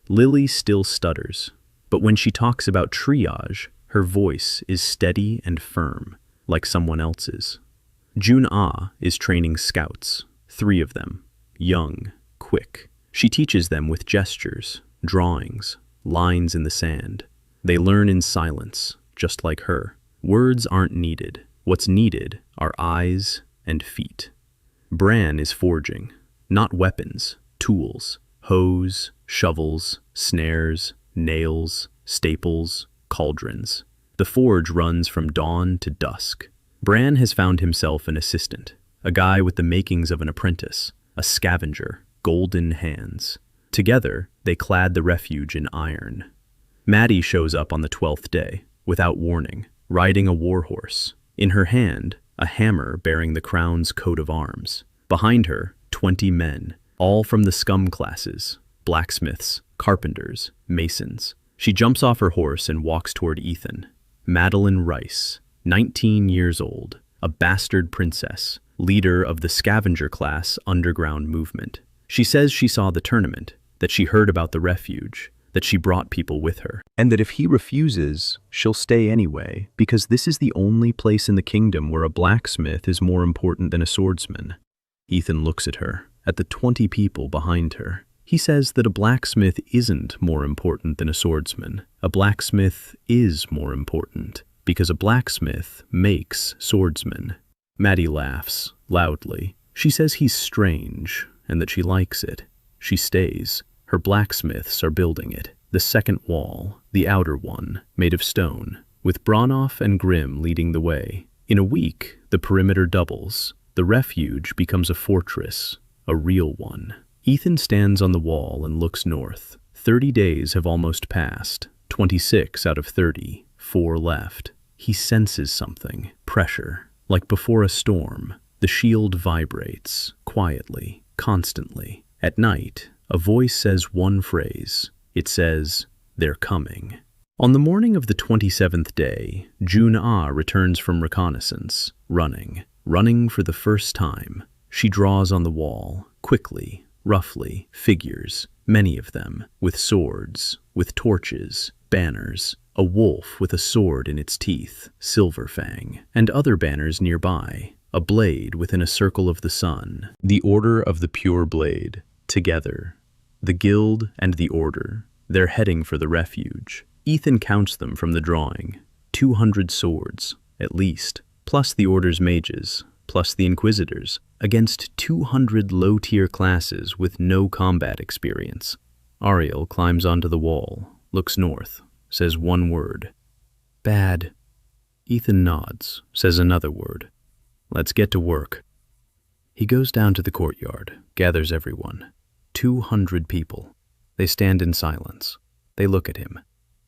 Lily still stutters, but when she talks about triage, her voice is steady and firm, like someone else's. Jun-Ah is training scouts, 3 of them, young, quick. She teaches them with gestures, drawings, lines in the sand. They learn in silence, just like her. Words aren't needed. What's needed are eyes and feet. Bran is forging, not weapons, tools, hoes, shovels, snares, nails, staples, cauldrons. The forge runs from dawn to dusk. Bran has found himself an assistant, a guy with the makings of an apprentice, a scavenger, golden hands. Together, they clad the refuge in iron. Maddie shows up on the 12th day, without warning, riding a warhorse. In her hand, a hammer bearing the crown's coat of arms. Behind her, 20 men, all from the scum classes, blacksmiths, carpenters, masons. She jumps off her horse and walks toward Ethan. Madeline Rice, 19 years old, a bastard princess, leader of the scavenger class underground movement. She says she saw the tournament, that she heard about the refuge, that she brought people with her, and that if he refuses, she'll stay anyway, because this is the only place in the kingdom where a blacksmith is more important than a swordsman. Ethan looks at her, at the 20 people behind her. He says that a blacksmith isn't more important than a swordsman. A blacksmith is more important, because a blacksmith makes swordsmen. Maddie laughs, loudly. She says he's strange, and that she likes it. She stays. Her blacksmiths are building it. The second wall, the outer one, made of stone, with Bronoff and Grimm leading the way. In a week, the perimeter doubles. The refuge becomes a fortress, a real one. Ethan stands on the wall and looks north. 30 days have almost passed. 26 out of 30, 4 left. He senses something, pressure, like before a storm. The shield vibrates, quietly, constantly. At night, a voice says one phrase. It says, "They're coming." On the morning of the 27th day, Jun-ah returns from reconnaissance, running for the first time. She draws on the wall, quickly, roughly, figures, many of them, with swords, with torches, banners, a wolf with a sword in its teeth, Silver Fang, and other banners nearby, a blade within a circle of the sun. The Order of the Pure Blade, together. The Guild and the Order, they're heading for the refuge. Ethan counts them from the drawing. 200 swords, at least, plus the Order's mages, plus the Inquisitors, against 200 low-tier classes with no combat experience. Ariel climbs onto the wall, looks north, says one word. "Bad." Ethan nods, says another word. "Let's get to work." He goes down to the courtyard, gathers everyone. 200 people. They stand in silence. They look at him.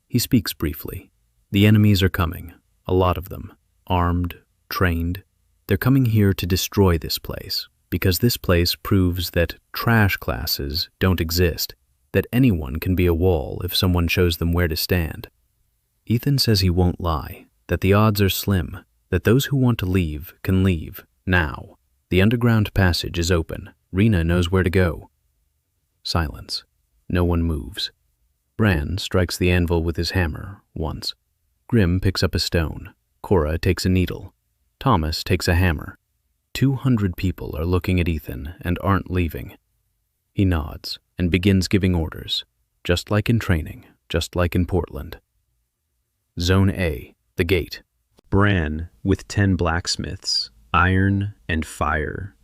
He speaks briefly. "The enemies are coming, a lot of them, armed, trained. They're coming here to destroy this place, because this place proves that trash classes don't exist, that anyone can be a wall if someone shows them where to stand." Ethan says he won't lie, that the odds are slim, that those who want to leave can leave, now. The underground passage is open. Rena knows where to go. Silence. No one moves. Bran strikes the anvil with his hammer, once. Grim picks up a stone. Cora takes a needle. Thomas takes a hammer. 200 people are looking at Ethan and aren't leaving. He nods and begins giving orders, just like in training, just like in Portland. Zone A, the gate. Bran with 10 blacksmiths, iron and fire.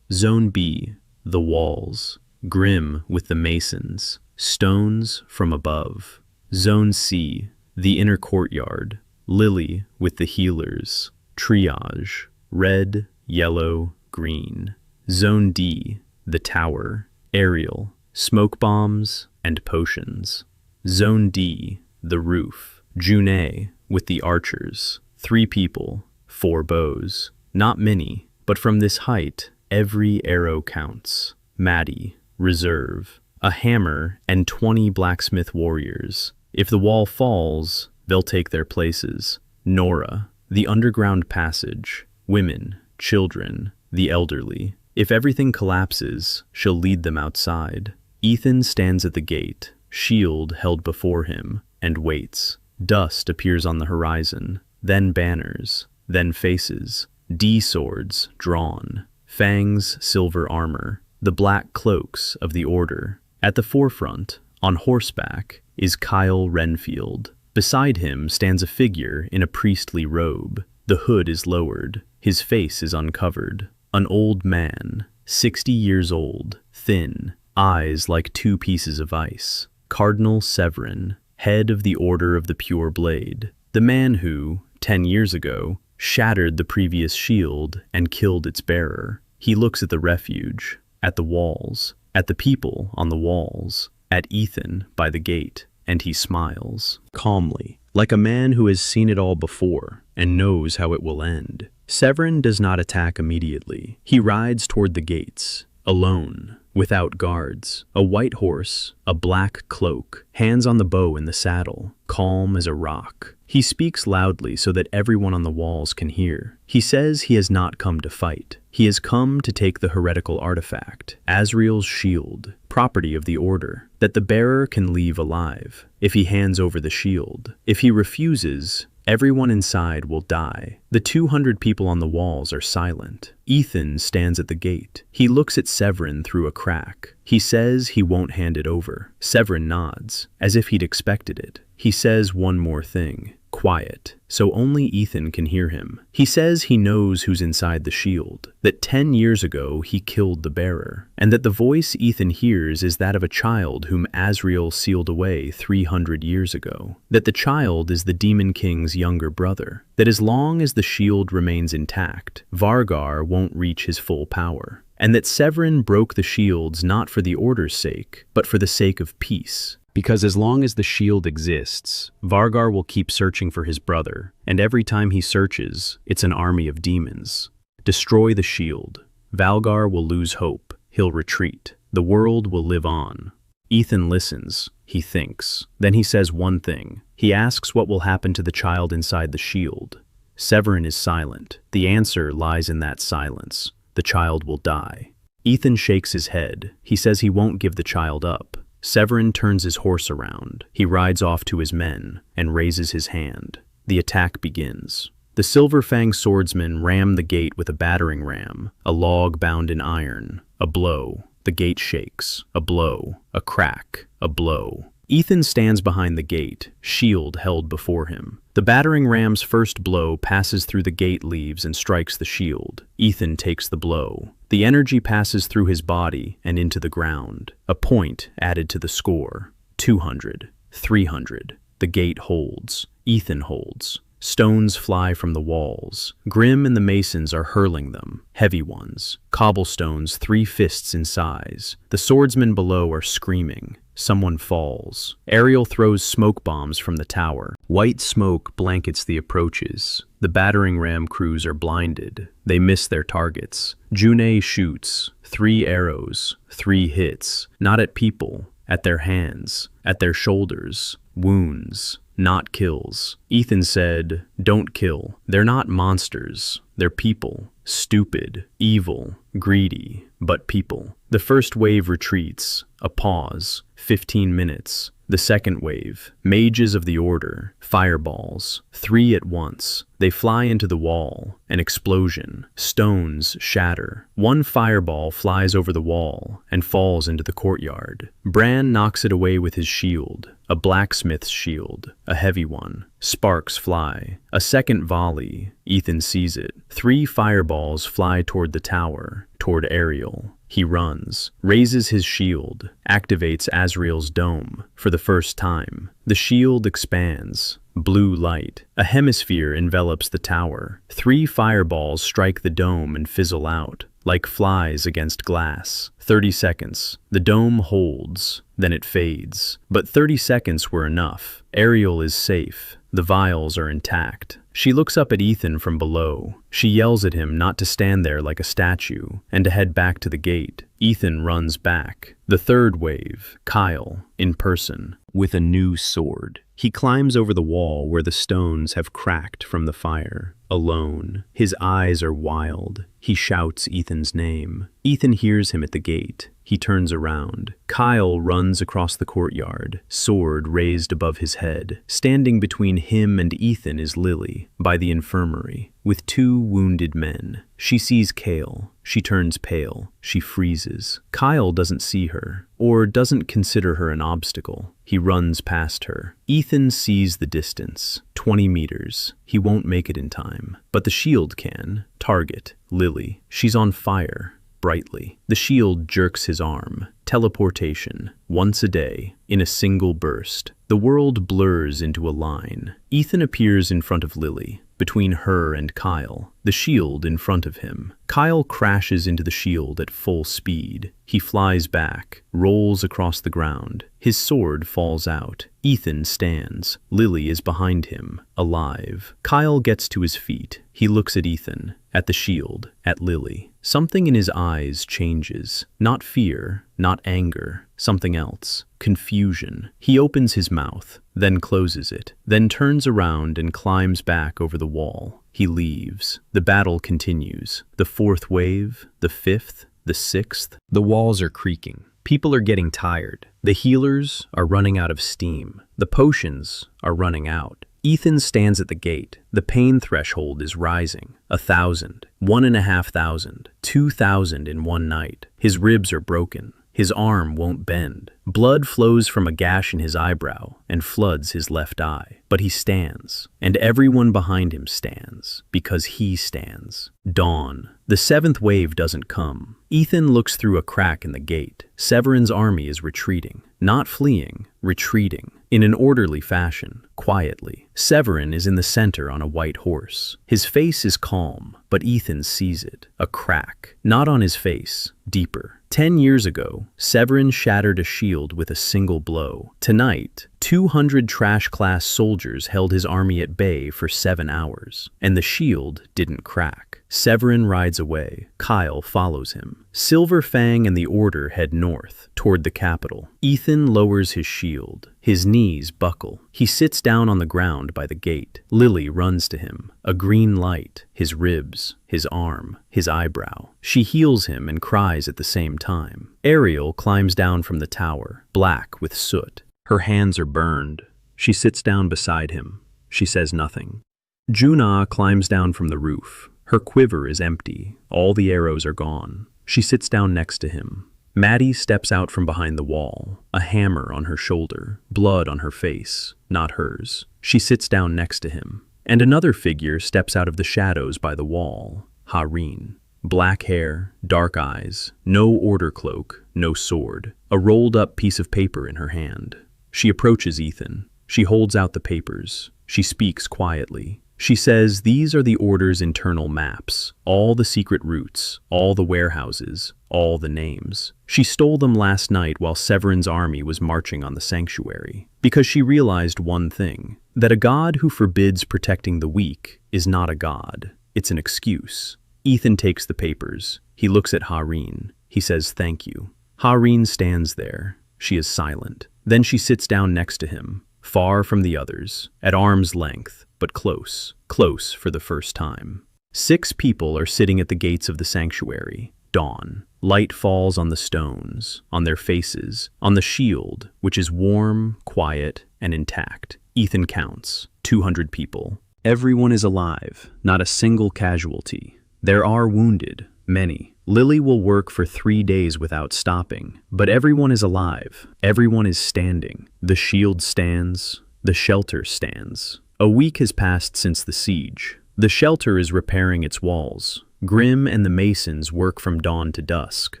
Zone B, the walls. Grim with the masons, stones from above. Zone C, the inner courtyard. Lily with the healers. Triage, red, yellow, green. Zone D, the tower. Aerial, smoke bombs and potions. Zone D, the roof. June with the archers. 3 people, 4 bows. Not many, but from this height, every arrow counts. Maddie, reserve. A hammer and 20 blacksmith warriors. If the wall falls, they'll take their places. Nora, the underground passage. Women, children, the elderly. If everything collapses, she'll lead them outside. Ethan stands at the gate, shield held before him, and waits. Dust appears on the horizon, then banners, then faces. D-swords drawn. Fang's silver armor. The black cloaks of the Order. At the forefront, on horseback, is Kyle Renfield. Beside him stands a figure in a priestly robe. The hood is lowered. His face is uncovered. An old man, 60 years old, thin, eyes like 2 pieces of ice. Cardinal Severin, head of the Order of the Pure Blade. The man who, 10 years ago, shattered the previous shield and killed its bearer. He looks at the refuge, at the walls, at the people on the walls, at Ethan by the gate, and he smiles, calmly, like a man who has seen it all before and knows how it will end. Severin does not attack immediately. He rides toward the gates, alone, without guards. A white horse, a black cloak, hands on the bow in the saddle, calm as a rock. He speaks loudly so that everyone on the walls can hear. He says he has not come to fight. He has come to take the heretical artifact, Azrael's shield, property of the Order, that the bearer can leave alive. If he hands over the shield, if he refuses, everyone inside will die. The 200 people on the walls are silent. Ethan stands at the gate. He looks at Severin through a crack. He says he won't hand it over. Severin nods, as if he'd expected it. He says one more thing. Quiet, so only Ethan can hear him. He says he knows who's inside the shield, that 10 years ago he killed the bearer, and that the voice Ethan hears is that of a child whom Azrael sealed away 300 years ago, that the child is the Demon King's younger brother, that as long as the shield remains intact, Vargar won't reach his full power, and that Severin broke the shields not for the Order's sake, but for the sake of peace, Because as long as the shield exists, Vargar will keep searching for his brother, and every time he searches, it's an army of demons. Destroy the shield. Valgar will lose hope. He'll retreat. The world will live on. Ethan listens. He thinks. Then he says one thing. He asks what will happen to the child inside the shield. Severin is silent. The answer lies in that silence. The child will die. Ethan shakes his head. He says he won't give the child up. Severin turns his horse around. He rides off to his men and raises his hand. The attack begins. The Silver-Fang swordsmen ram the gate with a battering ram, a log bound in iron. A blow. The gate shakes. A blow. A crack. A blow. Ethan stands behind the gate, shield held before him. The battering ram's first blow passes through the gate leaves and strikes the shield. Ethan takes the blow. The energy passes through his body and into the ground. A point added to the score. 200. 300. The gate holds. Ethan holds. Stones fly from the walls. Grim and the masons are hurling them, heavy ones. Cobblestones 3 fists in size. The swordsmen below are screaming. Someone falls. Ariel throws smoke bombs from the tower. White smoke blankets the approaches. The battering ram crews are blinded. They miss their targets. Junei shoots. 3 arrows. 3 hits. Not at people. At their hands. At their shoulders. Wounds. Not kills. Ethan said, "Don't kill. They're not monsters. They're people. Stupid, evil, greedy, but people." The first wave retreats. A pause. 15 minutes. The second wave. Mages of the Order. Fireballs. 3 at once. They fly into the wall. An explosion. Stones shatter. 1 fireball flies over the wall and falls into the courtyard. Bran knocks it away with his shield. A blacksmith's shield. A heavy one. Sparks fly. A second volley. Ethan sees it. 3 fireballs fly toward the tower, toward Ariel. He runs, raises his shield, activates Azrael's dome for the first time. The shield expands. Blue light. A hemisphere envelops the tower. 3 fireballs strike the dome and fizzle out, like flies against glass. 30 seconds. The dome holds. Then it fades. But 30 seconds were enough. Ariel is safe. The vials are intact. She looks up at Ethan from below. She yells at him not to stand there like a statue and to head back to the gate. Ethan runs back. The third wave, Kyle, in person, with a new sword. He climbs over the wall where the stones have cracked from the fire. Alone. His eyes are wild. He shouts Ethan's name. Ethan hears him at the gate. He turns around. Kyle runs across the courtyard, sword raised above his head. Standing between him and Ethan is Lily, by the infirmary, with 2 wounded men. She sees Kale. She turns pale. She freezes. Kyle doesn't see her, or doesn't consider her an obstacle. He runs past her. Ethan sees the distance. 20 meters. He won't make it in time. But the shield can. Target. Lily. She's on fire. Brightly. The shield jerks his arm. Teleportation. Once a day. In a single burst. The world blurs into a line. Ethan appears in front of Lily. Between her and Kyle. The shield in front of him. Kyle crashes into the shield at full speed. He flies back, rolls across the ground. His sword falls out. Ethan stands. Lily is behind him, alive. Kyle gets to his feet. He looks at Ethan, at the shield, at Lily. Something in his eyes changes. Not fear, not anger. Something else. Confusion. He opens his mouth, then closes it, then turns around and climbs back over the wall. He leaves. The battle continues. The 4th wave, the 5th, the 6th. The walls are creaking. People are getting tired. The healers are running out of steam. The potions are running out. Ethan stands at the gate. The pain threshold is rising. 1,000, 1,500, 2,000 in one night. His ribs are broken. His arm won't bend. Blood flows from a gash in his eyebrow and floods his left eye. But he stands, and everyone behind him stands, because he stands. Dawn. The 7th wave doesn't come. Ethan looks through a crack in the gate. Severin's army is retreating. Not fleeing, retreating. In an orderly fashion, quietly. Severin is in the center on a white horse. His face is calm, but Ethan sees it. A crack. Not on his face, deeper. 10 years ago, Severin shattered a shield shield with a single blow. Tonight, 200 trash-class soldiers held his army at bay for 7 hours, and the shield didn't crack. Severin rides away. Kyle follows him. Silver Fang and the Order head north, toward the capital. Ethan lowers his shield. His knees buckle. He sits down on the ground by the gate. Lily runs to him. A green light, his ribs, his arm, his eyebrow. She heals him and cries at the same time. Ariel climbs down from the tower, black with soot. Her hands are burned. She sits down beside him. She says nothing. Junna climbs down from the roof. Her quiver is empty. All the arrows are gone. She sits down next to him. Maddie steps out from behind the wall, a hammer on her shoulder, blood on her face, not hers. She sits down next to him. And another figure steps out of the shadows by the wall, Hareen. Black hair, dark eyes, no order cloak, no sword, a rolled-up piece of paper in her hand. She approaches Ethan. She holds out the papers. She speaks quietly. She says these are the Order's internal maps, all the secret routes, all the warehouses, all the names. She stole them last night while Severin's army was marching on the sanctuary, because she realized one thing, that a god who forbids protecting the weak is not a god. It's an excuse. Ethan takes the papers. He looks at Hareen. He says thank you. Hareen stands there. She is silent. Then she sits down next to him, far from the others, at arm's length, but close, close for the first time. 6 people are sitting at the gates of the sanctuary. Dawn. Light falls on the stones, on their faces, on the shield, which is warm, quiet, and intact. Ethan counts. 200 people. Everyone is alive, not a single casualty. There are wounded, many. Lily will work for 3 days without stopping, but everyone is alive. Everyone is standing. The shield stands. The shelter stands. A week has passed since the siege. The shelter is repairing its walls. Grimm and the masons work from dawn to dusk.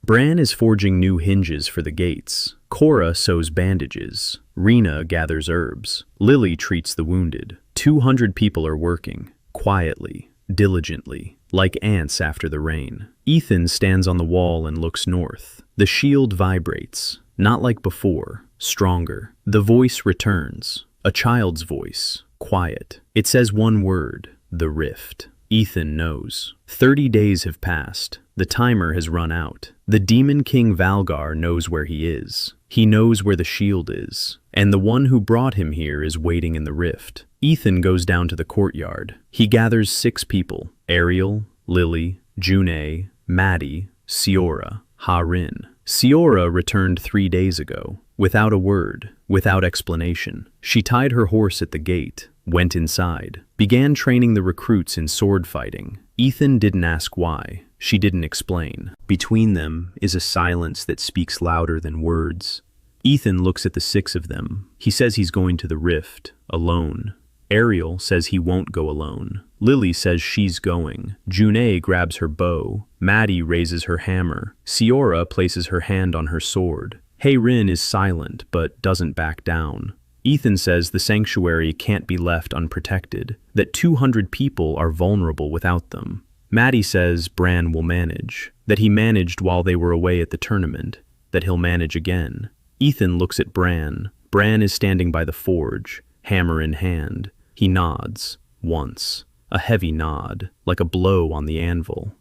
Bran is forging new hinges for the gates. Cora sews bandages. Rena gathers herbs. Lily treats the wounded. 200 people are working, quietly, diligently, like ants after the rain. Ethan stands on the wall and looks north. The shield vibrates, not like before, stronger. The voice returns, a child's voice, quiet. It says one word, the rift. Ethan knows. 30 days have passed. The timer has run out. The Demon King Valgar knows where he is. He knows where the shield is. And the one who brought him here is waiting in the rift. Ethan goes down to the courtyard. He gathers 6 people. Ariel, Lily, Junna, Maddie, Siora, Hareen. Siora returned 3 days ago, without a word, without explanation. She tied her horse at the gate, went inside, began training the recruits in sword fighting. Ethan didn't ask why. She didn't explain. Between them is a silence that speaks louder than words. Ethan looks at the 6 of them. He says he's going to the rift, alone. Ariel says he won't go alone. Lily says she's going. Junna grabs her bow. Maddie raises her hammer. Siora places her hand on her sword. Hareen is silent, but doesn't back down. Ethan says the sanctuary can't be left unprotected, that 200 people are vulnerable without them. Maddie says Bran will manage, that he managed while they were away at the tournament, that he'll manage again. Ethan looks at Bran. Bran is standing by the forge, hammer in hand. He nods, once, a heavy nod, like a blow on the anvil.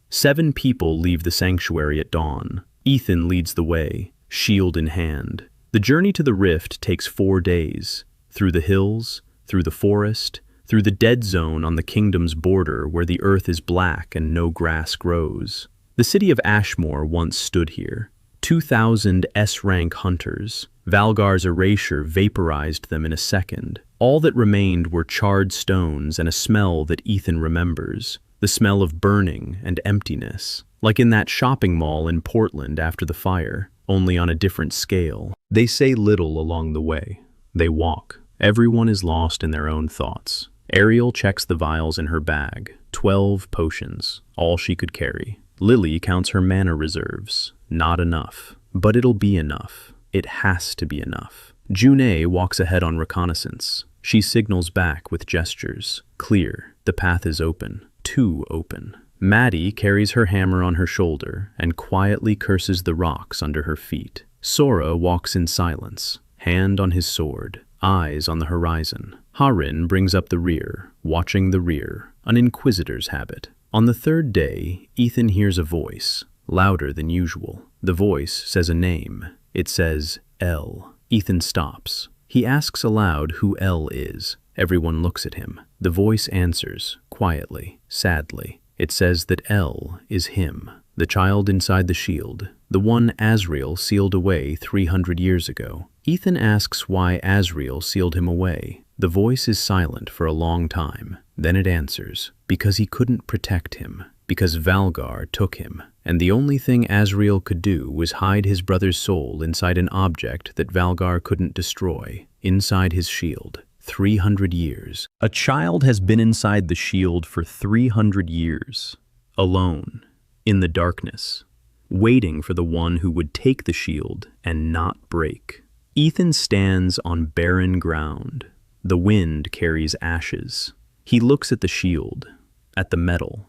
7 people leave the sanctuary at dawn. Ethan leads the way, shield in hand. The journey to the rift takes 4 days, through the hills, through the forest, through the dead zone on the kingdom's border where the earth is black and no grass grows. The city of Ashmore once stood here. 2,000 S-rank hunters. Valgar's erasure vaporized them in a second. All that remained were charred stones and a smell that Ethan remembers, the smell of burning and emptiness, like in that shopping mall in Portland after the fire, only on a different scale. They say little along the way. They walk. Everyone is lost in their own thoughts. Ariel checks the vials in her bag. 12 potions, all she could carry. Lily counts her mana reserves. Not enough. But it'll be enough. It has to be enough. Junna walks ahead on reconnaissance. She signals back with gestures. Clear. The path is open. Too open. Maddie carries her hammer on her shoulder and quietly curses the rocks under her feet. Sora walks in silence, hand on his sword, eyes on the horizon. Harin brings up the rear, watching the rear, an inquisitor's habit. On the third day, Ethan hears a voice, louder than usual. The voice says a name. It says, L. Ethan stops. He asks aloud who L is. Everyone looks at him. The voice answers, quietly, sadly. It says that L is him, the child inside the shield, the one Azrael sealed away 300 years ago. Ethan asks why Azrael sealed him away. The voice is silent for a long time. Then it answers, because he couldn't protect him, because Valgar took him, and the only thing Azrael could do was hide his brother's soul inside an object that Valgar couldn't destroy, inside his shield. 300 years. A child has been inside the shield for 300 years, alone, in the darkness, waiting for the one who would take the shield and not break. Ethan stands on barren ground. The wind carries ashes. He looks at the shield, at the metal,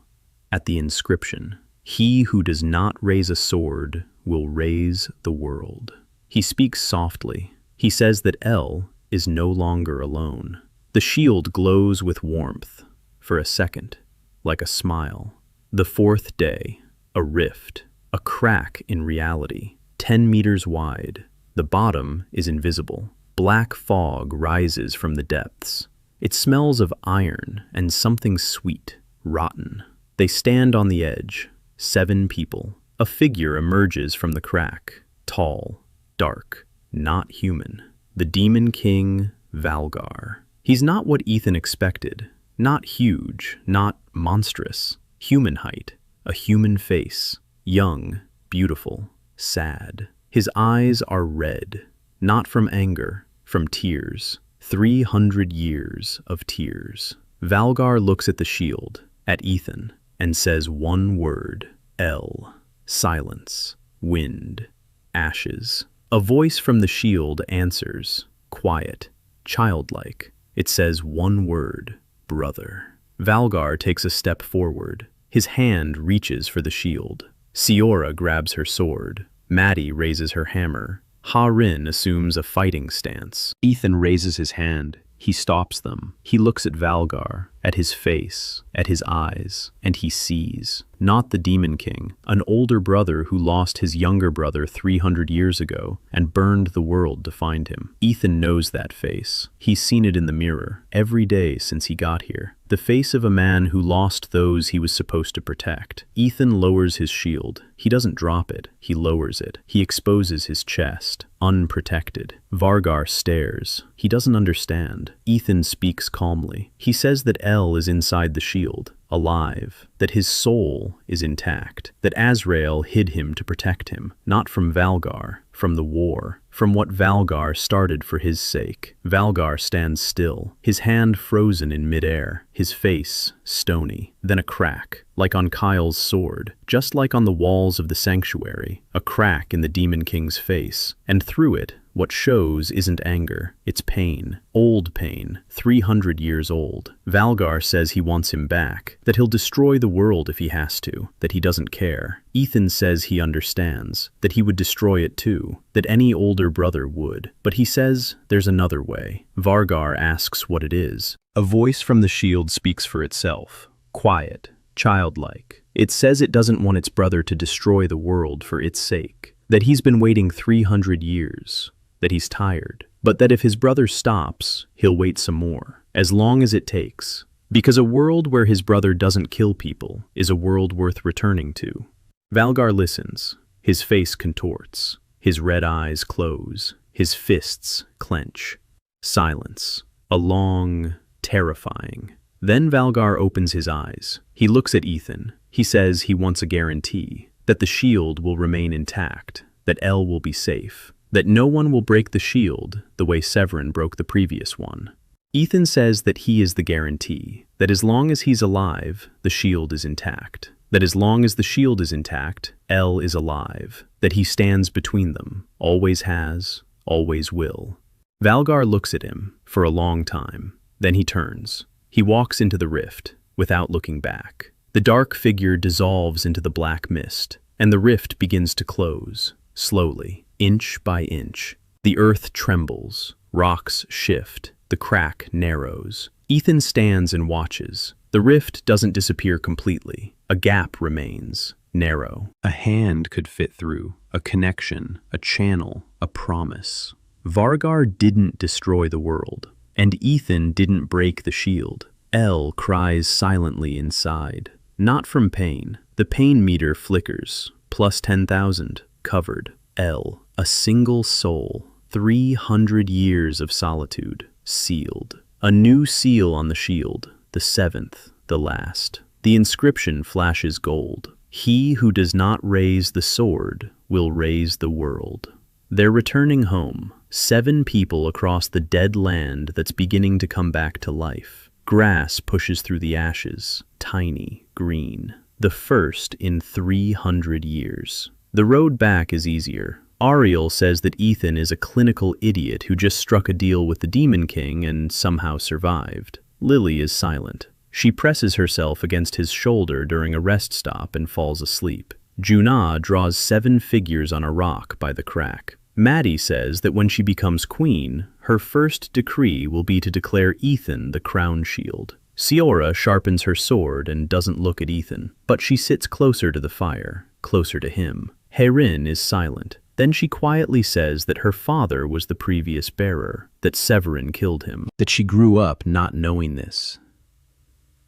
at the inscription. He who does not raise a sword will raise the world. He speaks softly. He says that L is no longer alone. The shield glows with warmth, for a second, like a smile. The fourth day, a rift, a crack in reality, 10 meters wide. The bottom is invisible. Black fog rises from the depths. It smells of iron and something sweet, rotten. They stand on the edge, 7 people. A figure emerges from the crack, tall, dark, not human. The Demon King, Valgar. He's not what Ethan expected. Not huge, not monstrous. Human height, a human face. Young, beautiful, sad. His eyes are red, not from anger, from tears. 300 years of tears. Valgar looks at the shield, at Ethan, and says one word, L. Silence, wind, ashes. A voice from the shield answers, quiet, childlike. It says one word, brother. Valgar takes a step forward. His hand reaches for the shield. Siora grabs her sword. Maddie raises her hammer. Ha-Rin assumes a fighting stance. Ethan raises his hand. He stops them. He looks at Valgar, at his face, at his eyes, and he sees, not the Demon King, an older brother who lost his younger brother 300 years ago and burned the world to find him. Ethan knows that face. He's seen it in the mirror, every day since he got here. The face of a man who lost those he was supposed to protect. Ethan lowers his shield. He doesn't drop it. He lowers it. He exposes his chest, unprotected. Vargar stares. He doesn't understand. Ethan speaks calmly. He says that El is inside the shield, alive, that his soul is intact, that Azrael hid him to protect him, not from Valgar, from the war, from what Valgar started for his sake. Valgar stands still, his hand frozen in midair, his face stony. Then a crack, like on Kyle's sword, just like on the walls of the sanctuary, a crack in the Demon King's face, and through it, what shows isn't anger, it's pain. Old pain, 300 years old. Valgar says he wants him back, that he'll destroy the world if he has to, that he doesn't care. Ethan says he understands, that he would destroy it too, that any older brother would. But he says there's another way. Vargar asks what it is. A voice from the shield speaks for itself. Quiet, childlike. It says it doesn't want its brother to destroy the world for its sake, that he's been waiting 300 years. That he's tired, but that if his brother stops, he'll wait some more, as long as it takes, because a world where his brother doesn't kill people is a world worth returning to. Valgar listens, his face contorts, his red eyes close, his fists clench. Silence, a long, terrifying. Then Valgar opens his eyes. He looks at Ethan. He says he wants a guarantee, that the shield will remain intact, that El will be safe, that no one will break the shield the way Severin broke the previous one. Ethan says that he is the guarantee, that as long as he's alive, the shield is intact, that as long as the shield is intact, El is alive, that he stands between them, always has, always will. Valgar looks at him for a long time, then he turns. He walks into the rift, without looking back. The dark figure dissolves into the black mist, and the rift begins to close, slowly. inch by inch. The earth trembles, rocks shift, the crack narrows. Ethan stands and watches. The rift doesn't disappear completely. A gap remains, narrow. A hand could fit through, a connection, a channel, a promise. Vargar didn't destroy the world, and Ethan didn't break the shield. El cries silently inside. Not from pain. The pain meter flickers. Plus 10,000. Covered. El. A single soul. 300 years of solitude. Sealed. A new seal on the shield. The seventh. The last. The inscription flashes gold. He who does not raise the sword will raise the world. They're returning home. 7 people across the dead land that's beginning to come back to life. Grass pushes through the ashes, tiny, green. The first in 300 years. The road back is easier. Ariel says that Ethan is a clinical idiot who just struck a deal with the Demon King and somehow survived. Lily is silent. She presses herself against his shoulder during a rest stop and falls asleep. Junna draws 7 figures on a rock by the crack. Maddie says that when she becomes queen, her first decree will be to declare Ethan the crown shield. Siora sharpens her sword and doesn't look at Ethan, but she sits closer to the fire, closer to him. Herin is silent. Then she quietly says that her father was the previous bearer, that Severin killed him, that she grew up not knowing this.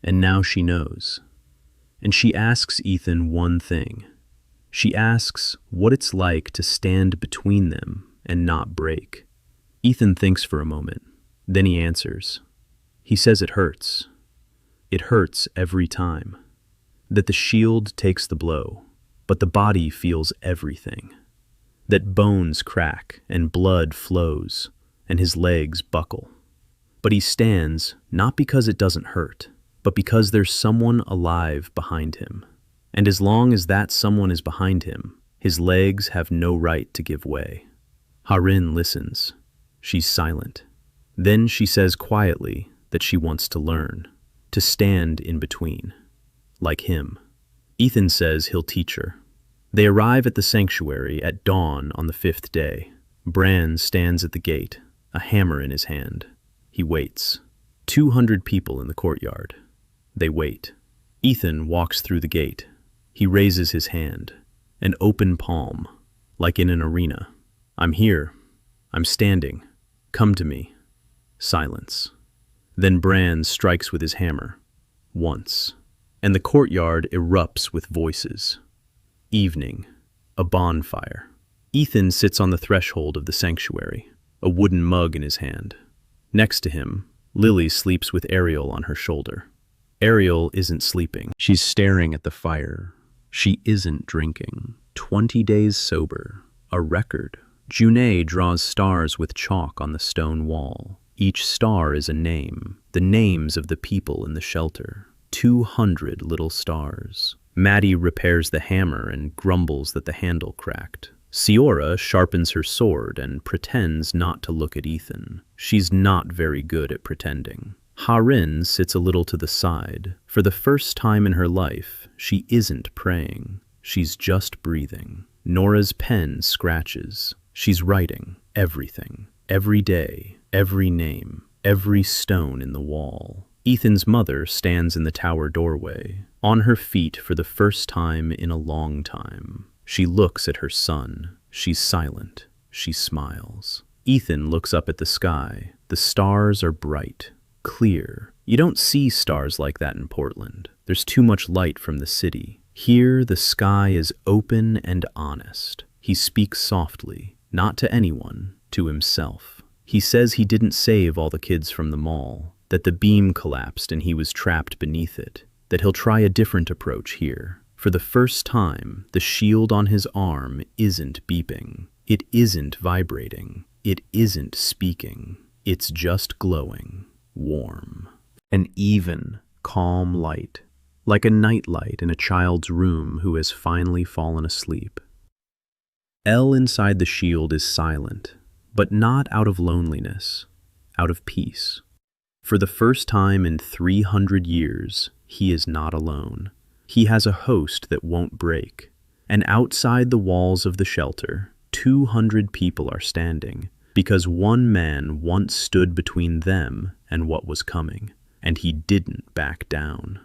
And now she knows. And she asks Ethan one thing. She asks what it's like to stand between them and not break. Ethan thinks for a moment. Then he answers. He says it hurts. It hurts every time. That the shield takes the blow, but the body feels everything. That bones crack and blood flows and his legs buckle. But he stands not because it doesn't hurt, but because there's someone alive behind him. And as long as that someone is behind him, his legs have no right to give way. Harin listens. She's silent. Then she says quietly that she wants to learn, to stand in between, like him. Ethan says he'll teach her. They arrive at the sanctuary at dawn on the 5th day. Bran stands at the gate, a hammer in his hand. He waits. 200 people in the courtyard. They wait. Ethan walks through the gate. He raises his hand, an open palm, like in an arena. I'm here. I'm standing. Come to me. Silence. Then Bran strikes with his hammer. Once. And the courtyard erupts with voices. Evening. A bonfire. Ethan sits on the threshold of the sanctuary, a wooden mug in his hand. Next to him, Lily sleeps with Ariel on her shoulder. Ariel isn't sleeping. She's staring at the fire. She isn't drinking. 20 days sober. A record. Junna draws stars with chalk on the stone wall. Each star is a name. The names of the people in the shelter. 200 little stars. Maddie repairs the hammer and grumbles that the handle cracked. Siora sharpens her sword and pretends not to look at Ethan. She's not very good at pretending. Harin sits a little to the side. For the first time in her life, she isn't praying. She's just breathing. Nora's pen scratches. She's writing everything. Every day, every name, every stone in the wall. Ethan's mother stands in the tower doorway, on her feet for the first time in a long time. She looks at her son. She's silent. She smiles. Ethan looks up at the sky. The stars are bright. Clear. You don't see stars like that in Portland. There's too much light from the city. Here, the sky is open and honest. He speaks softly, not to anyone, to himself. He says he didn't save all the kids from the mall, that the beam collapsed and he was trapped beneath it, that he'll try a different approach here. For the first time, the shield on his arm isn't beeping. It isn't vibrating. It isn't speaking. It's just glowing. Warm. An even, calm light, like a nightlight in a child's room who has finally fallen asleep. El inside the shield is silent, but not out of loneliness, out of peace. For the first time in 300 years, he is not alone. He has a host that won't break. And outside the walls of the shelter, 200 people are standing, because one man once stood between them and what was coming, and he didn't back down.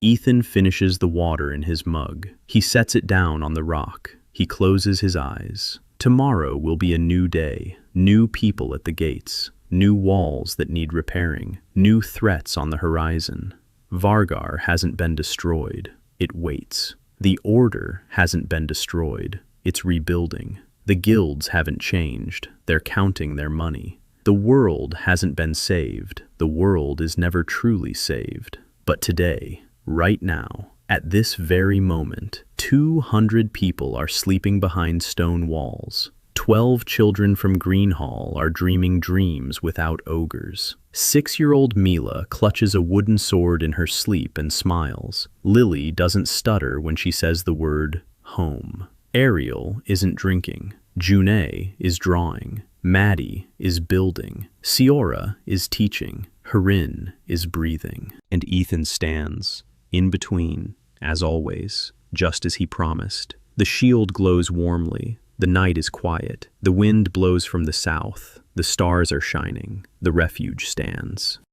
Ethan finishes the water in his mug. He sets it down on the rock. He closes his eyes. Tomorrow will be a new day, new people at the gates, new walls that need repairing, new threats on the horizon. Vargar hasn't been destroyed. It waits. The Order hasn't been destroyed. It's rebuilding. The guilds haven't changed. They're counting their money. The world hasn't been saved. The world is never truly saved. But today, right now, at this very moment, 200 people are sleeping behind stone walls. 12 children from Greenhall are dreaming dreams without ogres. 6-year-old Mila clutches a wooden sword in her sleep and smiles. Lily doesn't stutter when she says the word home. Ariel isn't drinking. Junae is drawing. Maddie is building. Siora is teaching. Harin is breathing. And Ethan stands, in between, as always, just as he promised. The shield glows warmly. The night is quiet. The wind blows from the south. The stars are shining. The refuge stands.